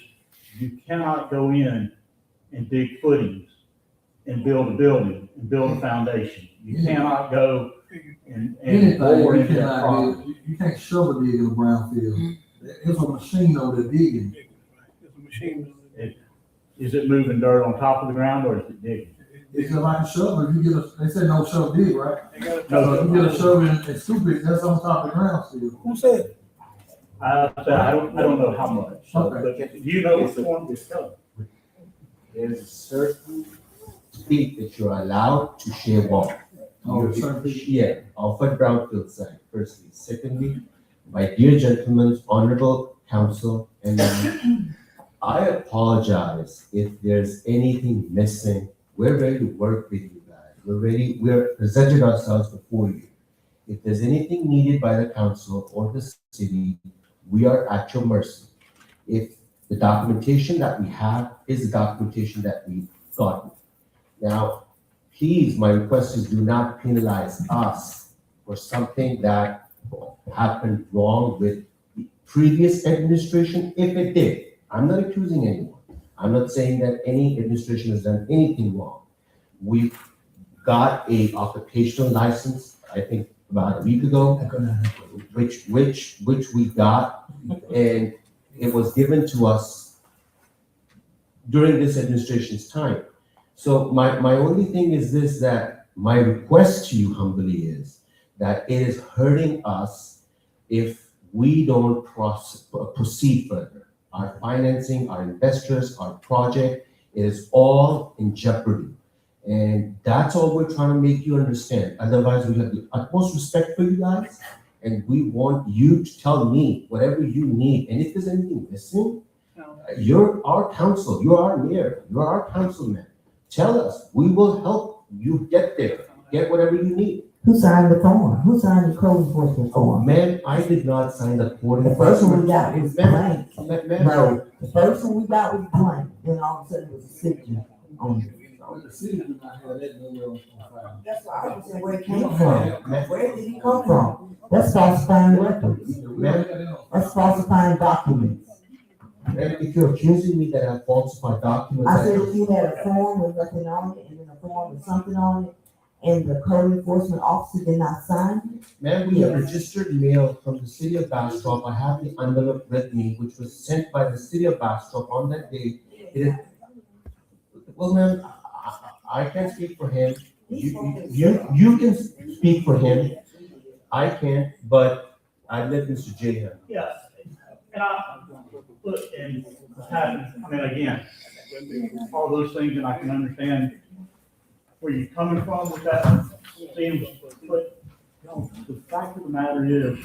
you cannot go in and dig footings and build a building and build a foundation. You cannot go and bore into that property. You can't shovel dig in a brownfield. There's a machine over there digging. Is it moving dirt on top of the ground or is it digging? It's like a shovel. If you get they say no shovel dig, right? No. So if you get a shovel and scoop it, that's on top of the ground still. Who said? I don't know how much. So, Okay. but do you know which one is coming? There's a certain speed that you're allowed to share wall. Oh, certain feet. Yeah, off at Brownfield side, firstly. Secondly, my dear gentlemen, honorable council, and I apologize if there's anything missing. We're ready to work with you guys. We're presented ourselves before you. If there's anything needed by the council or the city, we are at your mercy. If the documentation that we have is the documentation that we've gotten. Now, please, my request is do not penalize us for something that happened wrong with the previous administration, if it did. I'm not accusing anyone. I'm not saying that any administration has done anything wrong. We got a occupational license, I think about a week ago, which we got, and it was given to us during this administration's time. So my only thing is this, that my request to you humbly is that it is hurting us if we don't proceed further. Our financing, our investors, our project is all in jeopardy. And that's all we're trying to make you understand. Otherwise, we have the utmost respect for you guys, and we want you to tell me whatever you need. And if there's anything missing, you're our council, you're our mayor, you're our councilman. Tell us, we will help you get there, get whatever you need. Who signed the form? Who signed the code enforcement Oh, form? man, I did not sign the code. The first one we got was blank. Ma'am, No, the first one we got was blank, then all of a sudden it was a signature on it. The city do not have that nowhere on file. That's why I was saying where it came from. Where did it come from? That's falsifying records. That's falsifying documents. And if you're accusing me that I falsified documents. I said if you had a form with nothing on it, and then a form with something on it, and the code enforcement officer did not sign it. Ma'am, we have registered mail from the city of Bastrop. I have the envelope with me, which was sent by the city of Bastrop on that day. It is, well, ma'am, I can't speak for him. You can speak for him. I can't, but I let Mr. J have. Yeah, and look, and what's happened, I mean, again, all those things, and I can understand where you're coming from with that, seems, but, you know, the fact of the matter is,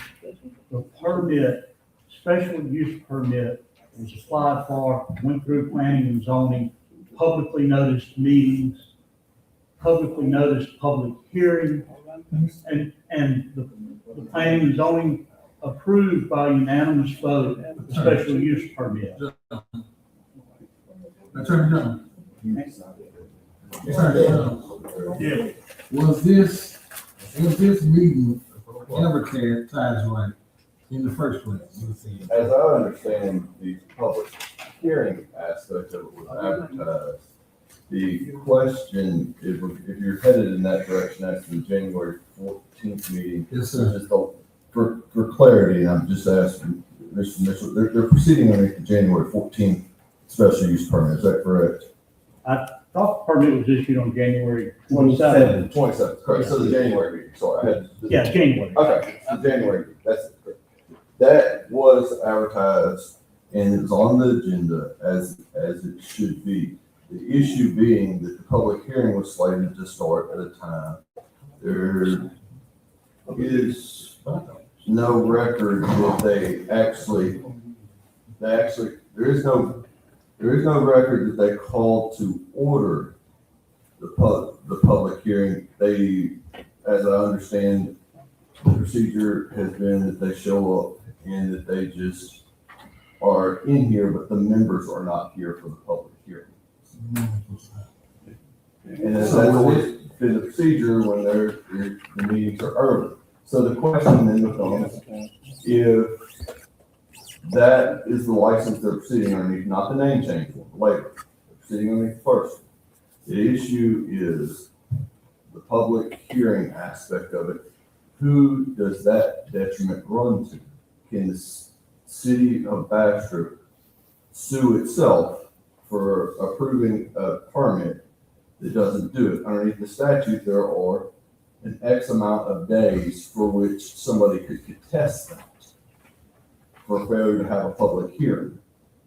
the permit, special use permit was applied for, went through planning and zoning, publicly noticed meetings, publicly noticed public hearing, and the the planning and zoning approved by unanimous vote, the special use permit. Attorney General. Attorney General. Yeah. Was this meeting advertised right in the first place? As I understand, the public hearing aspect of it was advertised. The question, if you're headed in that direction, that's the January 14th meeting. Yes, sir. Just for clarity, I'm just asking, Mr. Mitchell, they're proceeding on the January 14th special use permit, is that correct? I thought the permit was issued on January 27th. 27th, correct, so the January meeting, sorry. I had. Yeah, January. Okay, the January meeting, that's it, correct. That was advertised and it's on the agenda as it should be. The issue being that the public hearing was slated to start at a time. There is no record that there is no record that they called to order the public hearing. They, as I understand, the procedure has been that they show up and that they just are in here, but the members are not here for the public hearing. And that's always been the procedure when the meetings are early. So the question then becomes, if that is the license they're proceeding underneath, not the name change one, later, they're proceeding underneath first. The issue is the public hearing aspect of it. Who does that detriment run to? Can the city of Bastrop sue itself for approving a permit that doesn't do it? Underneath the statute, there are an X amount of days for which somebody could contest that for failure to have a public hearing.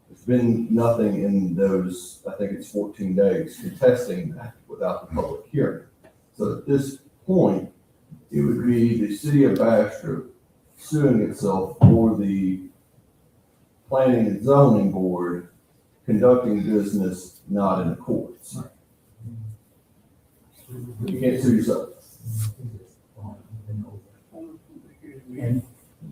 There's been nothing in those, I think it's 14 days, contesting that without the public hearing. So at this point, it would be the city of Bastrop suing itself for the planning and zoning board conducting business not in the courts. You can't sue yourself. And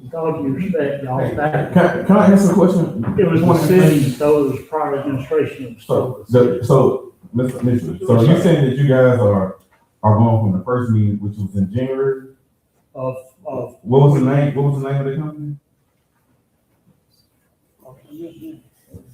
with all due respect, y'all, that, Can I ask a question? it was one city, so it was prior administration. So Mr. Mitchell, so you're saying that you guys are going from the first meeting, which was in January? Of, What was the name of the company?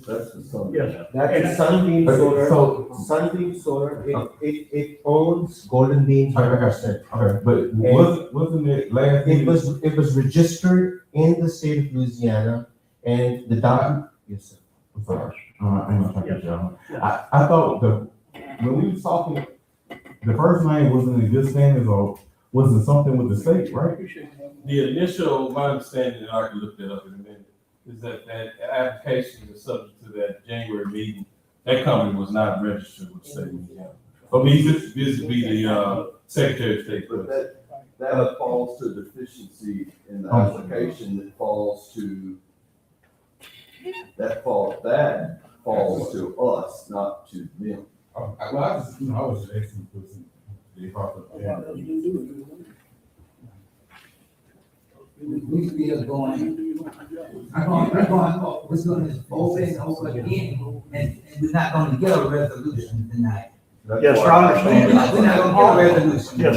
That's the Sunday. yes. That's Sunbeam Okay, Solar, Sunbeam Solar, it owns Golden Bean. Okay, but wasn't it last? It was registered in the state of Louisiana and the document, yes, sir. I'm sorry. I'm not trying to get y'all. I thought when we was talking, the first name wasn't in good standings or wasn't something with the state, right? The initial, my understanding, and I can look that up in a minute, is that application is subject to that January meeting. That company was not registered with the state of Louisiana. So this would be the Secretary of State. But that falls to deficiency in the application that falls to us, not to them. I was just asking for some. We still going, we're going to over and over again, and we're not gonna get a resolution tonight. Yes, sir, I understand. We're not gonna get a resolution. Yes,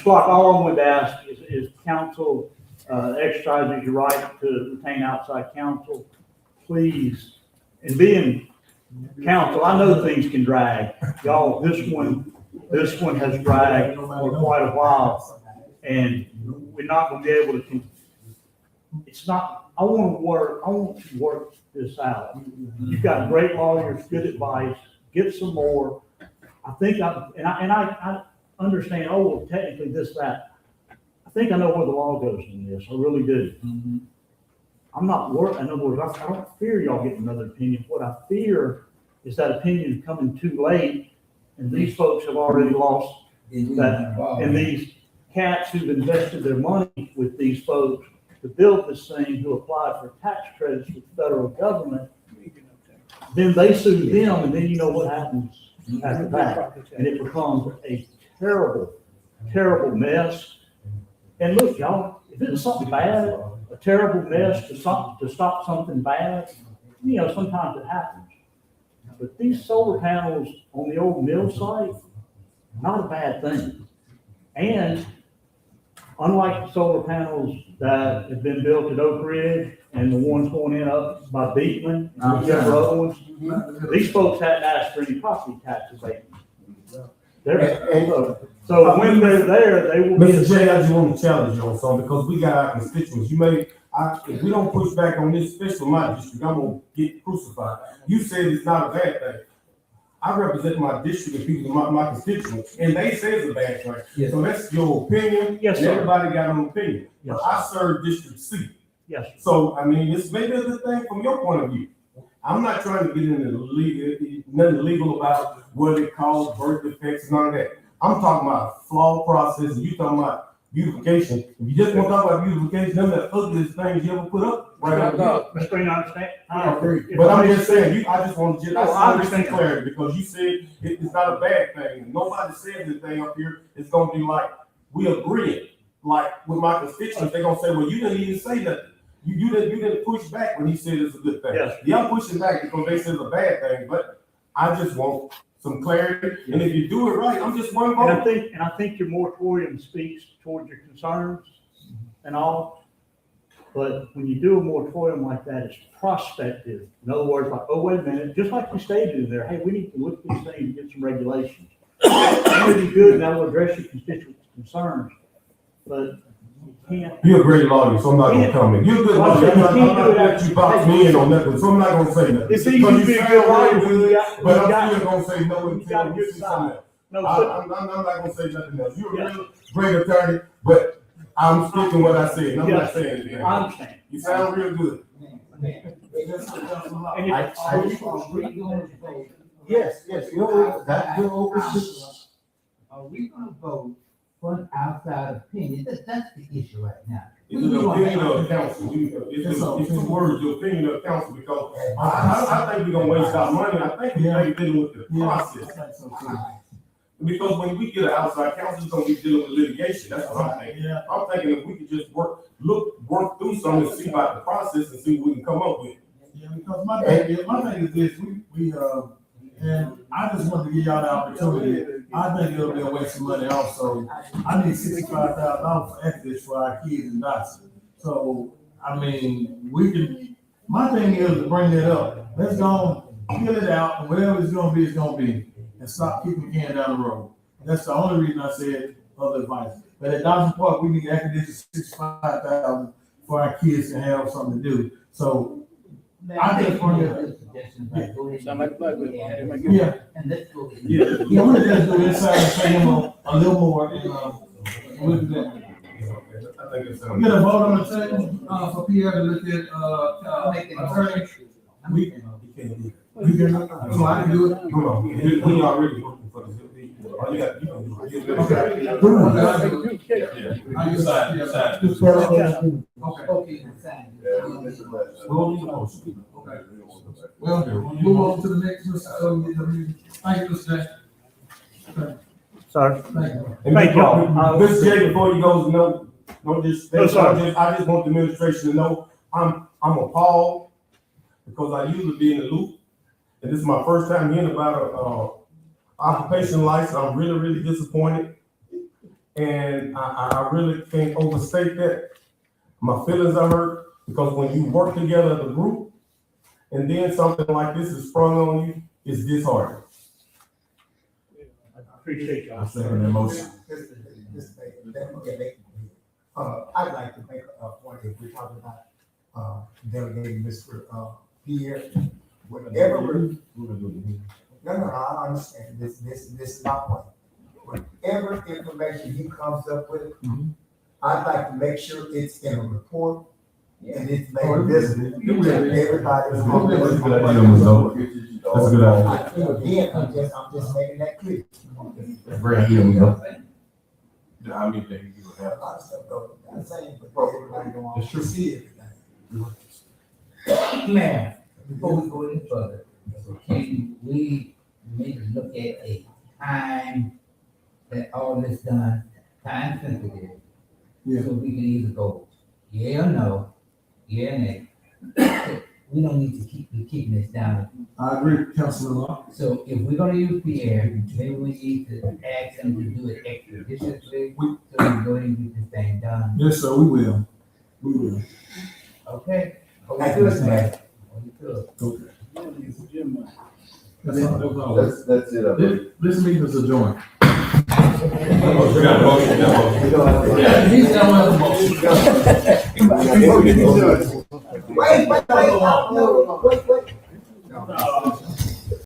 Clark, all I would ask is council exercises your right to retain outside counsel, please. And being council, I know things can drag. Y'all, this one has dragged for quite a while, and we're not gonna be able to, it's not, I want to work this out. You've got great lawyers, good advice, get some more. I think I understand, oh, well, technically this, that. I think I know where the law goes in this, I really do. I'm not worried, in other words, I don't fear y'all getting another opinion. What I fear is that opinion coming too late, and these folks have already lost that, and these cats who've invested their money with these folks to build this thing, who applied for tax credits with the federal government, then they sue them, and then you know what happens after that. And it becomes a terrible, terrible mess. And look, y'all, if it's something bad, a terrible mess to stop something bad, you know, sometimes it happens. But these solar panels on the old mill site, not a bad thing. And unlike the solar panels that have been built at Oak Ridge and the ones going in up by Beekman, and the other ones, these folks hadn't asked for any property tax abatement. So when they're there, they will be. Mr. J, I just want to challenge you on something, because we got our constituents. If we don't push back on this, especially my district, I'm gonna get crucified. You said it's not a bad thing. I represent my district and people, my constituents, and they say it's a bad thing. Yes. So that's your opinion. Yes, and sir. everybody got an opinion. Yes, But I serve District C. Yes, sir. So, I mean, it's maybe a good thing from your point of view. I'm not trying to get into nothing legal about what it calls birth defects and none of that. I'm talking about flawed process, and you talking about beautification. If you just want to talk about beautification, them the ugliest things you ever put up. Right out there. Mr. Green, I understand. I agree. But I'm just saying, I just want to No, I understand. clarity, because you said it's not a bad thing, and nobody said anything up here. It's gonna be like, we agree. Like with my constituents, they're gonna say, well, you didn't even say nothing. You didn't push back when he said it's a good thing. Yes. Yeah, I'm pushing back because they said it's a bad thing, but I just want some clarity. And if you do it right, I'm just one vote. And I think your moratorium speaks towards your concerns and all. But when you do a moratorium like that, it's prospective. In other words, like, oh, wait a minute, just like you stated in there, hey, we need to look at these things and get some regulations. That would be good, that will address your constituents' concerns, but you can't. You're a great lawyer, so I'm not gonna comment. You're a good lawyer. I'm not gonna let you box me in on nothing, so I'm not gonna say nothing. It's easy to be a good lawyer when you got. But I'm still gonna say no until you you see something else. No, I'm not gonna say nothing else. You're a real great attorney, but I'm sticking what I said. I'm not saying anything. I understand. You sound real good. Yes, you're open to. Are we gonna vote for an outside opinion? That's the issue right now. It's an opinion of council. It's two words, the opinion of council, because I think we're gonna waste our money. I think we're dealing with the process. Because when we get an outside counsel, it's gonna be dealing with litigation. That's what I'm thinking. I'm thinking if we could just work through something and see about the process and see what we can come up with. Yeah, because my thing is this, and I just want to give y'all the opportunity. I think it'll be a waste of money also. I need $65,000 for extras for our kids in Dotson. So, I mean, my thing is to bring it up. Let's go fill it out, and whatever it's gonna be, and stop kicking the can down the road. That's the only reason I said other advice. But at Dawson Park, we need air conditioning $65,000 for our kids to have something to do. So, I just want to. Yeah. And let's go. Yeah, we'll just do inside and pay him a little more, and we'll do that. We get a vote on the table, for Pierre to look at, attorney. We can, so I can do it. Come on, we already working for the. All you got to do is. Okay. Well, we'll move on to the next, thank you, Mr. Jackson. Sorry. Thank you. Thank y'all. Mr. J, before you go, I just want the administration to know, I'm appalled, because I usually be in the loop, and this is my first time hearing about occupation license. I'm really, really disappointed, and I really can't overstate that. My feelings are hurt, because when you work together as a group, and then something like this is sprung on you, it's disheartening. I appreciate y'all. I second the motion. I'd like to make a point, if we're talking about, delegating Mr. Pierre, whatever no, I understand, this is my point. Whatever information he comes up with, I'd like to make sure it's in a report, and it's made visible to everybody. That's a good idea, Ms. Noble. That's a good idea. Again, I'm just making that clear. That's a great idea, Ms. Noble. I mean, that you would have. A lot of stuff though, I'm saying, but everybody don't want to see everything. Mayor, before we go any further, can we maybe look at a time that all this done, time sensitive, Yeah. So we can either go yeah or no, yeah or nay. We don't need to be keeping this down. I agree, Councilman Law. So if we're gonna use Pierre, maybe we need to ask him to do it expeditiously, so we can go ahead and get this thing done. Yes, sir, we will. We will. Okay? Oh, we Thank you, good, Mr. man. Oh, we good. Okay. That's it, I believe. This meeting is adjourned. We got a motion, we got a motion. Yeah, he's done with the motion. Wait, wait, wait, no, wait, wait.